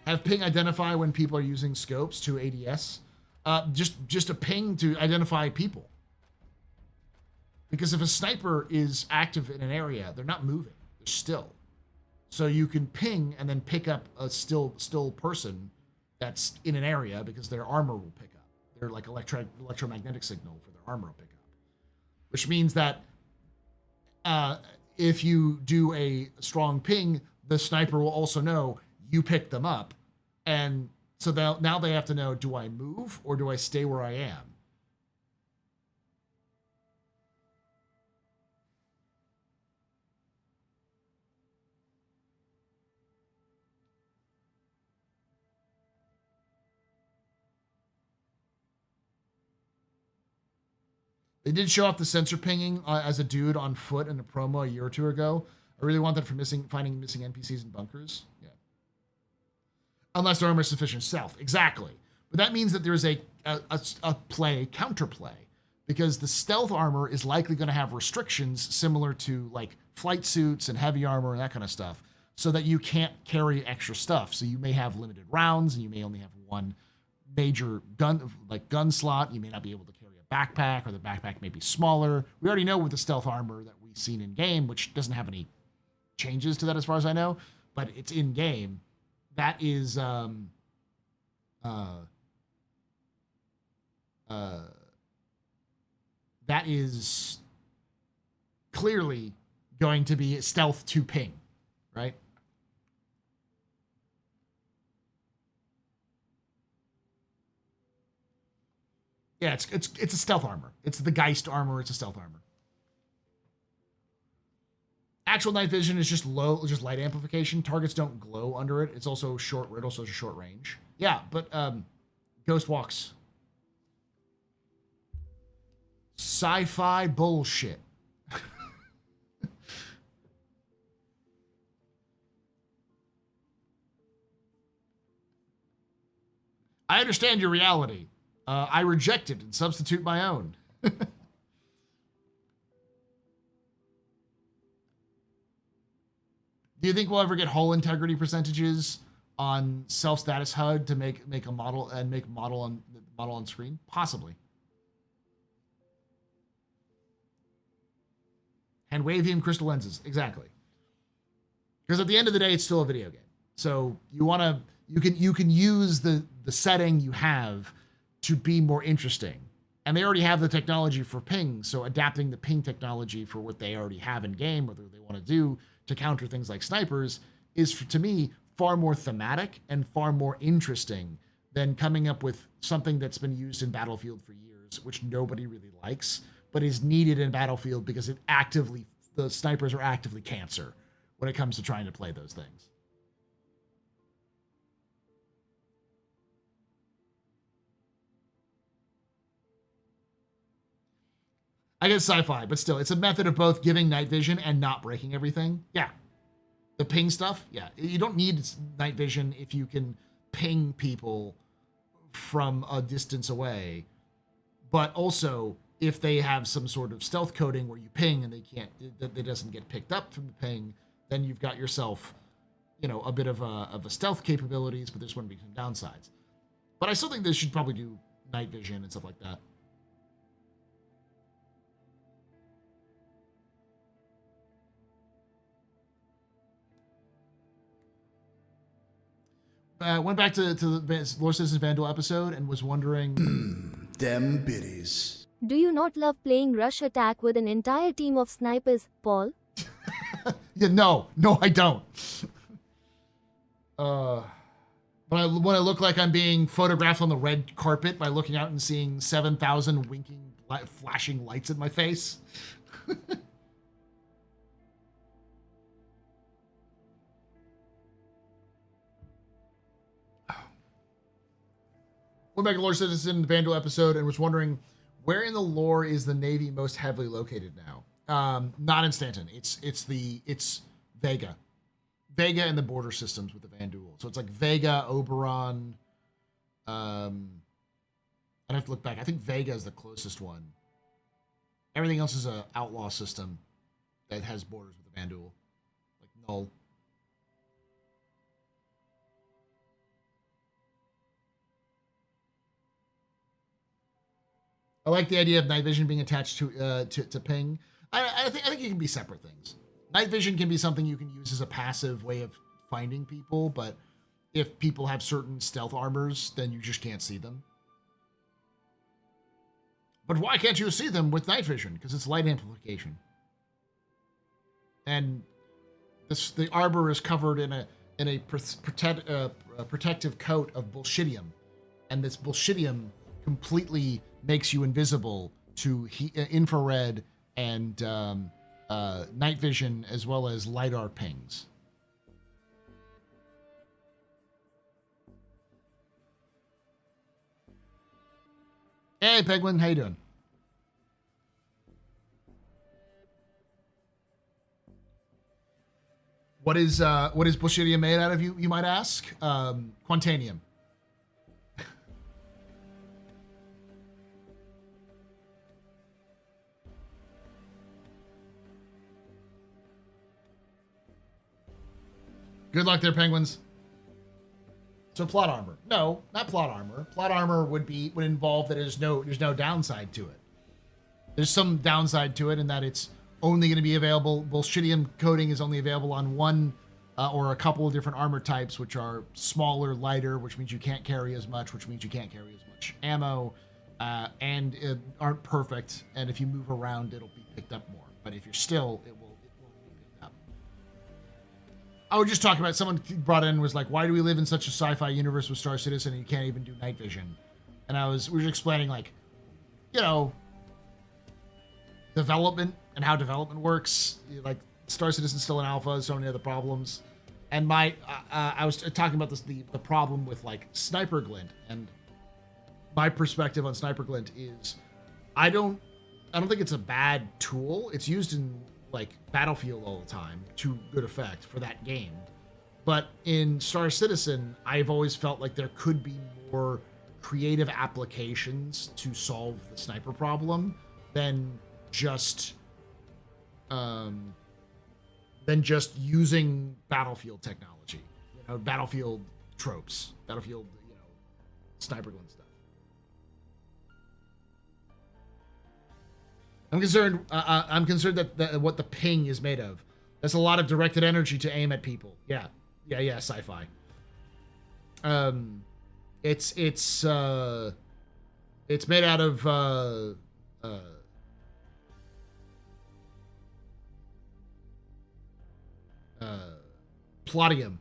Have ping identify when people are using scopes to ADS. Just a ping to identify people. Because if a sniper is active in an area, they're not moving. They're still. So you can ping and then pick up a still person that's in an area because their armor will pick up. Their like electromagnetic signal for their armor will pick up. Which means that if you do a strong ping, the sniper will also know you picked them up. And so now they have to know, do I move or do I stay where I am? They did show off the sensor pinging as a dude on foot in a promo a year or two ago. I really want that for finding missing NPCs in bunkers. Yeah. Unless their armor is sufficient stealth. Exactly. But that means that there's a counterplay. Because the stealth armor is likely going to have restrictions similar to like flight suits and heavy armor and that kind of stuff. So that you can't carry extra stuff. So you may have limited rounds and you may only have one major gun slot. You may not be able to carry a backpack, or the backpack may be smaller. We already know with the stealth armor that we've seen in game, which doesn't have any changes to that as far as I know, but it's in game. That is that is clearly going to be stealth to ping, right? Yeah, it's a stealth armor. It's the Geist armor. It's a stealth armor. Actual night vision is just light amplification. Targets don't glow under it. It's also short. It also has a short range. Yeah, but ghost walks. Sci-fi bullshit. I understand your reality. I reject it and substitute my own. Do you think we'll ever get hull integrity percentages on self-status HUD to make a model and make model on screen? Possibly. And Wavium crystal lenses, exactly. Because at the end of the day, it's still a video game. So you can use the setting you have to be more interesting. And they already have the technology for ping, so adapting the ping technology for what they already have in game, whether they want to do to counter things like snipers, is, to me, far more thematic and far more interesting than coming up with something that's been used in Battlefield for years, which nobody really likes, but is needed in Battlefield because the snipers are actively cancer when it comes to trying to play those things. I guess sci-fi, but still, it's a method of both giving night vision and not breaking everything. Yeah. The ping stuff, yeah. You don't need night vision if you can ping people from a distance away. But also, if they have some sort of stealth coding where you ping and it doesn't get picked up from the ping, then you've got yourself, a bit of a stealth capabilities, but there's going to be some downsides. But I still think they should probably do night vision and stuff like that. Went back to the Lord Citizen Vandal episode and was wondering... Them biddies. Do you not love playing Rush Attack with an entire team of snipers, Paul? Yeah, no, I don't. When I look like I'm being photographed on the red carpet by looking out and seeing 7,000 winking, flashing lights in my face. Went back to Lord Citizen Vandal episode and was wondering, where in the lore is the Navy most heavily located now? Not in Stanton. It's Vega. Vega and the border systems with the Vandal. So it's like Vega, Oberon. I'd have to look back. I think Vega is the closest one. Everything else is a outlaw system that has borders with the Vandal. Like Null. I like the idea of night vision being attached to ping. I think it can be separate things. Night vision can be something you can use as a passive way of finding people, but if people have certain stealth armors, then you just can't see them. But why can't you see them with night vision? Because it's light amplification. And the arbor is covered in a protective coat of bullshitium, and this bullshitium completely makes you invisible to infrared and night vision, as well as LiDAR pings. Hey, Penguin, how you doing? What is bullshitium made out of, you might ask? Quantanium. Good luck there, Penguins. So plot armor. No, not plot armor. Plot armor would involve that there's no downside to it. There's some downside to it in that it's only going to be available. Bullshitium coating is only available on one or a couple of different armor types, which are smaller, lighter, which means you can't carry as much, which means you can't carry as much ammo, and aren't perfect. And if you move around, it'll be picked up more. But if you're still, it will be picked up. I was just talking about, someone brought in, was like, why do we live in such a sci-fi universe with Star Citizen and you can't even do night vision? And we were explaining, like, development and how development works. Like, Star Citizen's still in alpha, so many other problems. And I was talking about this, the problem with like Sniper Glint, and my perspective on Sniper Glint is I don't think it's a bad tool. It's used in like Battlefield all the time to good effect for that game. But in Star Citizen, I've always felt like there could be more creative applications to solve the sniper problem than just using Battlefield technology, Battlefield tropes, Battlefield, Sniper Glint stuff. I'm concerned that what the ping is made of. That's a lot of directed energy to aim at people. Yeah, sci-fi. It's made out of plutonium.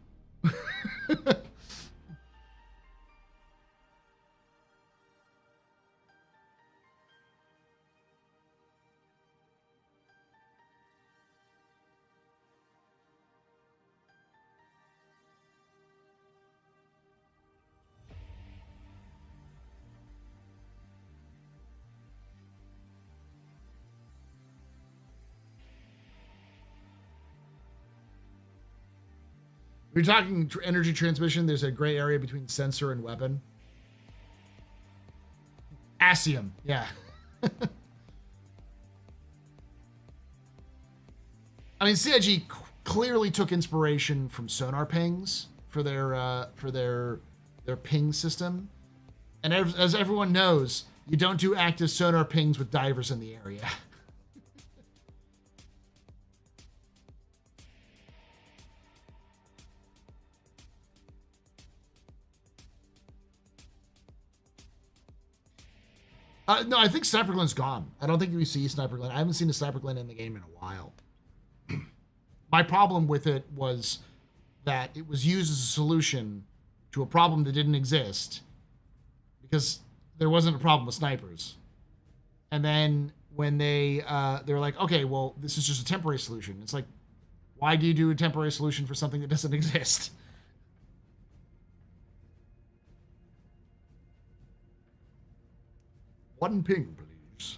If you're talking energy transmission, there's a gray area between sensor and weapon. Asium, yeah. I mean, CIG clearly took inspiration from sonar pings for their ping system, and as everyone knows, you don't do active sonar pings with divers in the area. No, I think Sniper Glint's gone. I don't think we see Sniper Glint. I haven't seen a Sniper Glint in the game in a while. My problem with it was that it was used as a solution to a problem that didn't exist because there wasn't a problem with snipers. And then when they were like, okay, well, this is just a temporary solution. It's like, why do you do a temporary solution for something that doesn't exist? One ping, please.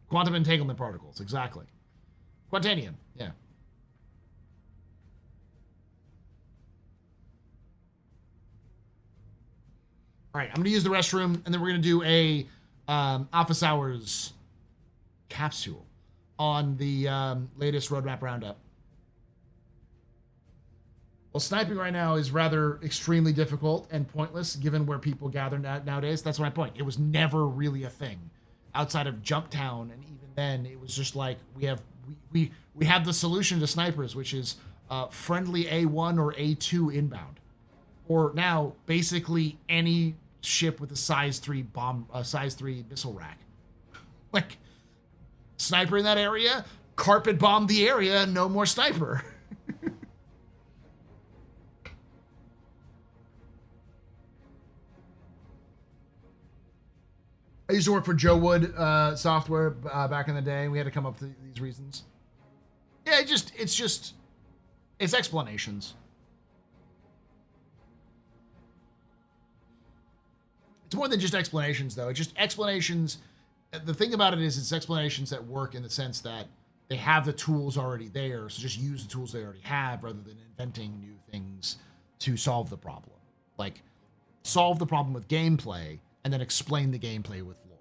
Quantum entanglement particles, exactly. Quantanium, yeah. All right, I'm going to use the restroom, and then we're going to do a office hours capsule on the latest roadmap roundup. Well, sniping right now is rather extremely difficult and pointless given where people gather nowadays. That's my point. It was never really a thing outside of Jumptown, and even then it was just like we have the solution to snipers, which is friendly A1 or A2 inbound, or now basically any ship with a size 3 missile rack. Like, sniper in that area, carpet bomb the area, no more sniper. I used to work for Joe Wood software back in the day, and we had to come up with these reasons. Yeah, it's explanations. It's more than just explanations, though. It's just explanations. The thing about it is it's explanations that work in the sense that they have the tools already there, so just use the tools they already have rather than inventing new things to solve the problem. Like, solve the problem with gameplay and then explain the gameplay with lore.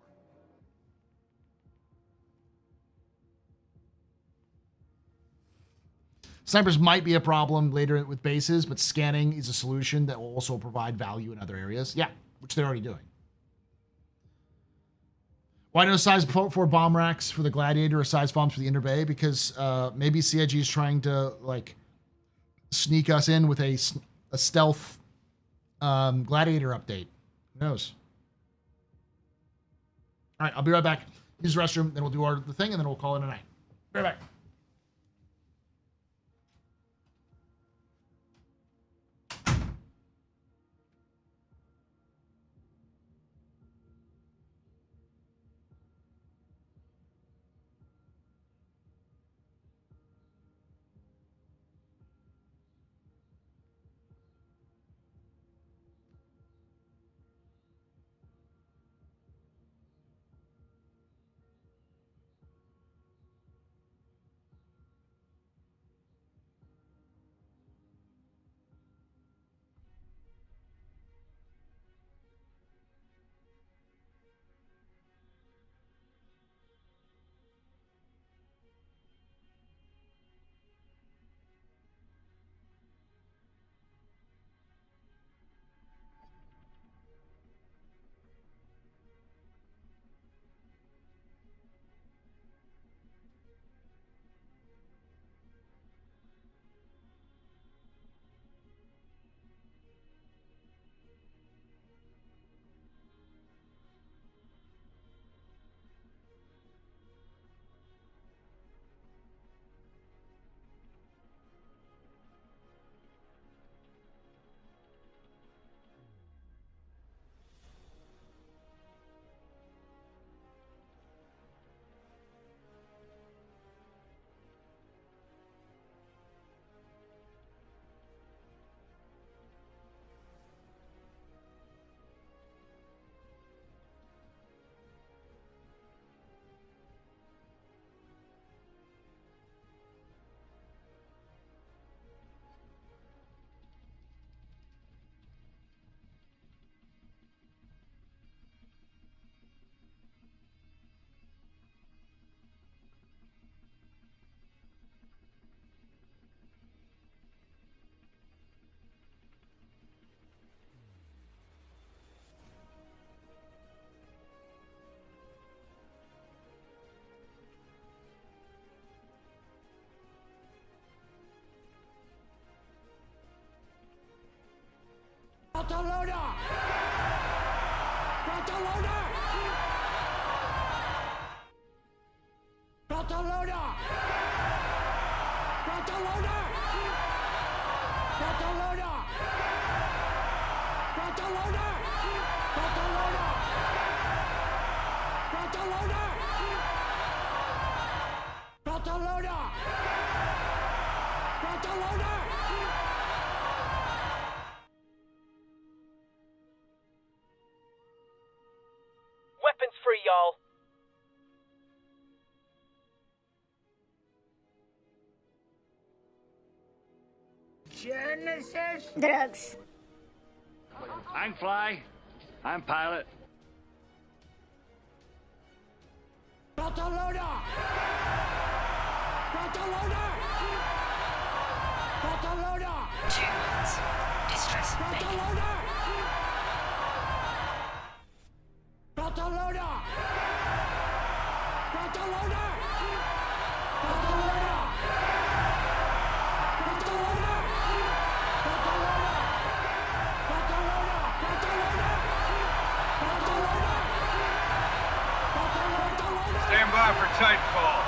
Snipers might be a problem later with bases, but scanning is a solution that will also provide value in other areas. Yeah, which they're already doing. Why no size 4 bomb racks for the Gladiator or size bombs for the Inner Bay? Because maybe CIG is trying to like sneak us in with a stealth Gladiator update. Who knows? All right, I'll be right back. Use the restroom, then we'll do the thing, and then we'll call it a night. Be right back. Barcelona! Barcelona! Barcelona! Barcelona! Barcelona! Barcelona! Barcelona! Barcelona! Barcelona! Barcelona! Weapons free, y'all. Genesis. Drugs. I can fly. I'm pilot. Barcelona! Barcelona! Barcelona! 2 months. Distress Barcelona! Barcelona! Barcelona! Barcelona! Barcelona! Stand by for Titanfall.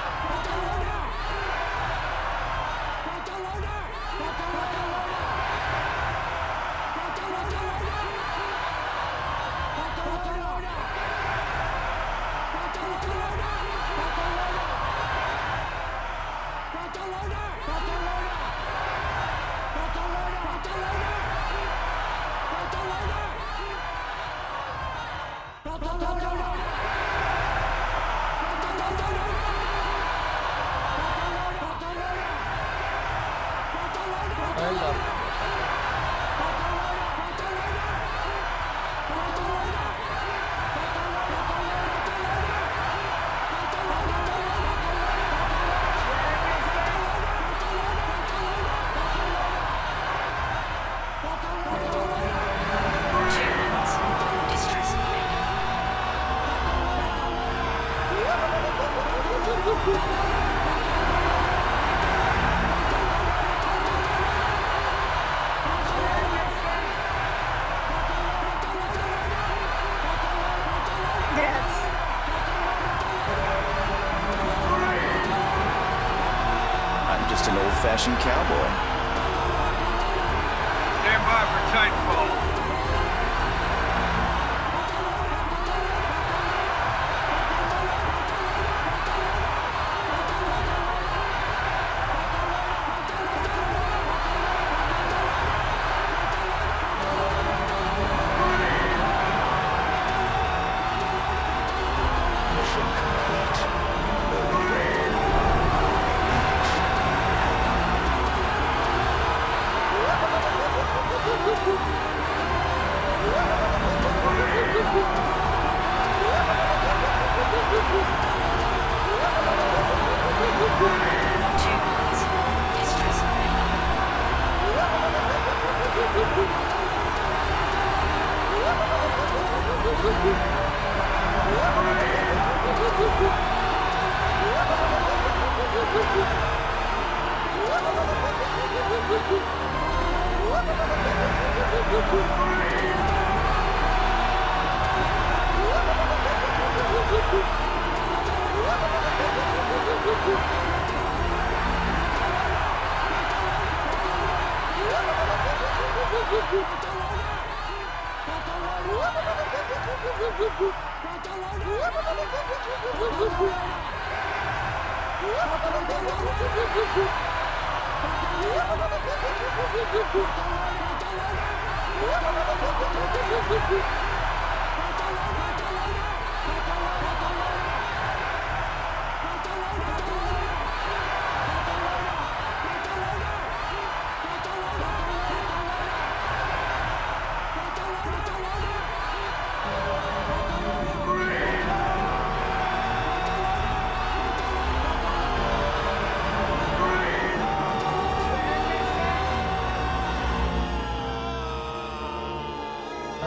I'm just an old-fashioned cowboy. Stand by for Titanfall.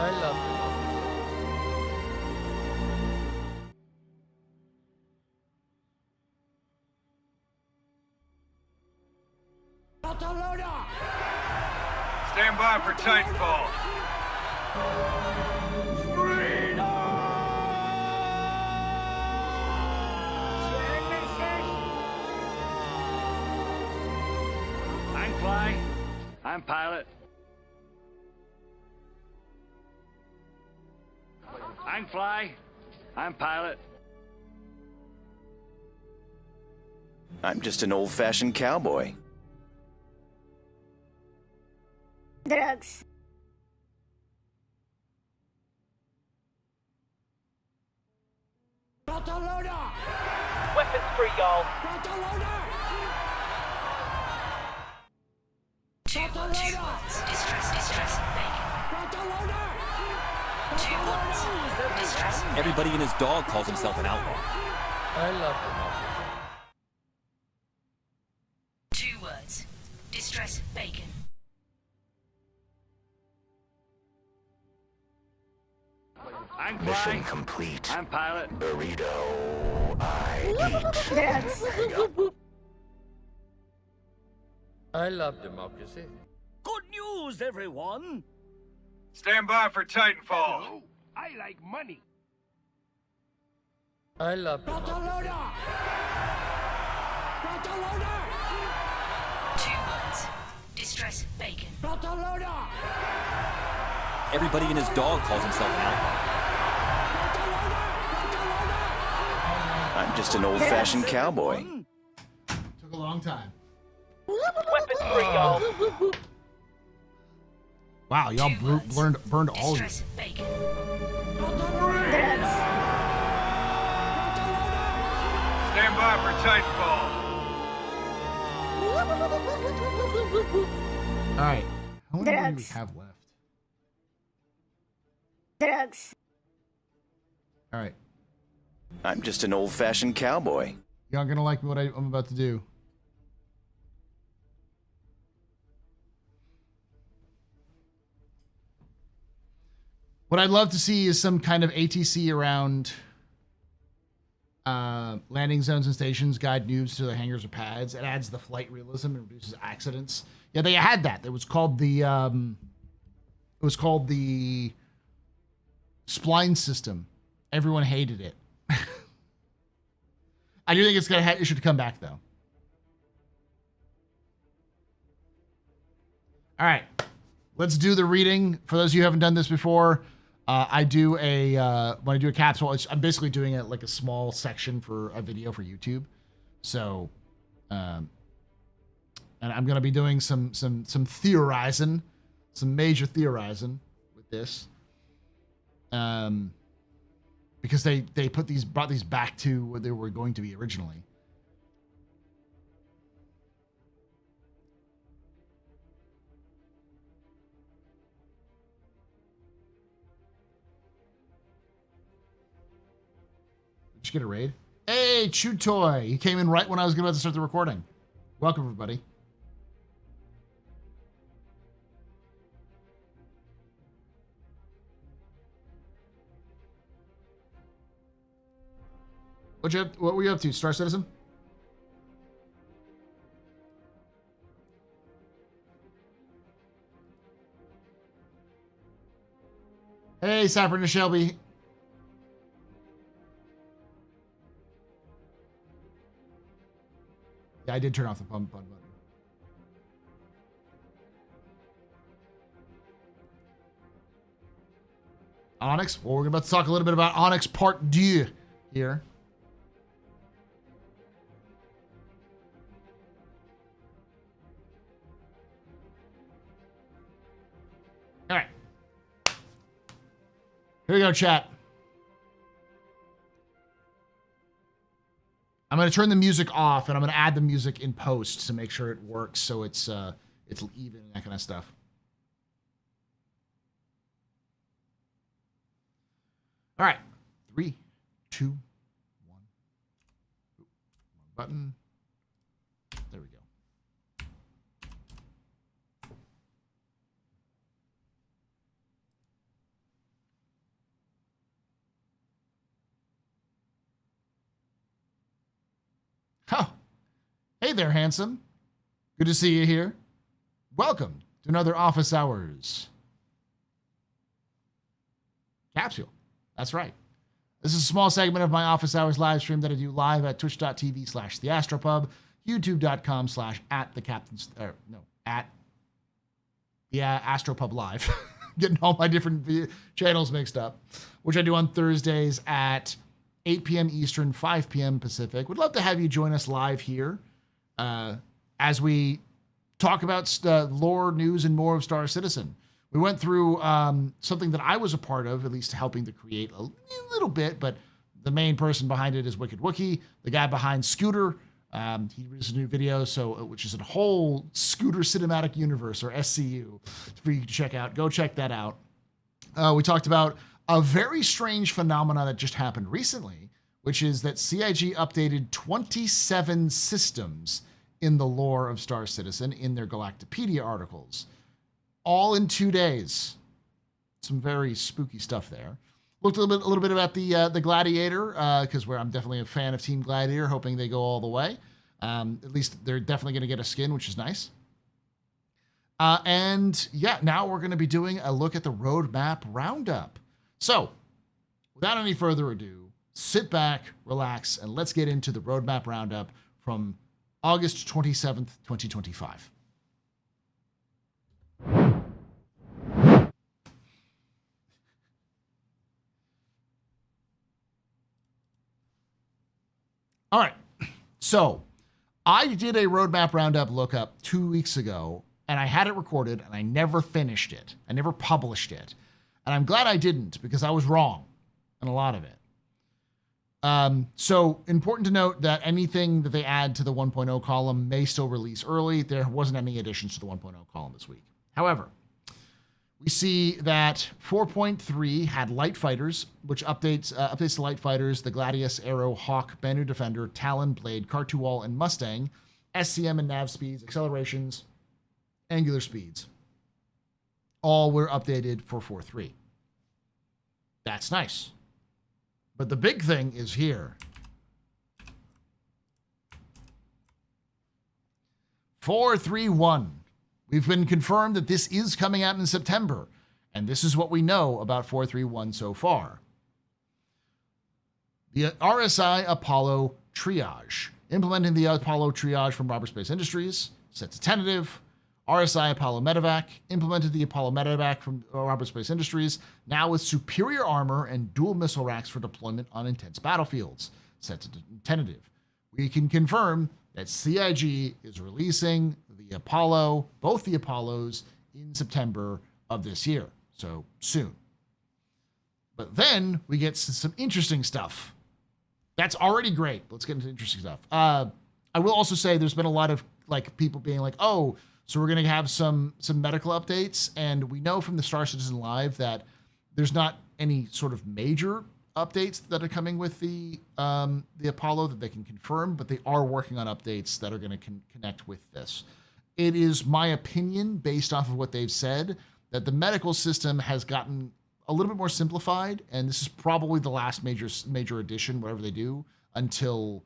I love it. Barcelona! Stand by for Titanfall. I'm Fly. I'm Pilot. I'm Fly. I'm Pilot. I'm just an old-fashioned cowboy. Drugs. Weapons free, y'all. Two words. Distress, bacon. Two words. Distress. Everybody and his dog calls himself an outlaw. I love democracy. Two words. Distress, bacon. I'm Fly. Mission complete. I'm Pilot. Burrito. I eat. Drugs. I love democracy. Good news, everyone. Stand by for Titanfall. I like money. I love democracy. Two words. Distress, bacon. Everybody and his dog calls himself an outlaw. I'm just an old-fashioned cowboy. Took a long time. Weapons free, y'all. Wow, y'all burned all of you. Distress, bacon. Drugs. Stand by for Titanfall. All right. How many do we Drugs. have left? Drugs. All right. I'm just an old-fashioned cowboy. Y'all gonna like what I'm about to do. What I'd love to see is some kind of ATC around landing zones and stations, guide noobs to the hangars or pads. It adds the flight realism and reduces accidents. Yeah, they had that. It was called the spline system. Everyone hated it. I do think it should come back though. All right, let's do the reading. For those of you who haven't done this before, when I do a capsule, I'm basically doing it like a small section for a video for YouTube. So, and I'm gonna be doing some theorizing, some major theorizing with this. Because they brought these back to where they were going to be originally. Did you get a raid? Hey, Chew Toy! You came in right when I was about to start the recording. Welcome, everybody. What were you up to, Star Citizen? Hey, Sapper and Shelby. Yeah, I did turn off the pump button. Onyx. Well, we're about to talk a little bit about Onyx Part 2 here. All right. Here we go, chat. I'm going to turn the music off, and I'm going to add the music in post to make sure it works, so it's even and that kind of stuff. All right. 3, 2, 1. Button. There we go. Oh, hey there, handsome. Good to see you here. Welcome to another Office Hours. Capsule. That's right. This is a small segment of my office hours live stream that I do live at twitch.tv/theastropub, youtube.com/@Astropub Live. Getting all my different channels mixed up, which I do on Thursdays at 8 p.m. Eastern, 5 p.m. Pacific. Would love to have you join us live here as we talk about lore, news, and more of Star Citizen. We went through something that I was a part of, at least helping to create a little bit, but the main person behind it is Wicked Wookie, the guy behind Scooter. He released a new video, which is a whole Scooter Cinematic Universe, or SCU, for you to check out. Go check that out. We talked about a very strange phenomenon that just happened recently, which is that CIG updated 27 systems in the lore of Star Citizen in their Galactopedia articles. All in 2 days. Some very spooky stuff there. Looked a little bit about the Gladiator, because I'm definitely a fan of Team Gladiator, hoping they go all the way. At least they're definitely going to get a skin, which is nice. And yeah, now we're going to be doing a look at the roadmap roundup. So, without any further ado, sit back, relax, and let's get into the roadmap roundup from August 27th, 2025. All right, so I did a roadmap roundup lookup 2 weeks ago, and I had it recorded, and I never finished it. I never published it. And I'm glad I didn't, because I was wrong in a lot of it. So important to note that anything that they add to the 1.0 column may still release early. There wasn't any additions to the 1.0 column this week. However, we see that 4.3 had light fighters, which updates the light fighters, the Gladius, Arrow, Hawk, Banu Defender, Talon, Blade, Cartual, and Mustang, SCM and nav speeds, accelerations, angular speeds. All were updated for 4.3. That's nice. But the big thing is here. 4.3.1. We've been confirmed that this is coming out in September, and this is what we know about 4.3.1 so far. The RSI Apollo Triage. Implementing the Apollo Triage from Roberts Space Industries, set to tentative. RSI Apollo Medevac. Implemented the Apollo Medevac from Roberts Space Industries, now with superior armor and dual missile racks for deployment on intense battlefields, set to tentative. We can confirm that CIG is releasing the Apollo, both the Apollos, in September of this year, so soon. But then we get some interesting stuff. That's already great. Let's get into interesting stuff. I will also say there's been a lot of people being like, oh, so we're going to have some medical updates, and we know from the Star Citizen Live that there's not any sort of major updates that are coming with the Apollo that they can confirm, but they are working on updates that are going to connect with this. It is my opinion, based off of what they've said, that the medical system has gotten a little bit more simplified, and this is probably the last major addition, whatever they do, until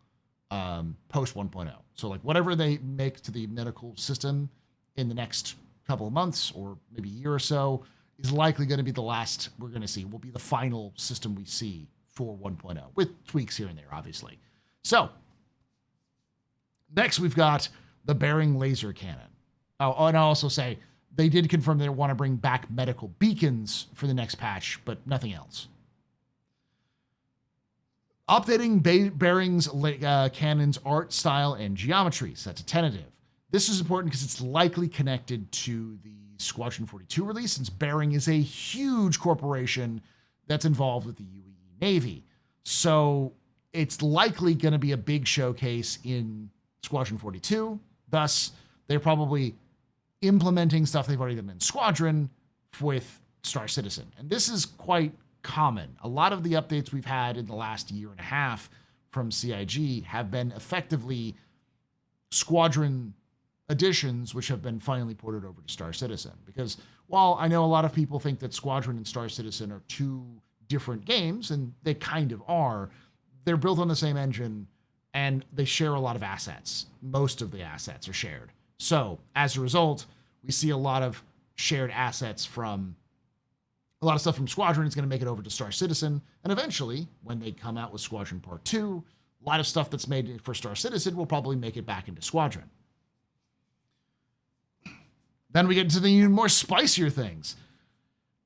post 1.0. So whatever they make to the medical system in the next couple of months or maybe a year or so is likely going to be the last we're going to see. Will be the final system we see for 1.0, with tweaks here and there, obviously. So next we've got the bearing laser cannon. Oh, and I'll also say they did confirm they want to bring back medical beacons for the next patch, but nothing else. Updating bearings cannon's art, style, and geometry. So that's a tentative. This is important because it's likely connected to the Squadron 42 release, since Bearing is a huge corporation that's involved with the UAE Navy. So it's likely going to be a big showcase in Squadron 42. Thus, they're probably implementing stuff they've already done in Squadron with Star Citizen. And this is quite common. A lot of the updates we've had in the last year and a half from CIG have been effectively Squadron additions, which have been finally ported over to Star Citizen. Because while I know a lot of people think that Squadron and Star Citizen are two different games, and they kind of are, they're built on the same engine, and they share a lot of assets. Most of the assets are shared. So as a result, we see a lot of shared assets from A lot of stuff from Squadron is going to make it over to Star Citizen, and eventually, when they come out with Squadron Part 2, a lot of stuff that's made for Star Citizen will probably make it back into Squadron. Then we get into the even more spicier things.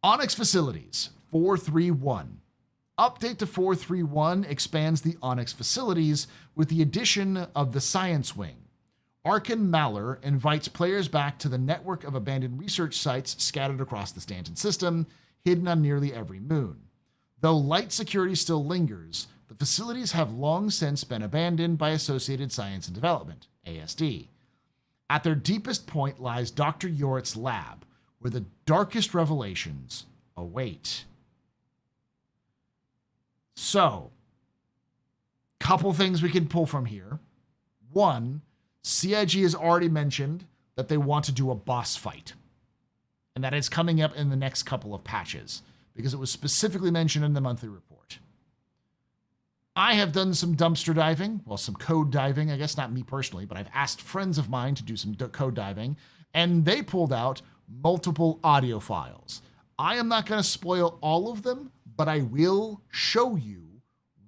Onyx Facilities 431. Update to 431 expands the Onyx Facilities with the addition of the Science Wing. Arkin Maller invites players back to the network of abandoned research sites scattered across the Stanton system, hidden on nearly every moon. Though light security still lingers, the facilities have long since been abandoned by Associated Science and Development, ASD. At their deepest point lies Dr. Yorit's lab, where the darkest revelations await. So, couple things we can pull from here. One, CIG has already mentioned that they want to do a boss fight, and that is coming up in the next couple of patches, because it was specifically mentioned in the monthly report. I have done some dumpster diving, well, some code diving, I guess not me personally, but I've asked friends of mine to do some code diving, and they pulled out multiple audio files. I am not going to spoil all of them, but I will show you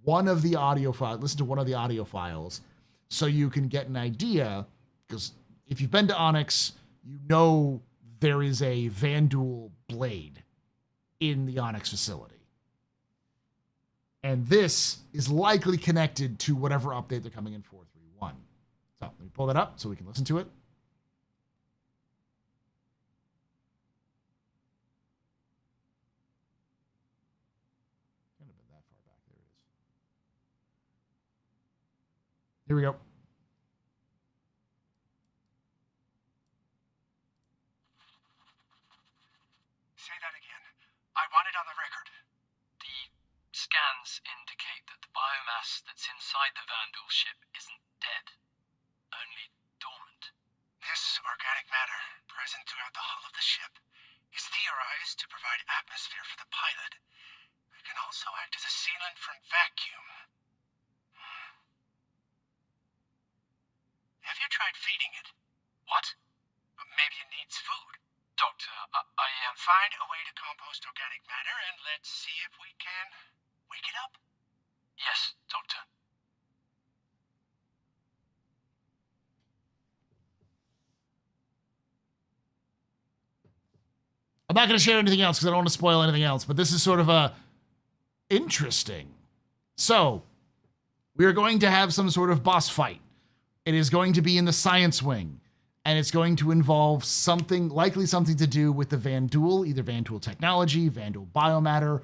one of the audio files, listen to one of the audio files, so you can get an idea, because if you've been to Onyx, you know there is a Vanduul blade in the Onyx facility. And this is likely connected to whatever update they're coming in 431. So let me pull that up so we can listen to it. Couldn't have been that far back. There it is. Here we go. Say that again. I want it on the record. Scans indicate that the biomass that's inside the Vanduul ship isn't dead, only dormant. This organic matter, present throughout the hull of the ship, is theorized to provide atmosphere for the pilot. It can also act as a sealant from vacuum. Have you tried feeding it? What? Maybe it needs food. Doctor, I find a way to compost organic matter, and let's see if we can wake it up. Yes, Doctor. I'm not going to share anything else because I don't want to spoil anything else, but this is sort of a interesting. So, we are going to have some sort of boss fight. It is going to be in the Science Wing, and it's going to involve something, likely something to do with the Vanduul, either Vanduul technology, Vanduul biomatter,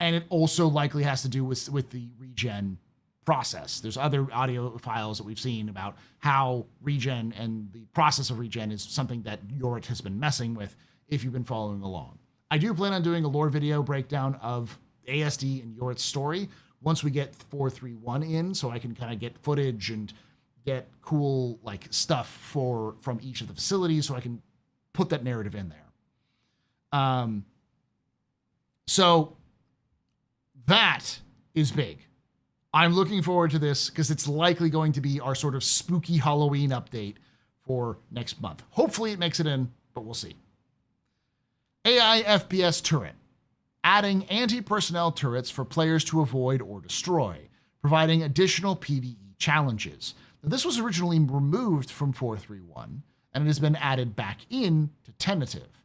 and it also likely has to do with the regen process. There's other audio files that we've seen about how regen and the process of regen is something that Yorit has been messing with if you've been following along. I do plan on doing a lore video breakdown of ASD and Yorit's story once we get 431 in, so I can kind of get footage and get cool like stuff from each of the facilities so I can put that narrative in there. So that is big. I'm looking forward to this because it's likely going to be our sort of spooky Halloween update for next month. Hopefully it makes it in, but we'll see. AI FPS turret. Adding anti-personnel turrets for players to avoid or destroy, providing additional PvE challenges. Now, this was originally removed from 431, and it has been added back in to tentative,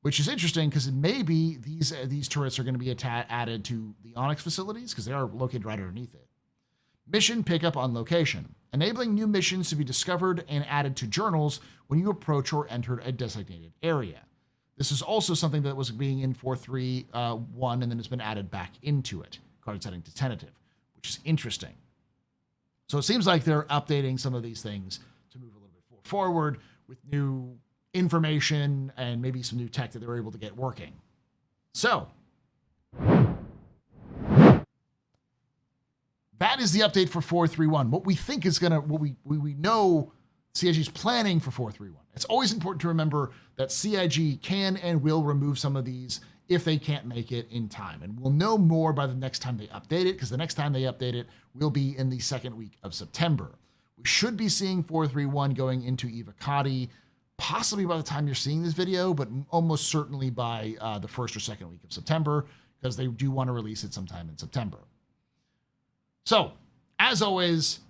which is interesting because maybe these turrets are going to be added to the Onyx facilities because they are located right underneath it. Mission pickup on location, enabling new missions to be discovered and added to journals when you approach or enter a designated area. This is also something that was being in 431 and then it's been added back into it, card setting to tentative, which is interesting. So it seems like they're updating some of these things to move a little bit forward with new information and maybe some new tech that they were able to get working. So that is the update for 431. What we think is gonna, what we know CIG is planning for 431. It's always important to remember that CIG can and will remove some of these if they can't make it in time. And we'll know more by the next time they update it, because the next time they update it will be in the second week of September. We should be seeing 431 going into Evocati possibly by the time you're seeing this video, but almost certainly by the first or second week of September, because they do want to release it sometime in September. So, as always,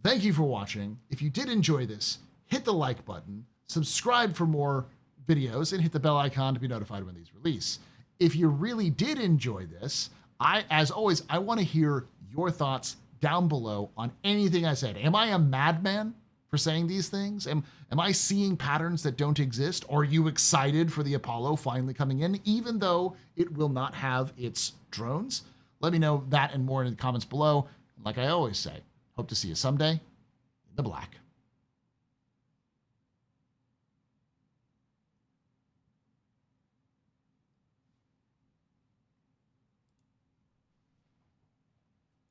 thank you for watching. If you did enjoy this, hit the like button, subscribe for more videos, and hit the bell icon to be notified when these release. If you really did enjoy this, as always, I want to hear your thoughts down below on anything I said. Am I a madman for saying these things? Am I seeing patterns that don't exist? Are you excited for the Apollo finally coming in, even though it will not have its drones? Let me know that and more in the comments below. Like I always say, hope to see you someday in the black.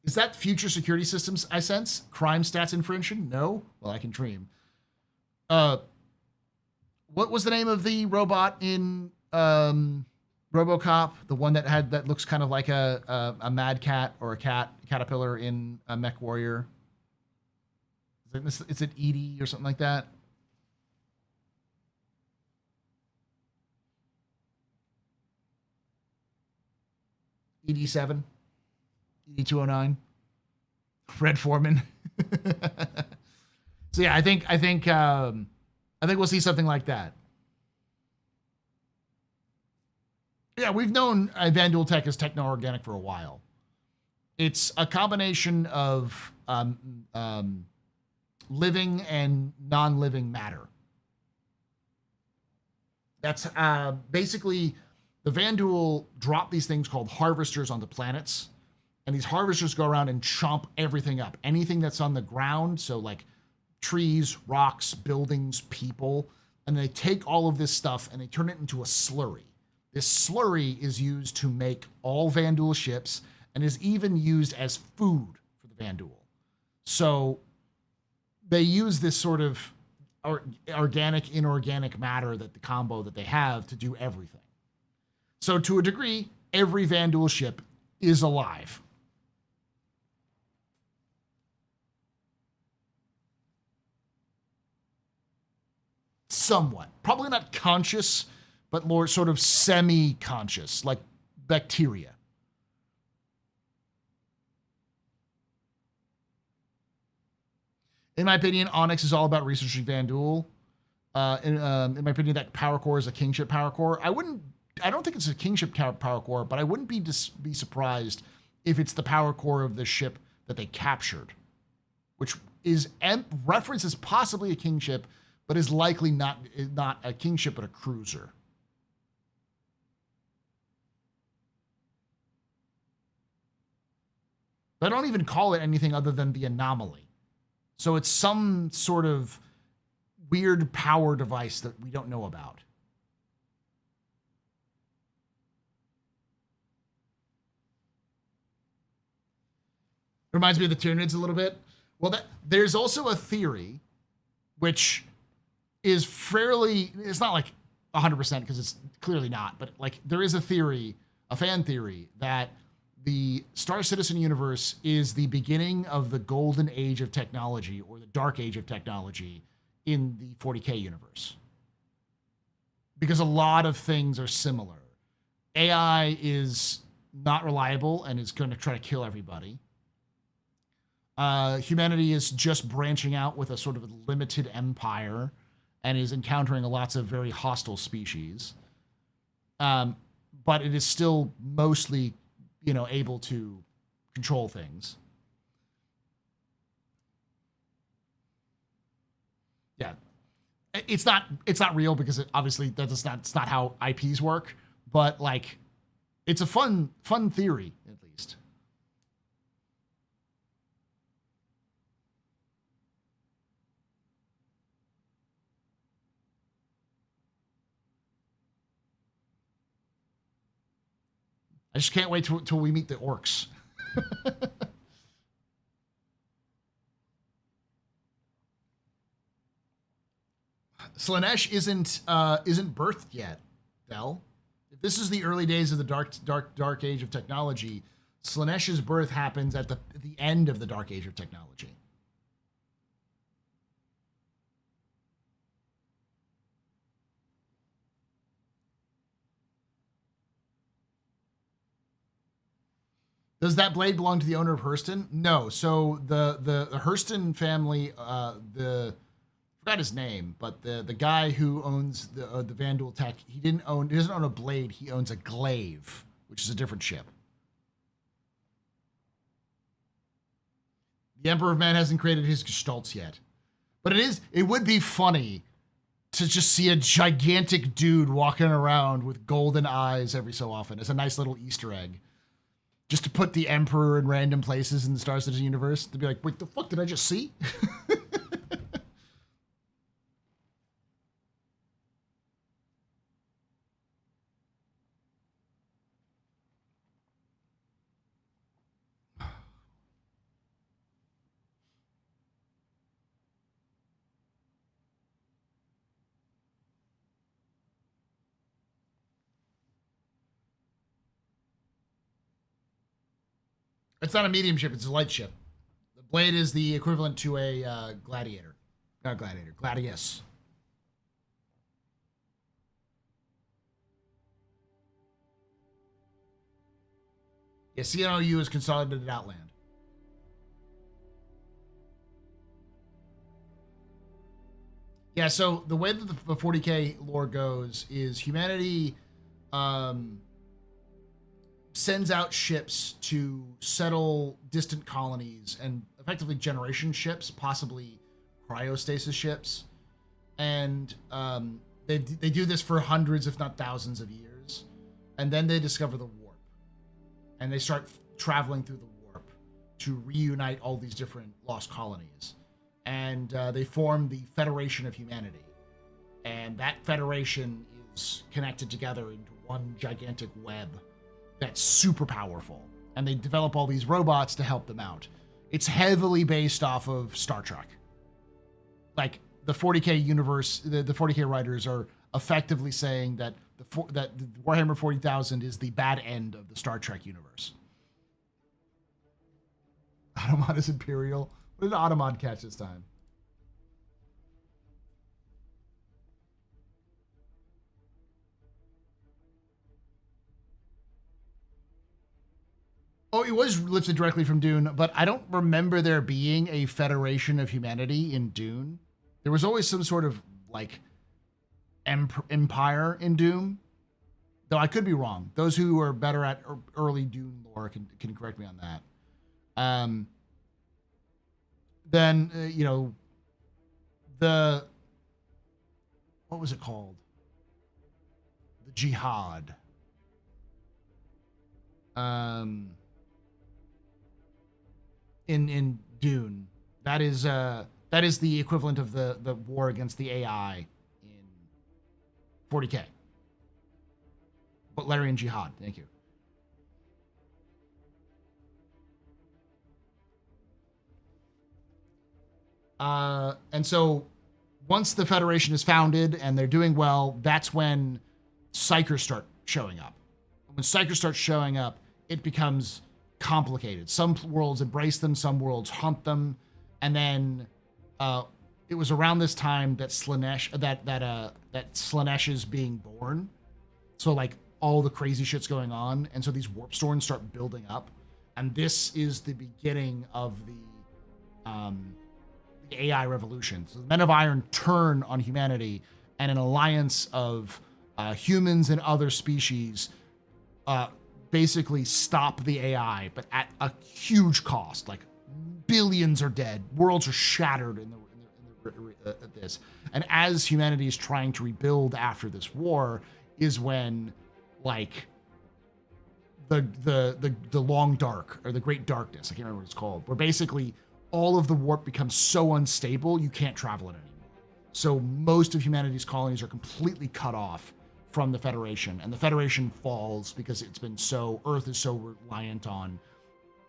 Is that future security systems I sense? Crime stats infringement? No? Well, I can dream. What was the name of the robot in RoboCop? The one that looks kind of like a mad cat or a caterpillar in a Mech Warrior? Is it Edie or something like that? ED7? ED209? Red Foreman? So yeah, I think we'll see something like that. Yeah, we've known Vanduul Tech as techno-organic for a while. It's a combination of living and non-living matter. That's basically the Vanduul drop these things called harvesters onto planets, and these harvesters go around and chomp everything up. Anything that's on the ground, so like trees, rocks, buildings, people, and they take all of this stuff and they turn it into a slurry. This slurry is used to make all Vanduul ships and is even used as food for the Vanduul. So they use this sort of organic, inorganic matter, that the combo that they have, to do everything. So to a degree, every Vanduul ship is alive. Somewhat. Probably not conscious, but more sort of semi-conscious, like bacteria. In my opinion, Onyx is all about researching Vanduul. In my opinion, that power core is a kingship power core. I don't think it's a kingship power core, but I wouldn't be surprised if it's the power core of the ship that they captured, which is references possibly a kingship, but is likely not a kingship, but a cruiser. But I don't even call it anything other than the anomaly. So it's some sort of weird power device that we don't know about. Reminds me of the Tyranids a little bit. Well, there's also a theory, which is fairly, it's not like 100% because it's clearly not, but like there is a theory, a fan theory, that the Star Citizen universe is the beginning of the golden age of technology, or the dark age of technology, in the 40K universe. Because a lot of things are similar. AI is not reliable and is going to try to kill everybody. Humanity is just branching out with a sort of a limited empire and is encountering lots of very hostile species. But it is still mostly, able to control things. Yeah. It's not real because obviously it's not how IPs work, but like it's a fun theory, at least. I just can't wait till we meet the orcs. Slaanesh isn't birthed yet, Del. If this is the early days of the dark age of technology, Slaanesh's birth happens at the end of the dark age of technology. Does that blade belong to the owner of Hurston? No. So the Hurston family, I forgot his name, but the guy who owns the Vandal Tech, he doesn't own a blade. He owns a glaive, which is a different ship. The Emperor of Man hasn't created his gestalts yet, but it would be funny to just see a gigantic dude walking around with golden eyes every so often. It's a nice little Easter egg. Just to put the Emperor in random places in the Star Citizen universe. To be like, wait, the fuck did I just see? It's not a medium ship, it's a light ship. The blade is the equivalent to a Gladiator. Not Gladiator, Gladius. Yeah, CNOU is Consolidated Outland. Yeah, so the way that the 40K lore goes is humanity sends out ships to settle distant colonies and effectively generation ships, possibly cryostasis ships. And they do this for hundreds, if not thousands of years. And then they discover the warp. And they start traveling through the warp to reunite all these different lost colonies. And they form the Federation of Humanity. And that federation is connected together into one gigantic web that's super powerful. And they develop all these robots to help them out. It's heavily based off of Star Trek. Like, the 40K universe, the 40K writers are effectively saying that that Warhammer 40,000 is the bad end of the Star Trek universe. Automod is Imperial. What did Automod catch this time? Oh, it was lifted directly from Dune, but I don't remember there being a Federation of Humanity in Dune. There was always some sort of, like, empire in Dune. Though I could be wrong. Those who are better at early Dune lore can correct me on that. Then, you know, what was it called? The Jihad. In Dune, that is the equivalent of the war against the AI in 40K. Butlerian Jihad. Thank you. And so once the Federation is founded and they're doing well, that's when Psychers start showing up. When Psychers start showing up, it becomes complicated. Some worlds embrace them, some worlds hunt them, and then it was around this time that Slaanesh is being born. So like all the crazy shit's going on, and so these warp storms start building up, and this is the beginning of the AI revolution. So the Men of Iron turn on humanity, and an alliance of humans and other species basically stop the AI, but at a huge cost. Like billions are dead, worlds are shattered in this. And as humanity is trying to rebuild after this war, is when like the long dark, or the great darkness, I can't remember what it's called, where basically all of the warp becomes so unstable you can't travel it anymore. So most of humanity's colonies are completely cut off from the Federation, and the Federation falls because Earth is so reliant on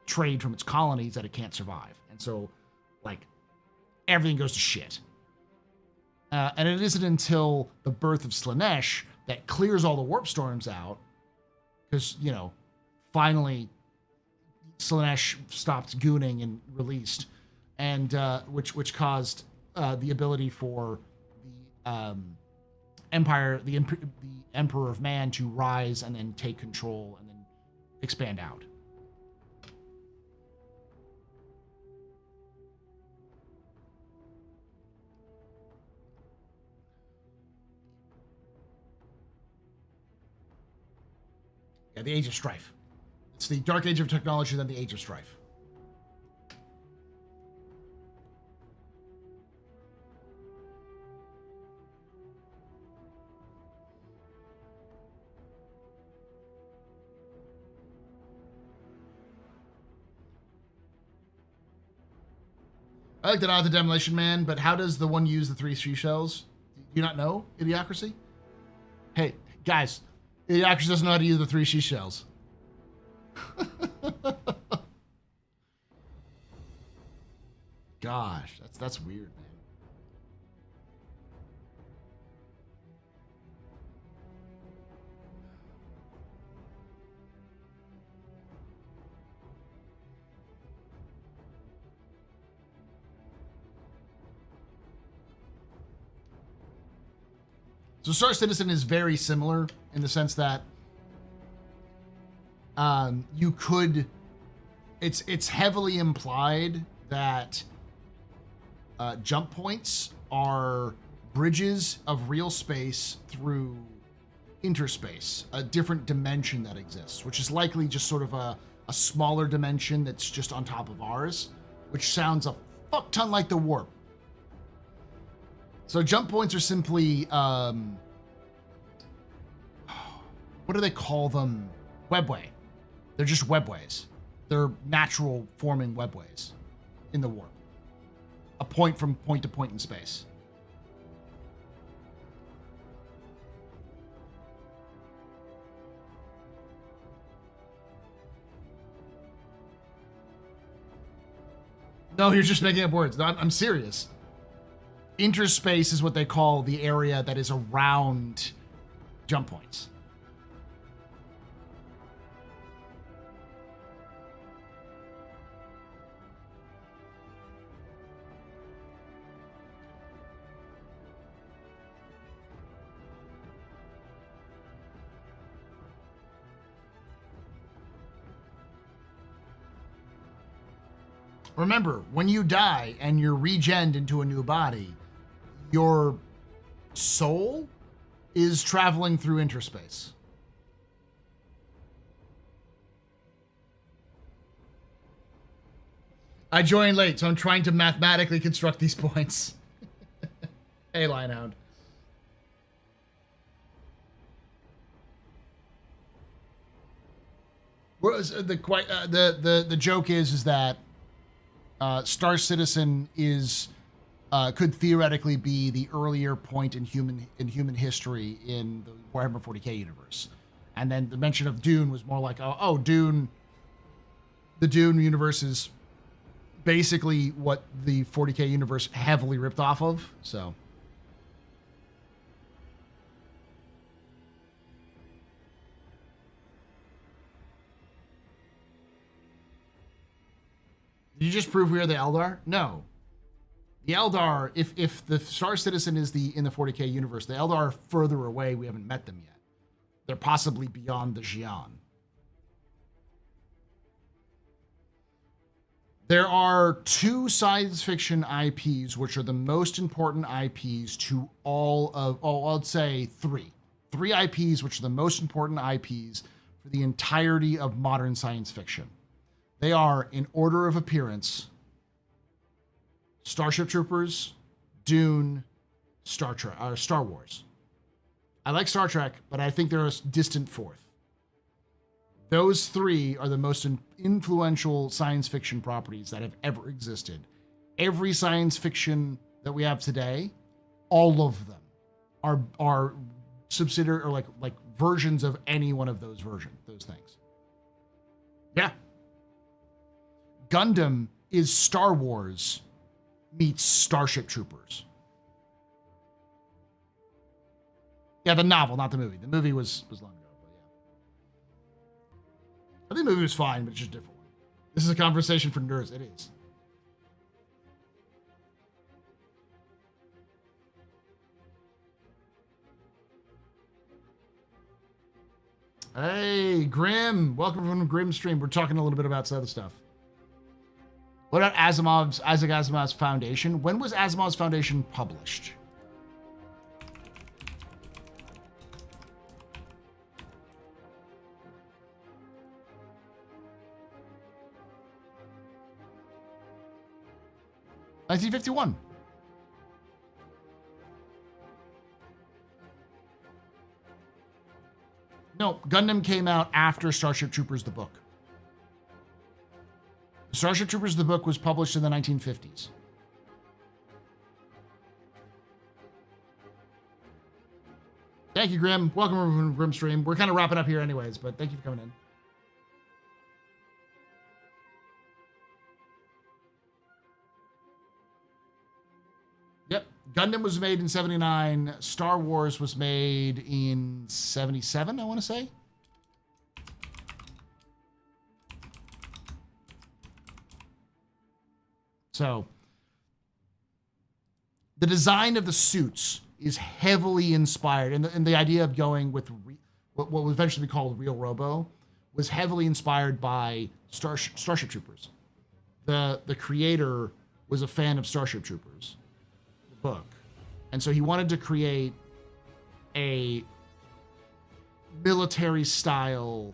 trade from its colonies that it can't survive. And so, like, everything goes to shit. And it isn't until the birth of Slaanesh that clears all the warp storms out, because, you know, finally Slaanesh stopped gooning and released, and which caused the ability for the Empire, the Emperor of Man, to rise and then take control and then expand out. Yeah, the Age of Strife. It's the Dark Age of Technology, then the Age of Strife. I like the nod to Demolition Man, but how does the one use the 3 seashells? Do you not know, Idiocracy? Hey, guys, Idiocracy doesn't know how to use the 3 seashells. Gosh, that's weird, man. So Star Citizen is very similar in the sense that you could, it's heavily implied that jump points are bridges of real space through interspace, a different dimension that exists, which is likely just sort of a smaller dimension that's just on top of ours, which sounds a fuck ton like the warp. So jump points are simply, what do they call them? Webway. They're just webways. They're natural forming webways in the warp. A point from point to point in space. No, you're just making up words. No, I'm serious. Interspace is what they call the area that is around jump points. Remember, when you die and you're regened into a new body, your soul is traveling through interspace. I joined late, so I'm trying to mathematically construct these points. Hey, Lionhound. Whereas the joke is that Star Citizen is could theoretically be the earlier point in human history in the Warhammer 40k universe, and then the mention of Dune was more like, oh, Dune. The Dune universe is basically what the 40k universe heavily ripped off of. So. Did you just prove we are the Eldar? No. The Eldar, if the Star Citizen is in the 40k universe, the Eldar are further away. We haven't met them yet. They're possibly beyond the Xi'an. There are 2 science fiction IPs which are the most important IPs to all of, I'd say 3. 3 IPs which are the most important IPs for the entirety of modern science fiction. They are, in order of appearance, Starship Troopers, Dune, Star Wars. I like Star Trek, but I think they're a distant fourth. Those 3 are the most influential science fiction properties that have ever existed. Every science fiction that we have today, all of them are subsidiary or like versions of any one of those things. Yeah. Gundam is Star Wars meets Starship Troopers. Yeah, the novel, not the movie. The movie was long ago, but yeah. I think the movie was fine, but it's just a different one. This is a conversation for nerds. It is. Hey, Grim. Welcome from Grim Stream. We're talking a little bit about some other stuff. What about Isaac Asimov's Foundation? When was Asimov's Foundation published? 1951. No, Gundam came out after Starship Troopers the book. Starship Troopers the book was published in the 1950s. Thank you, Grim. Welcome to Grim Stream. We're kind of wrapping up here anyways, but thank you for coming in. Yep. Gundam was made in 79. Star Wars was made in 77, I want to say. So, the design of the suits is heavily inspired, and the idea of going with what would eventually be called Real Robo was heavily inspired by Starship Troopers. The creator was a fan of Starship Troopers, the book, and so he wanted to create a military-style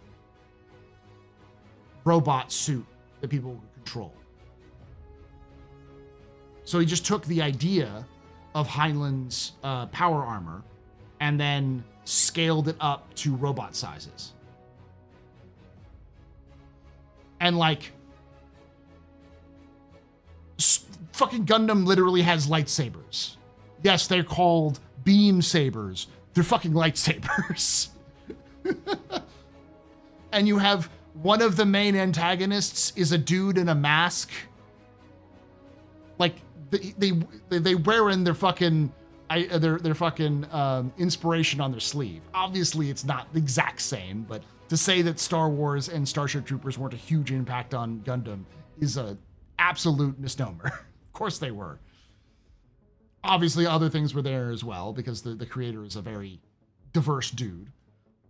robot suit that people could control. So he just took the idea of Heinlein's power armor and then scaled it up to robot sizes. And like, fucking Gundam literally has lightsabers. Yes, they're called beam sabers. They're fucking lightsabers. And you have one of the main antagonists is a dude in a mask. Like, they wear in their fucking inspiration on their sleeve. Obviously, it's not the exact same, but to say that Star Wars and Starship Troopers weren't a huge impact on Gundam is a absolute misnomer. Of course they were. Obviously, other things were there as well because the creator is a very diverse dude.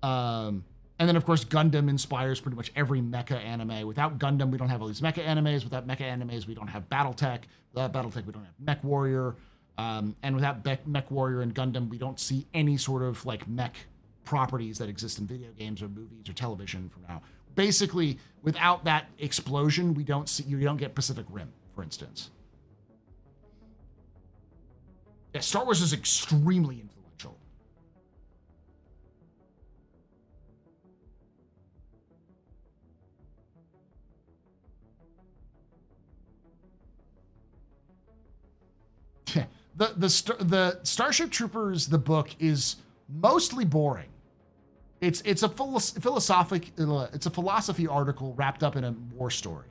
And then, of course, Gundam inspires pretty much every mecha anime. Without Gundam, we don't have all these mecha animes. Without mecha animes, we don't have Battletech. Without Battletech, we don't have Mech Warrior. And without Mech Warrior and Gundam, we don't see any sort of like mech properties that exist in video games or movies or television from now. Basically, without that explosion, you don't get Pacific Rim, for instance. Yeah, Star Wars is extremely influential. The Starship Troopers, the book, is mostly boring. It's a philosophy article wrapped up in a war story.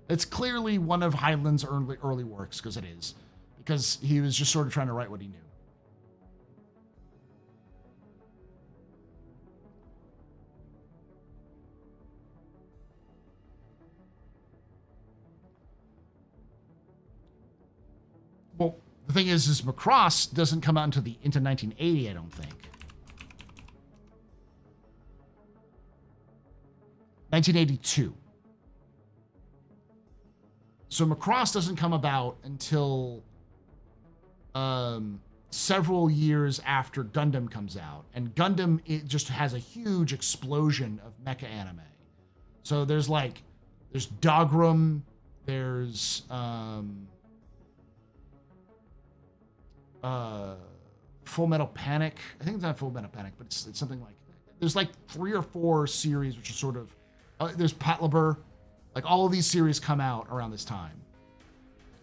It's clearly one of Heinlein's early works, because he was just sort of trying to write what he knew. Well, the thing is Macross doesn't come out into 1980, I don't think. 1982. So Macross doesn't come about until several years after Gundam comes out. And Gundam, it just has a huge explosion of mecha anime. So there's Dogram, there's Full Metal Panic. I think it's not Full Metal Panic, but it's something like, there's like 3 or 4 series which are sort of, there's Patlabur. Like, all of these series come out around this time.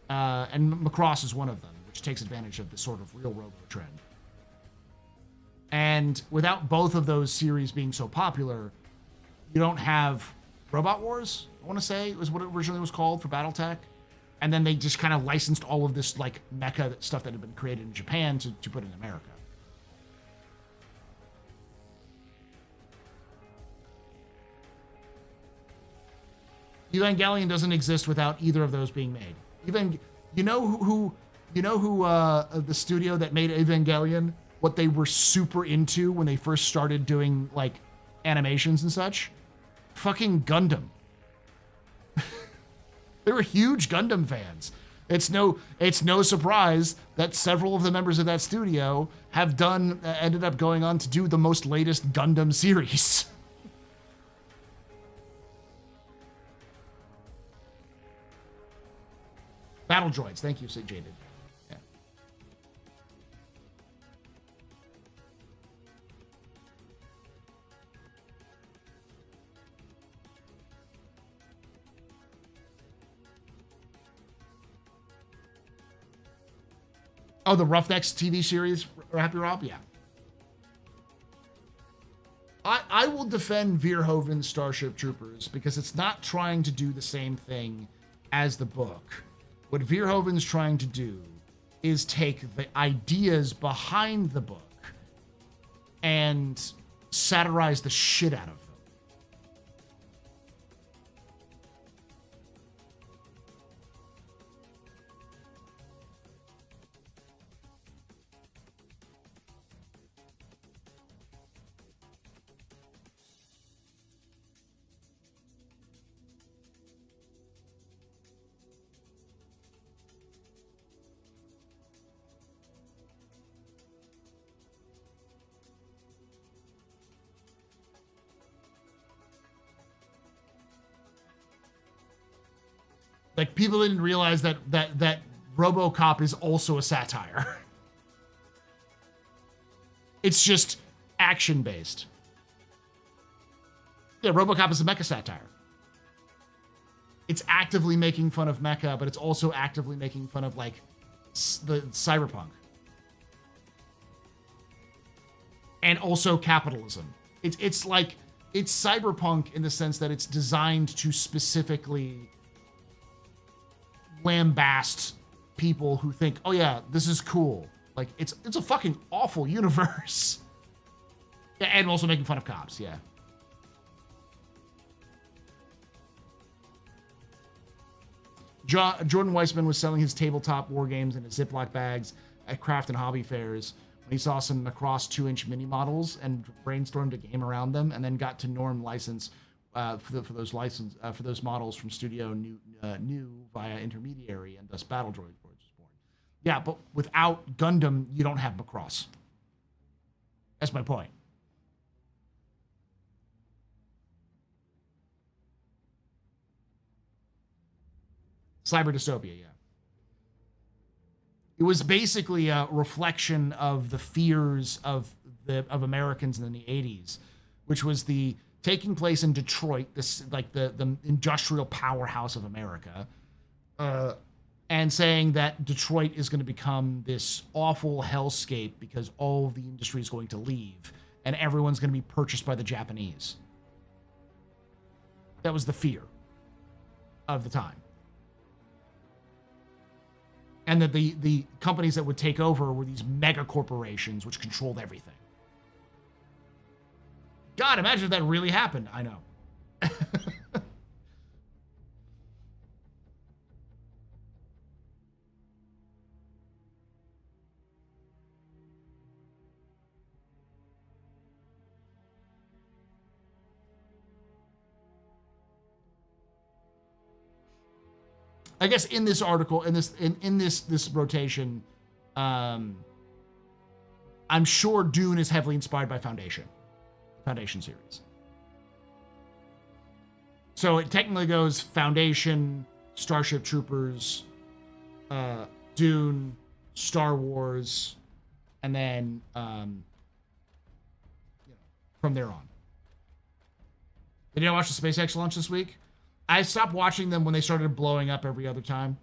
And Macross is one of them, which takes advantage of this sort of Real Robo trend. And without both of those series being so popular, you don't have Robot Wars, I want to say, was what it originally was called for Battletech. And then they just kind of licensed all of this, like, mecha stuff that had been created in Japan to put in America. Evangelion doesn't exist without either of those being made. You know who the studio that made Evangelion, what they were super into when they first started doing like animations and such? Fucking Gundam. They were huge Gundam fans. It's no surprise that several of the members of that studio have ended up going on to do the most latest Gundam series. Battle droids. Thank you, Jaded. Yeah. Oh, the Roughnecks TV series, Happy Rob? Yeah. I will defend Verhoeven's Starship Troopers because it's not trying to do the same thing as the book. What Verhoeven's trying to do is take the ideas behind the book and satirize the shit out of them. Like, people didn't realize that RoboCop is also a satire. It's just action-based. Yeah, RoboCop is a mecha satire. It's actively making fun of mecha, but it's also actively making fun of, like, the cyberpunk. And also capitalism. It's like, it's cyberpunk in the sense that it's designed to specifically lambast people who think, oh yeah, this is cool. Like, it's a fucking awful universe. Yeah, and also making fun of cops, yeah. Jordan Weissman was selling his tabletop war games in his Ziploc bags at craft and hobby fairs when he saw some Macross 2-inch mini models and brainstormed a game around them, and then got to Norm license for those models from Studio New via intermediary, and thus Battle Droids was born. Yeah, but without Gundam, you don't have Macross. That's my point. Cyber dystopia, yeah. It was basically a reflection of the fears of Americans in the 80s, which was the taking place in Detroit, this like the industrial powerhouse of America, and saying that Detroit is going to become this awful hellscape because all of the industry is going to leave and everyone's going to be purchased by the Japanese. That was the fear of the time. And that the companies that would take over were these mega corporations which controlled everything. God, imagine if that really happened. I know. I guess in this article, in this rotation, I'm sure Dune is heavily inspired by Foundation series. So it technically goes Foundation, Starship Troopers, Dune, Star Wars, and then from there on. Did you watch the SpaceX launch this week? I stopped watching them when they started blowing up every other time.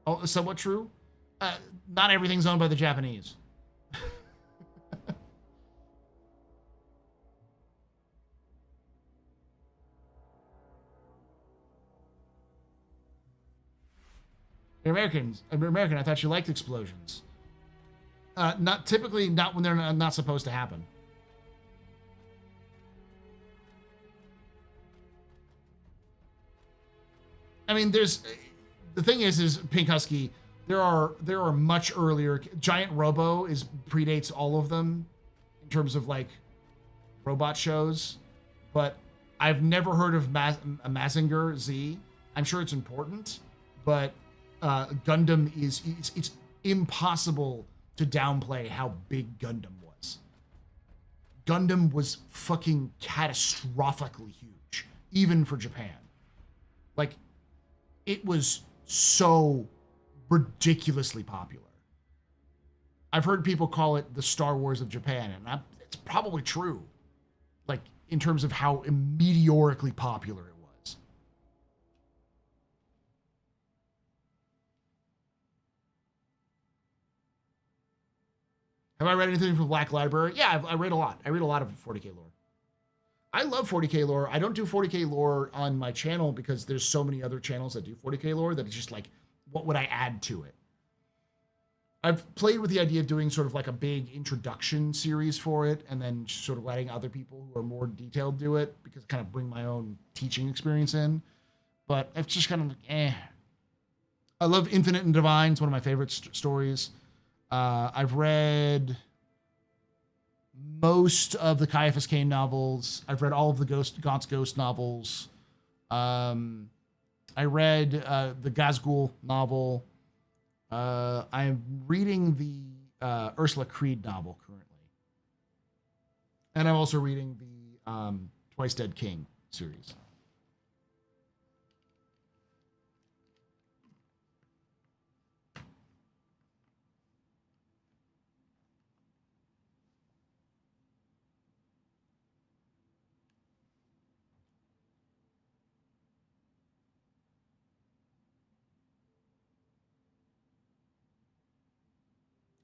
Oh, somewhat true. Not everything's owned by the Japanese. You're American. I thought you liked explosions. Not typically, not when they're not supposed to happen. I mean, the thing is Pink Husky, there are much earlier. Giant Robo predates all of them in terms of like robot shows, but I've never heard of Mazinger Z. I'm sure it's important, but Gundam it's impossible to downplay how big Gundam was. Gundam was fucking catastrophically huge, even for Japan. Like, it was so ridiculously popular. I've heard people call it the Star Wars of Japan, and it's probably true. Like, in terms of how meteorically popular it was. Have I read anything from Black Library? Yeah, I read a lot. I read a lot of 40k lore. I love 40k lore. I don't do 40k lore on my channel because there's so many other channels that do 40k lore that it's just like, what would I add to it? I've played with the idea of doing sort of like a big introduction series for it and then sort of letting other people who are more detailed do it because kind of bring my own teaching experience in. But it's just kind of like, eh. I love Infinite and Divine. It's one of my favorite stories. I've read most of the Caiaphas Cain novels. I've read all of the Gaunt's Ghost novels. I read the Gazgul novel. I'm reading the Ursula Creed novel currently. And I'm also reading the Twice Dead King series.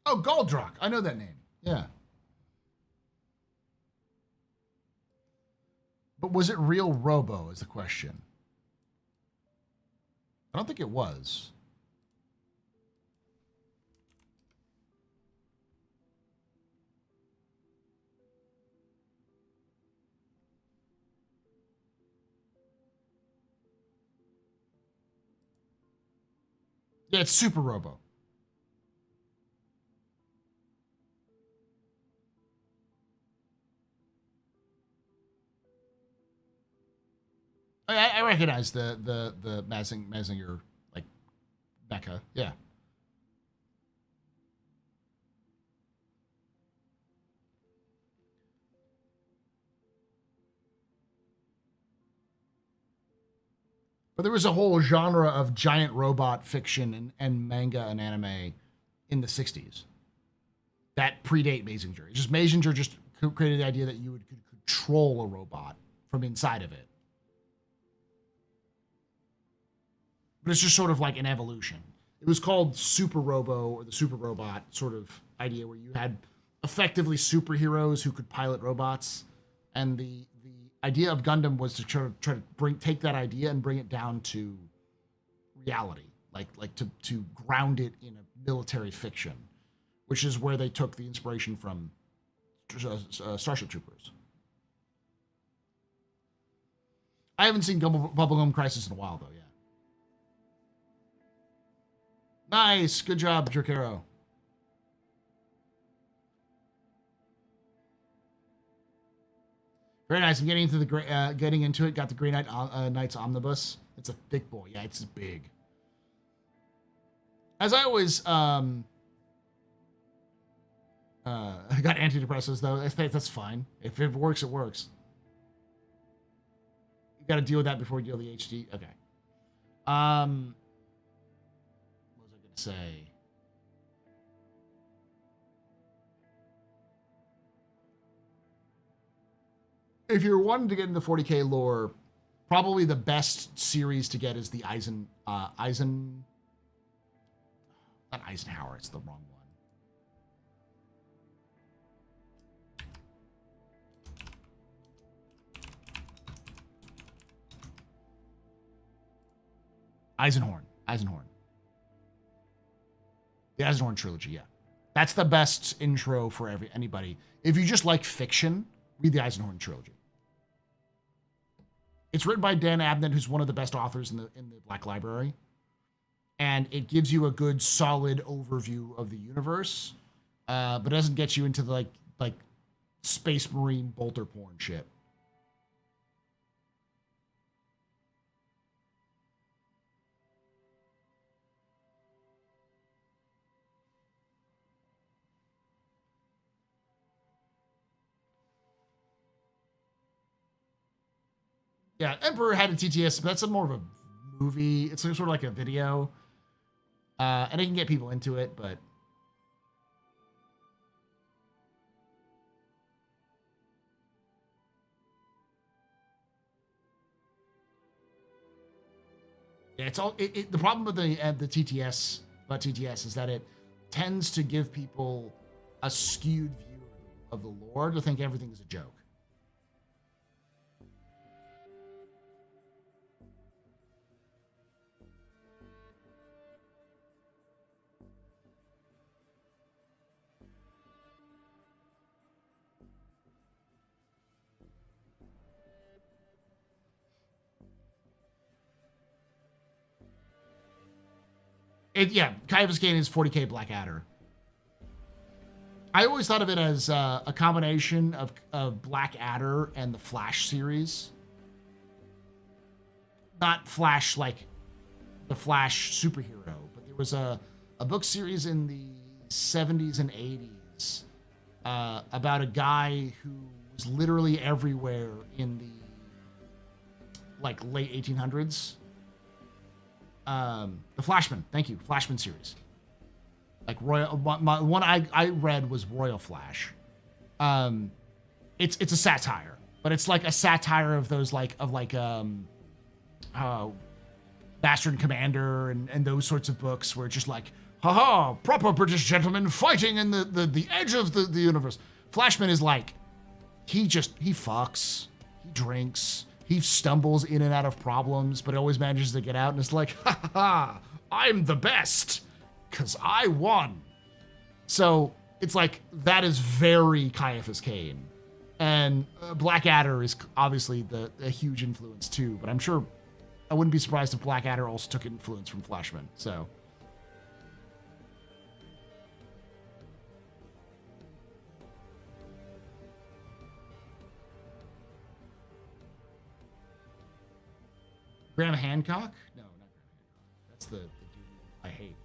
Oh, Goldrock. I know that name. Yeah. But was it real Robo is the question. I don't think it was. Yeah, it's Super Robo. I recognize the Mazinger like mecha, yeah. But there was a whole genre of giant robot fiction and manga and anime in the 60s that predate Mazinger. Just Mazinger just created the idea that you could control a robot from inside of it. But it's just sort of like an evolution. It was called Super Robo or the Super Robot sort of idea where you had effectively superheroes who could pilot robots. And the idea of Gundam was to try to take that idea and bring it down to reality, like to ground it in a military fiction, which is where they took the inspiration from Starship Troopers. I haven't seen Bubblegum Crisis in a while, though, yeah. Nice. Good job, Jerkero. Very nice. I'm getting into getting into it. Got the Grey Knights Omnibus. It's a thick boy. Yeah, it's big. As I always I got antidepressants though. That's fine. If it works, it works. You got to deal with that before you deal with the HD. Okay. What was I gonna say? If you're wanting to get into 40k lore, probably the best series to get is the not Eisenhower, it's the wrong one. Eisenhorn. The Eisenhorn trilogy, yeah. That's the best intro for anybody. If you just like fiction, read the Eisenhorn trilogy. It's written by Dan Abnett, who's one of the best authors in the Black Library. And it gives you a good, solid overview of the universe, but doesn't get you into the, like Space Marine bolter porn shit. Yeah, Emperor had a TTS, but that's more of a movie. It's sort of like a video. And it can get people into it, but... Yeah, it's all... the problem with the TTS, about TTS, is that it tends to give people a skewed view of the lore to think everything is a joke. Caiaphas Kane is 40k Blackadder. I always thought of it as a combination of Blackadder and the Flash series. Not Flash like the Flash superhero, but there was a book series in the 70s and 80s about a guy who was literally everywhere in the late 1800s. The Flashman, thank you, Flashman series. Like Royal, my one I read was Royal Flash. It's a satire, but it's like a satire of those Bastard and Commander and those sorts of books where it's just like, haha, proper British gentlemen fighting in the edge of the universe. Flashman is like, he fucks, he drinks, he stumbles in and out of problems, but always manages to get out, and it's like, ha ha ha, I'm the best, because I won. So it's like, that is very Caiaphas Kane. And Blackadder is obviously a huge influence too, but I'm sure, I wouldn't be surprised if Blackadder also took influence from Flashman, so. Graham Hancock? No, not Graham Hancock. That's the dude I hate.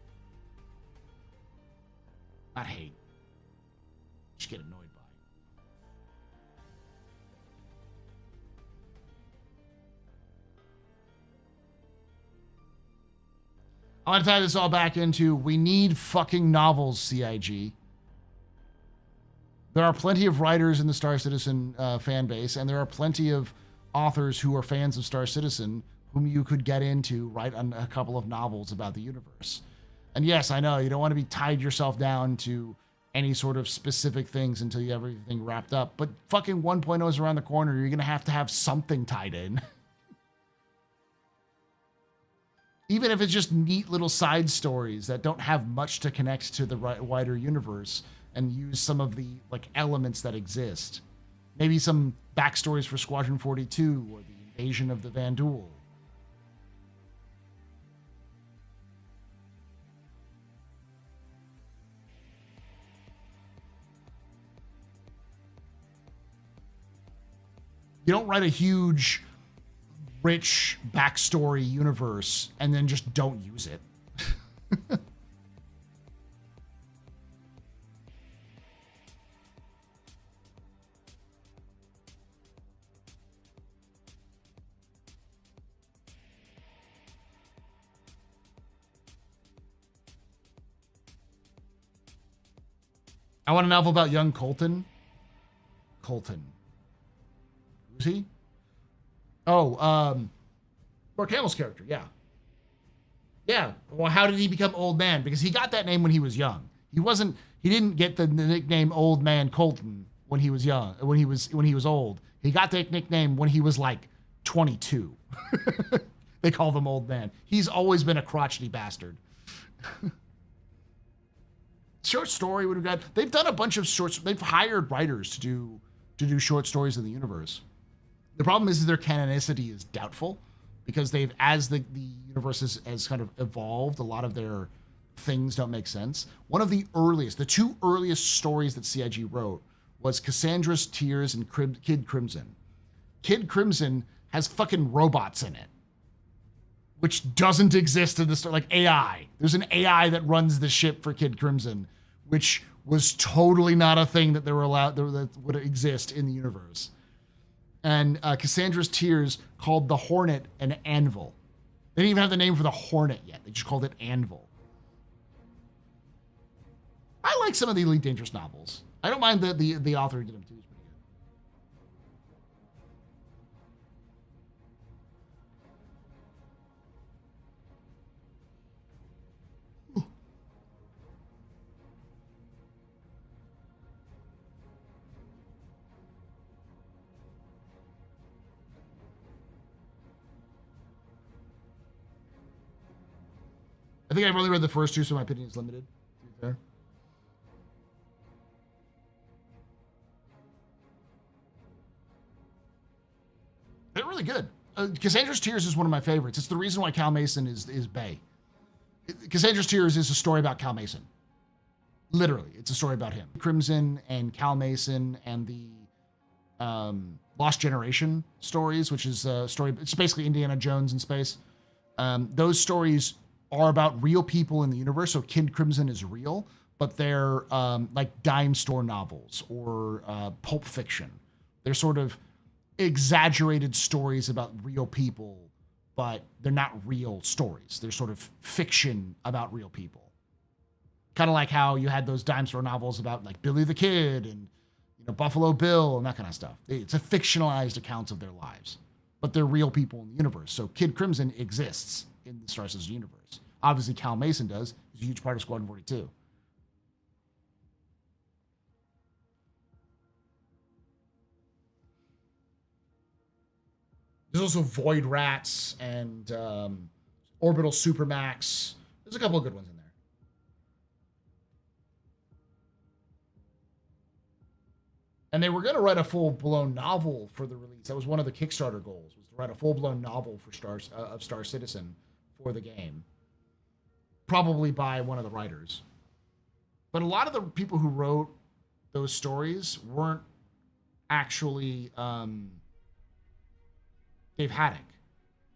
Not hate. Just get annoyed by. I want to tie this all back into, we need fucking novels, CIG. There are plenty of writers in the Star Citizen fan base, and there are plenty of authors who are fans of Star Citizen whom you could get into, write on a couple of novels about the universe. And yes, I know, you don't want to be tied yourself down to any sort of specific things until you have everything wrapped up, but fucking 1.0 is around the corner. You're going to have something tied in. Even if it's just neat little side stories that don't have much to connect to the wider universe and use some of the elements that exist. Maybe some backstories for Squadron 42 or the invasion of the Vanduul. You don't write a huge, rich backstory universe and then just don't use it. I want a novel about young Colton. Colton. Who's he? Oh, Mark Hamill's character, yeah. Yeah. Well, how did he become Old Man? Because he got that name when he was young. He didn't get the nickname Old Man Colton when he was young, when he was old. He got that nickname when he was 22. They call him Old Man. He's always been a crotchety bastard. Short story would have got. They've done a bunch of shorts. They've hired writers to do short stories in the universe. The problem is their canonicity is doubtful because as the universe has kind of evolved, a lot of their things don't make sense. One of the two earliest stories that CIG wrote was Cassandra's Tears and Kid Crimson. Kid Crimson has fucking robots in it, which doesn't exist in the story, like AI. There's an AI that runs the ship for Kid Crimson, which was totally not a thing that they were allowed that would exist in the universe. And Cassandra's Tears called the Hornet an Anvil. They didn't even have the name for the Hornet yet. They just called it Anvil. I like some of the Elite Dangerous novels. I don't mind the author who did them too. He's pretty good. I think I've only read the first two, so my opinion is limited. To be fair. They're really good. Cassandra's Tears is one of my favorites. It's the reason why Cal Mason is Bay. Cassandra's Tears is a story about Cal Mason. Literally, it's a story about him. Crimson and Cal Mason and the Lost Generation stories, which is a story. It's basically Indiana Jones in space. Those stories are about real people in the universe. So Kid Crimson is real, but they're like dime store novels or pulp fiction. They're sort of exaggerated stories about real people, but they're not real stories. They're sort of fiction about real people. Kind of like how you had those dime store novels about like Billy the Kid and Buffalo Bill and that kind of stuff. It's a fictionalized accounts of their lives, but they're real people in the universe. So Kid Crimson exists in the Star Citizen universe. Obviously, Cal Mason does. He's a huge part of Squadron 42. There's also Void Rats and Orbital Supermax. There's a couple of good ones in there. And they were going to write a full-blown novel for the release. That was one of the Kickstarter goals, was to write a full-blown novel for Star Citizen for the game. Probably by one of the writers. But a lot of the people who wrote those stories weren't actually Dave Haddock.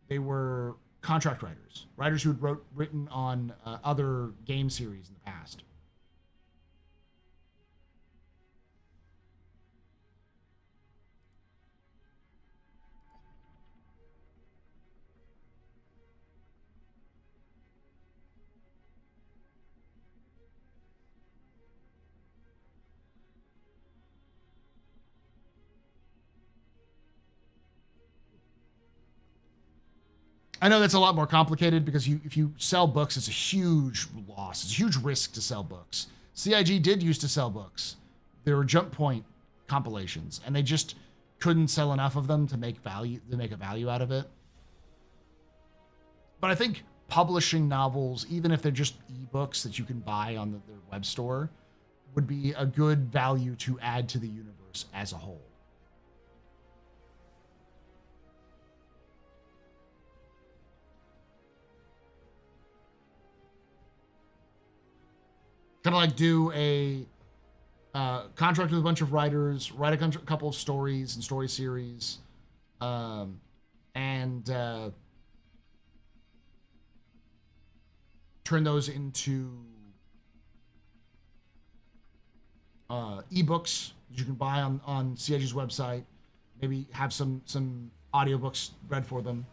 They were contract writers who had written on other game series in the past. I know that's a lot more complicated because if you sell books, it's a huge loss. It's a huge risk to sell books. CIG did used to sell books. There were Jump Point compilations, and they just couldn't sell enough of them to make a value out of it. But I think publishing novels, even if they're just ebooks that you can buy on their web store, would be a good value to add to the universe as a whole. Kind of like do a contract with a bunch of writers, write a couple of stories and story series, and turn those into ebooks that you can buy on CIG's website. Maybe have some audiobooks read for them,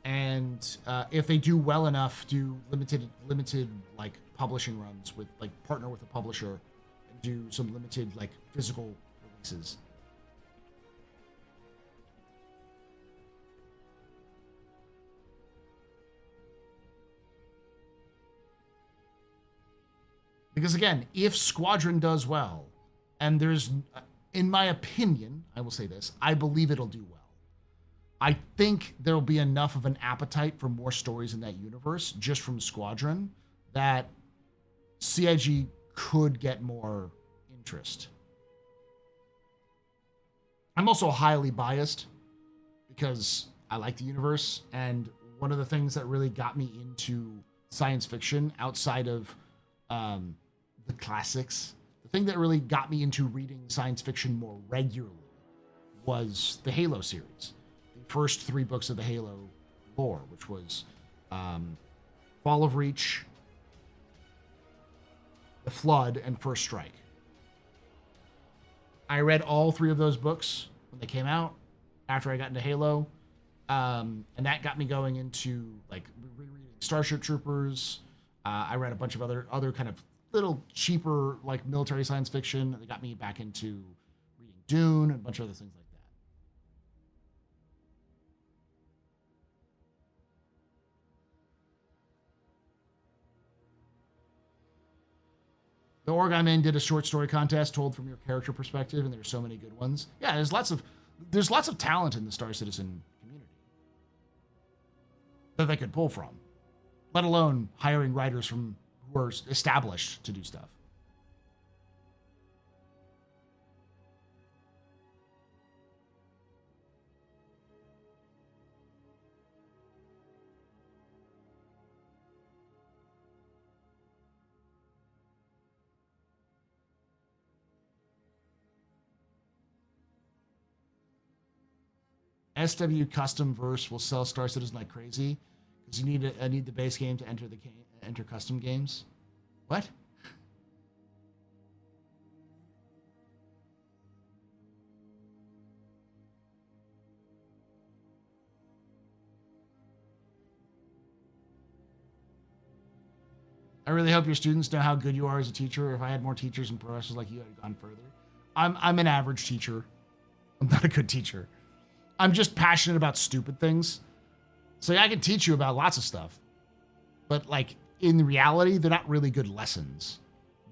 and if they do well enough, do limited like publishing runs with like partner with a publisher and do some limited like physical releases. Because again, if Squadron does well, and there's, in my opinion, I will say this, I believe it'll do well. I think there'll be enough of an appetite for more stories in that universe just from Squadron that CIG could get more interest. I'm also highly biased because I like the universe, and one of the things that really got me into science fiction outside of the classics, the thing that really got me into reading science fiction more regularly was the Halo series. The first 3 books of the Halo lore, which was Fall of Reach, The Flood, and First Strike. I read all 3 of those books when they came out. after I got into Halo. And that got me going into like rereading Starship Troopers. I read a bunch of other kind of little cheaper like military science fiction. That got me back into reading Dune and a bunch of other things like that. The org I'm in did a short story contest told from your character perspective, and there's so many good ones. Yeah, there's lots of talent in the Star Citizen community that they could pull from, let alone hiring writers from who are established to do stuff. SW Custom Verse will sell Star Citizen like crazy because you need the base game to enter custom games. What? I really hope your students know how good you are as a teacher. If I had more teachers and professors like you, I'd have gone further. I'm an average teacher. I'm not a good teacher. I'm just passionate about stupid things. So yeah, I can teach you about lots of stuff. But like in reality, they're not really good lessons.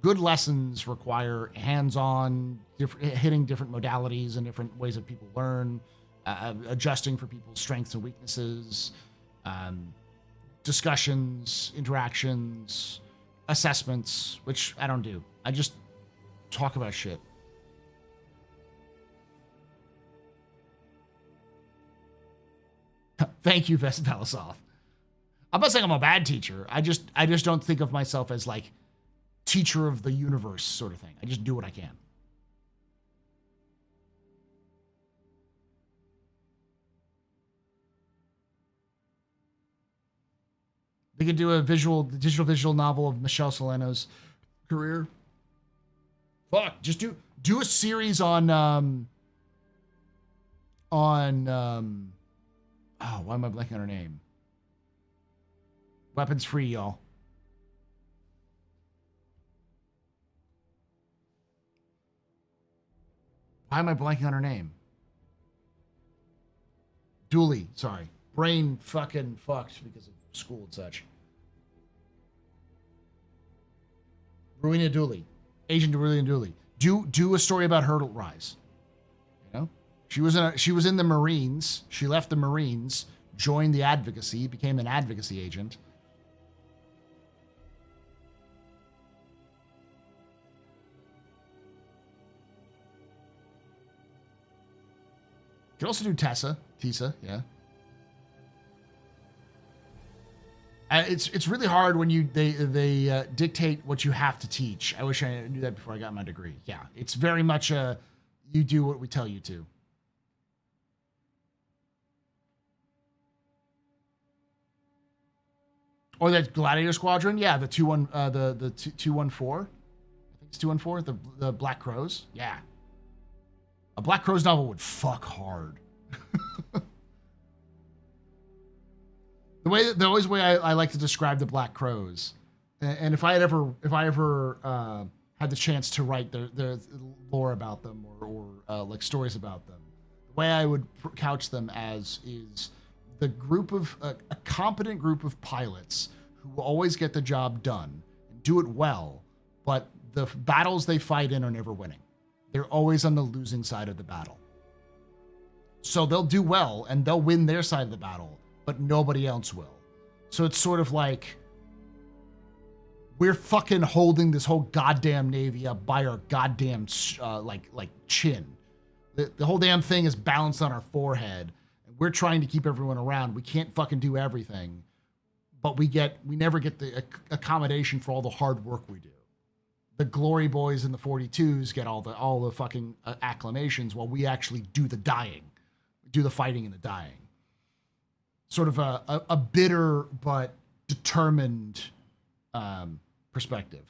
Good lessons require hands-on, hitting different modalities and different ways that people learn, adjusting for people's strengths and weaknesses, discussions, interactions, assessments, which I don't do. I just talk about shit. Thank you, Valisoth. I'm not saying I'm a bad teacher. I just don't think of myself as like teacher of the universe sort of thing. I just do what I can. They could do a digital visual novel of Michelle Solano's career. Fuck, just do a series on oh, why am I blanking on her name? Weapons Free, y'all. Why am I blanking on her name? Dooley, sorry. Brain fucking fucked because of school and such. Rowena Dooley. Agent Rowena Dooley. Do a story about her rise. You know? She was in the Marines. She left the Marines, joined the advocacy, became an advocacy agent. You could also do Tessa, yeah. It's really hard when they dictate what you have to teach. I wish I knew that before I got my degree. Yeah, it's very much you do what we tell you to. Or that Gladiator Squadron, yeah, the 214. I think it's 214. The Black Crows, yeah. A Black Crows novel would fuck hard. The always way I like to describe the Black Crows, and if I ever had the chance to write the lore about them or like stories about them, the way I would couch them as is the group of a competent group of pilots who will always get the job done and do it well, but the battles they fight in are never winning. They're always on the losing side of the battle. So they'll do well and they'll win their side of the battle, but nobody else will. So it's sort of like we're fucking holding this whole goddamn Navy up by our goddamn like chin. The whole damn thing is balanced on our forehead. We're trying to keep everyone around. We can't fucking do everything, but we never get the accommodation for all the hard work we do. The glory boys in the 42s get all the fucking acclamations while we actually do the dying, do the fighting and the dying. Sort of a bitter but determined perspective.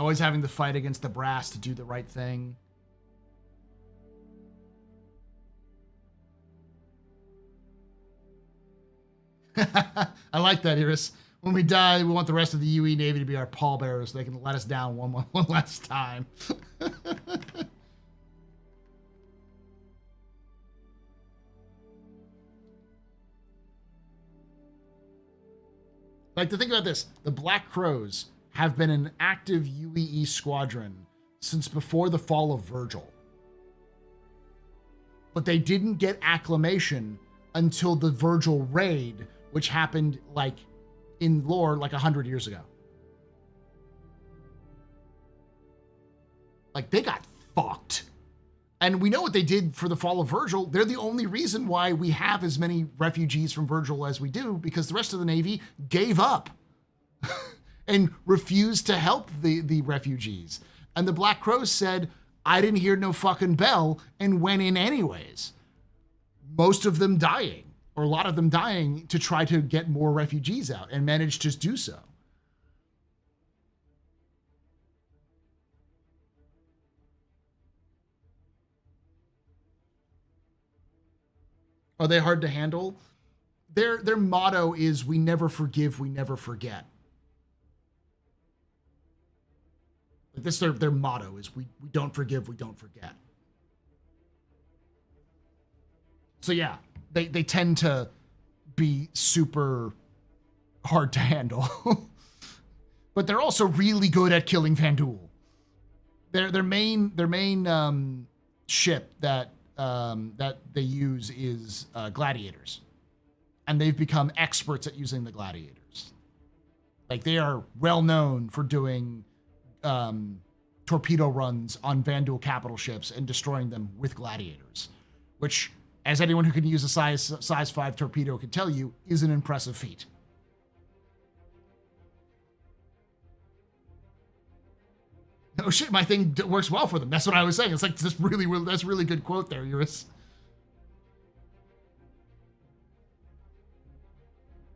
Always having to fight against the brass to do the right thing. I like that, Iris. When we die, we want the rest of the UE Navy to be our pallbearers so they can let us down one last time. Like, to think about this, the Black Crows have been an active UEE squadron since before the fall of Virgil. But they didn't get acclamation until the Virgil raid, which happened, like, in lore, like 100 years ago. Like, they got fucked. And we know what they did for the fall of Virgil. They're the only reason why we have as many refugees from Virgil as we do, because the rest of the Navy gave up and refused to help the refugees. And the Black Crows said, I didn't hear no fucking bell, and went in anyways. Most of them dying, or a lot of them dying to try to get more refugees out, and managed to do so. Are they hard to handle? Their motto is, we never forgive, we never forget. Like this, their motto is, we don't forgive, we don't forget. So yeah, they tend to be super hard to handle. But they're also really good at killing Vanduul. Their main ship that they use is Gladiators. And they've become experts at using the Gladiators. Like, they are well known for doing torpedo runs on Vanduul capital ships and destroying them with Gladiators, which, as anyone who can use a size 5 torpedo can tell you, is an impressive feat. Oh shit, my thing works well for them. That's what I was saying. It's like this that's really good quote there, Eurus.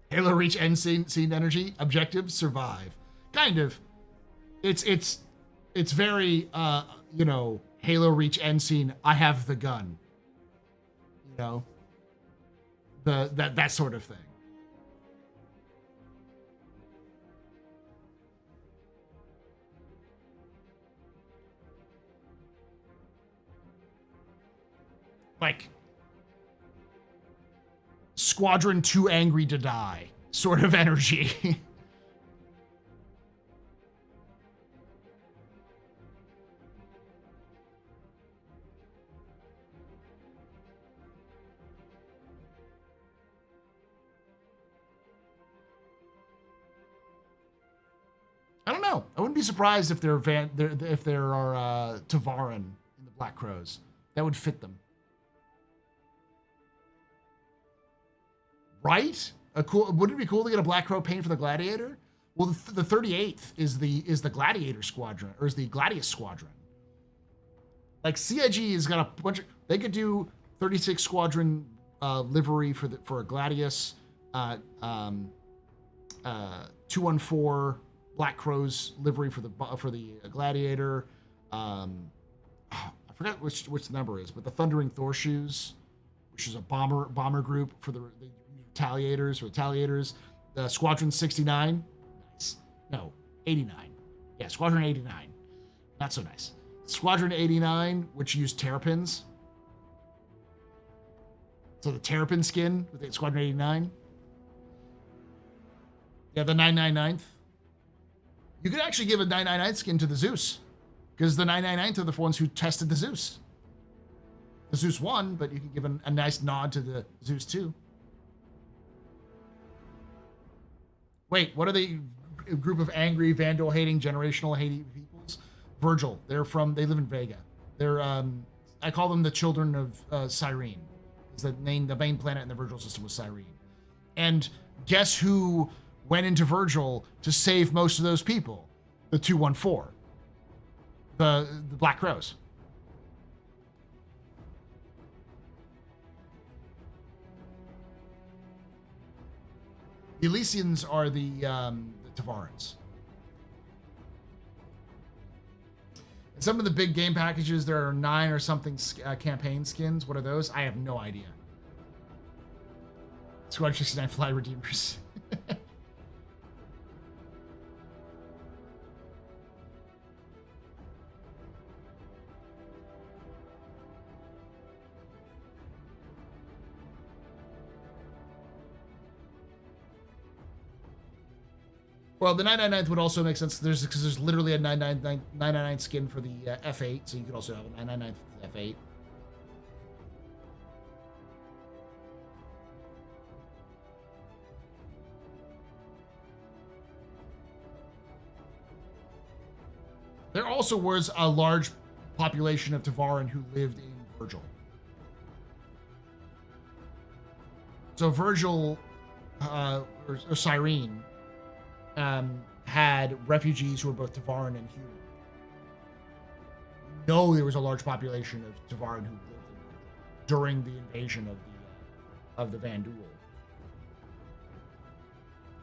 Halo Reach end scene energy. Objective, survive. Kind of. It's very Halo Reach end scene, I have the gun. You know? That sort of thing. Like, Squadron too angry to die sort of energy. I don't know. I wouldn't be surprised if there are Tavaran in the Black Crows. That would fit them. Right? Wouldn't it be cool to get a Black Crow paint for the Gladiator? Well, the 38th is the Gladiator Squadron, or is the Gladius Squadron. Like, CIG has got a bunch of... They could do 36 Squadron livery for a Gladius, 214 Black Crows livery for the Gladiator. I forgot which the number is, but the Thundering Thorshoes, which is a bomber group for the Retaliators. Squadron 69. Nice. No, 89. Yeah, Squadron 89. Not so nice. Squadron 89, which used terrapins. So the terrapin skin with Squadron 89. Yeah, the 999th. You could actually give a 999th skin to the Zeus, because the 999th are the ones who tested the Zeus. The Zeus 1, but you can give a nice nod to the Zeus 2. Wait, what are they? A group of angry, Vanduul-hating, generational-hating peoples? Virgil. They live in Vega. They're, I call them the children of Cyrene. Because the main planet in the Virgil system was Cyrene. And guess who went into Virgil to save most of those people? The 214. The Black Crows. The Elysians are the Tavarans. Some of the big game packages, there are 9 or something campaign skins. What are those? I have no idea. Squad 69 Fly Redeemers. Well, the 999th would also make sense. Because there's literally a 999 skin for the F8, so you could also have a 999 for the F8. There also was a large population of Tavaran who lived in Virgil. So Virgil, or Cyrene, had refugees who were both Tavaran and human. There was a large population of Tavaran who lived in Virgil during the invasion of the Vandul.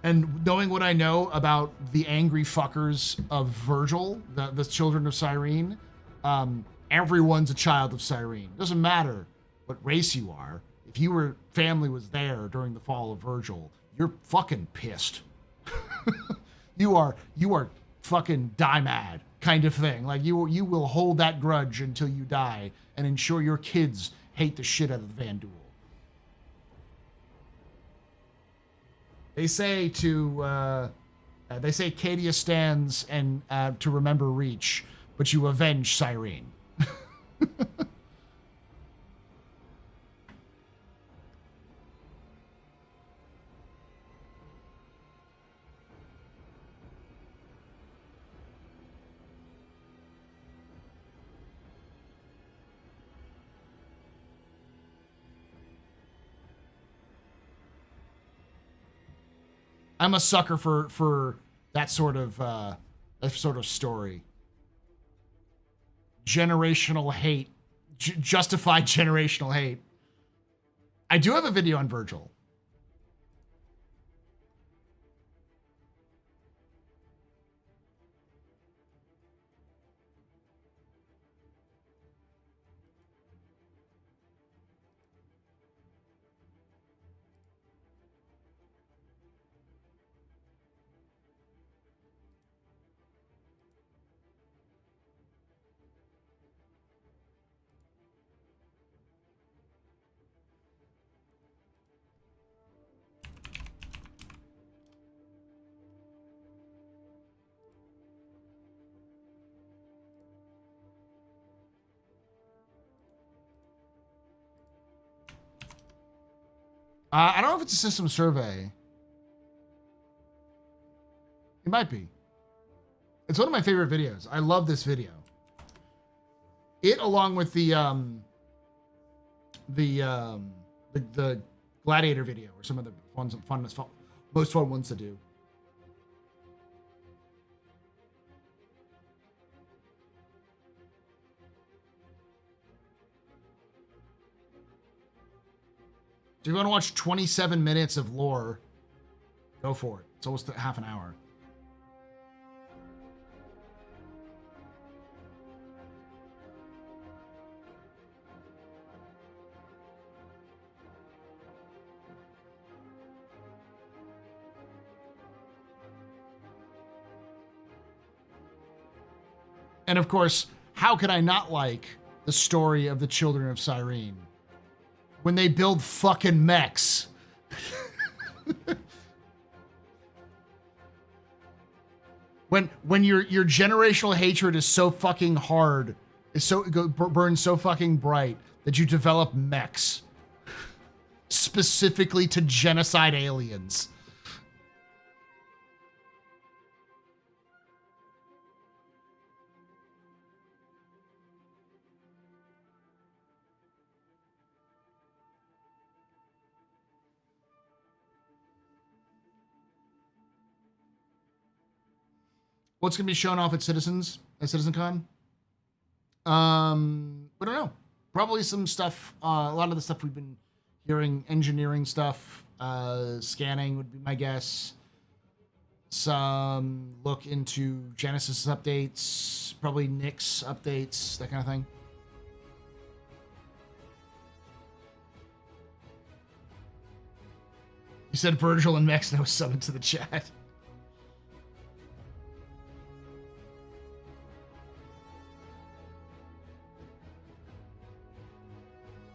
And knowing what I know about the angry fuckers of Virgil, the children of Cyrene, everyone's a child of Cyrene. Doesn't matter what race you are. If your family was there during the fall of Virgil, you're fucking pissed. You are fucking die mad kind of thing. Like you will hold that grudge until you die and ensure your kids hate the shit out of the Vandul. They say Cadia stands and to remember Reach, but you avenge Cyrene. I'm a sucker for that sort of story. Generational hate, justified generational hate. I do have a video on Virgil. I don't know if it's a system survey. It might be. It's one of my favorite videos. I love this video. It, along with the Gladiator video, are some of the most fun ones to do. So if you want to watch 27 minutes of lore, go for it. It's almost half an hour. And of course, how could I not like the story of the children of Cyrene? When they build fucking mechs. when your generational hatred is so fucking hard, burns so fucking bright that you develop mechs specifically to genocide aliens. What's going to be shown off at CitizenCon? I don't know. Probably some stuff. A lot of the stuff we've been hearing, engineering stuff, scanning would be my guess. some look into Genesis updates, probably Nyx updates, that kind of thing. You said Virgil and Mex no summon to the chat.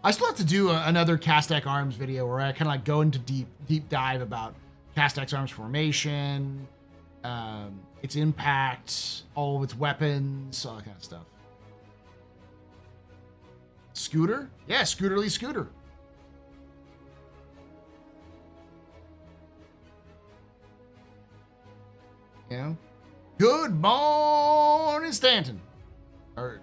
I still have to do another Castac Arms video where I kind of like go into deep dive about Castac's Arms formation, its impact, all of its weapons, all that kind of stuff. Scooter? Yeah, Scooterly Scooter. You know? Good morning, Stanton. Or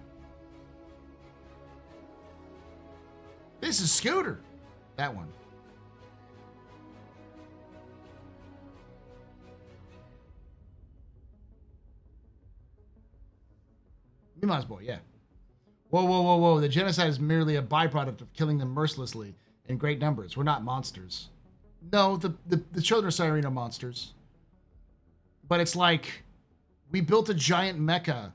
this is Scooter. That one. Mima's boy, yeah. Whoa. The genocide is merely a byproduct of killing them mercilessly in great numbers. We're not monsters. No, the children of Cyrene are monsters. But it's like, we built a giant mecha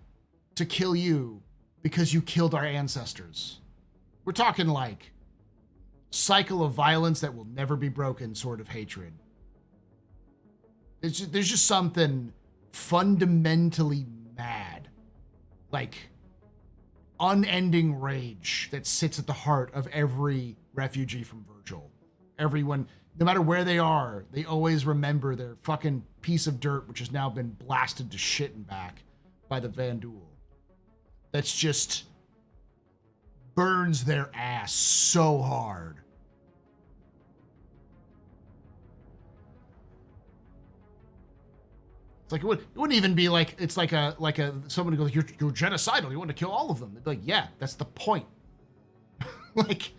to kill you because you killed our ancestors. We're talking like cycle of violence that will never be broken sort of hatred. There's just something fundamentally mad, like unending rage that sits at the heart of every refugee from Virgil. Everyone, no matter where they are, they always remember their fucking piece of dirt, which has now been blasted to shit and back by the Vandul. That's just burns their ass so hard. It's like it wouldn't even be like it's like a someone goes, you're genocidal, you want to kill all of them. They'd be like, yeah, that's the point. Like,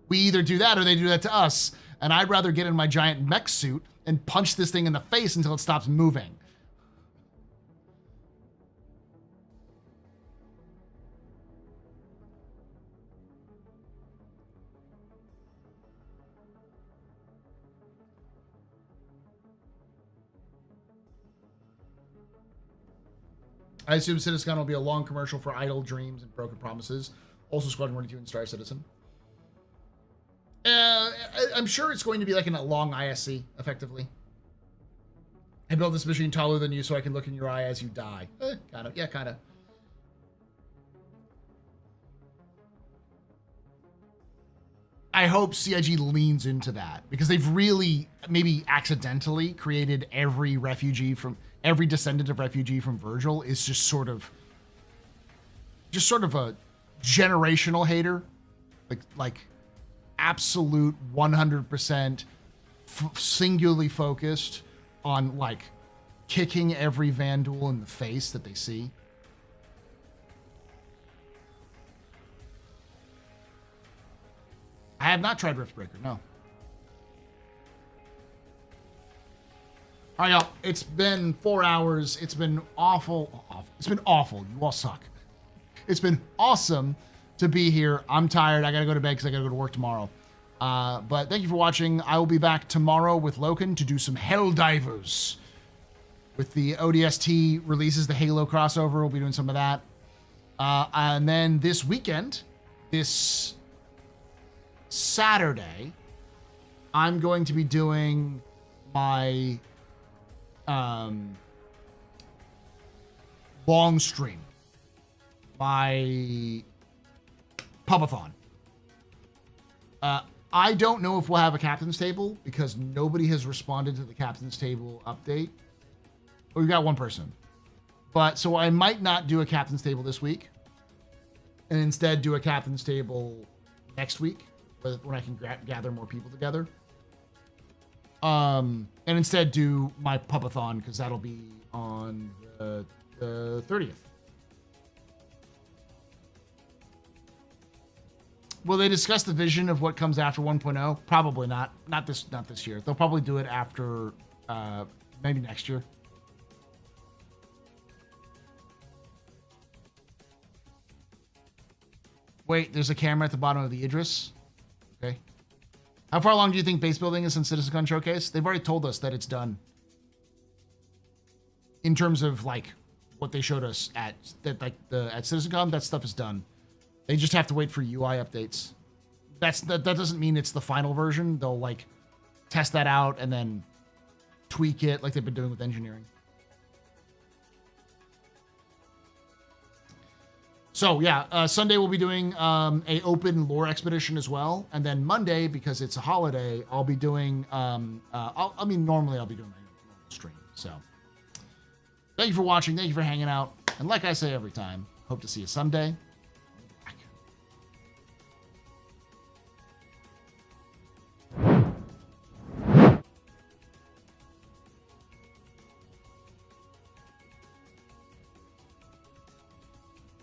we either do that or they do that to us. And I'd rather get in my giant mech suit and punch this thing in the face until it stops moving. I assume Citizen will be a long commercial for idle dreams and broken promises. Also Squadron 42 and Star Citizen. I'm sure it's going to be like in a long ISC, effectively. I built this machine taller than you so I can look in your eye as you die. Kind of. Yeah, kind of. I hope CIG leans into that because they've really, maybe accidentally, created every descendant of refugee from Virgil is just sort of a generational hater, like absolute 100% singularly focused on like kicking every Vandal in the face that they see. I have not tried Riftbreaker, no. All right, y'all. It's been 4 hours. It's been awful. It's been awful. You all suck. It's been awesome to be here. I'm tired. I got to go to bed because I got to go to work tomorrow. But thank you for watching. I will be back tomorrow with Loken to do some Helldivers. With the ODST releases, the Halo crossover, we'll be doing some of that. And then this weekend, this Saturday, I'm going to be doing my long stream, my pubathon. I don't know if we'll have a captain's table because nobody has responded to the captain's table update. We've got one person, but so I might not do a captain's table this week and instead do a captain's table next week when I can gather more people together. And instead do my pubathon because that'll be on the 30th. Will they discuss the vision of what comes after 1.0? Probably not. Not this year. They'll probably do it after maybe next year. Wait, there's a camera at the bottom of the Idris. Okay. How far along do you think base building is in CitizenCon Showcase? They've already told us that it's done. in terms of like what they showed us at at CitizenCon, that stuff is done. They just have to wait for UI updates. That doesn't mean it's the final version. They'll like test that out and then tweak it like they've been doing with engineering. So yeah, Sunday we'll be doing a open lore expedition as well, and then Monday, because it's a holiday, I'll be doing. Normally I'll be doing my normal stream. So thank you for watching. Thank you for hanging out, and like I say every time, hope to see you someday.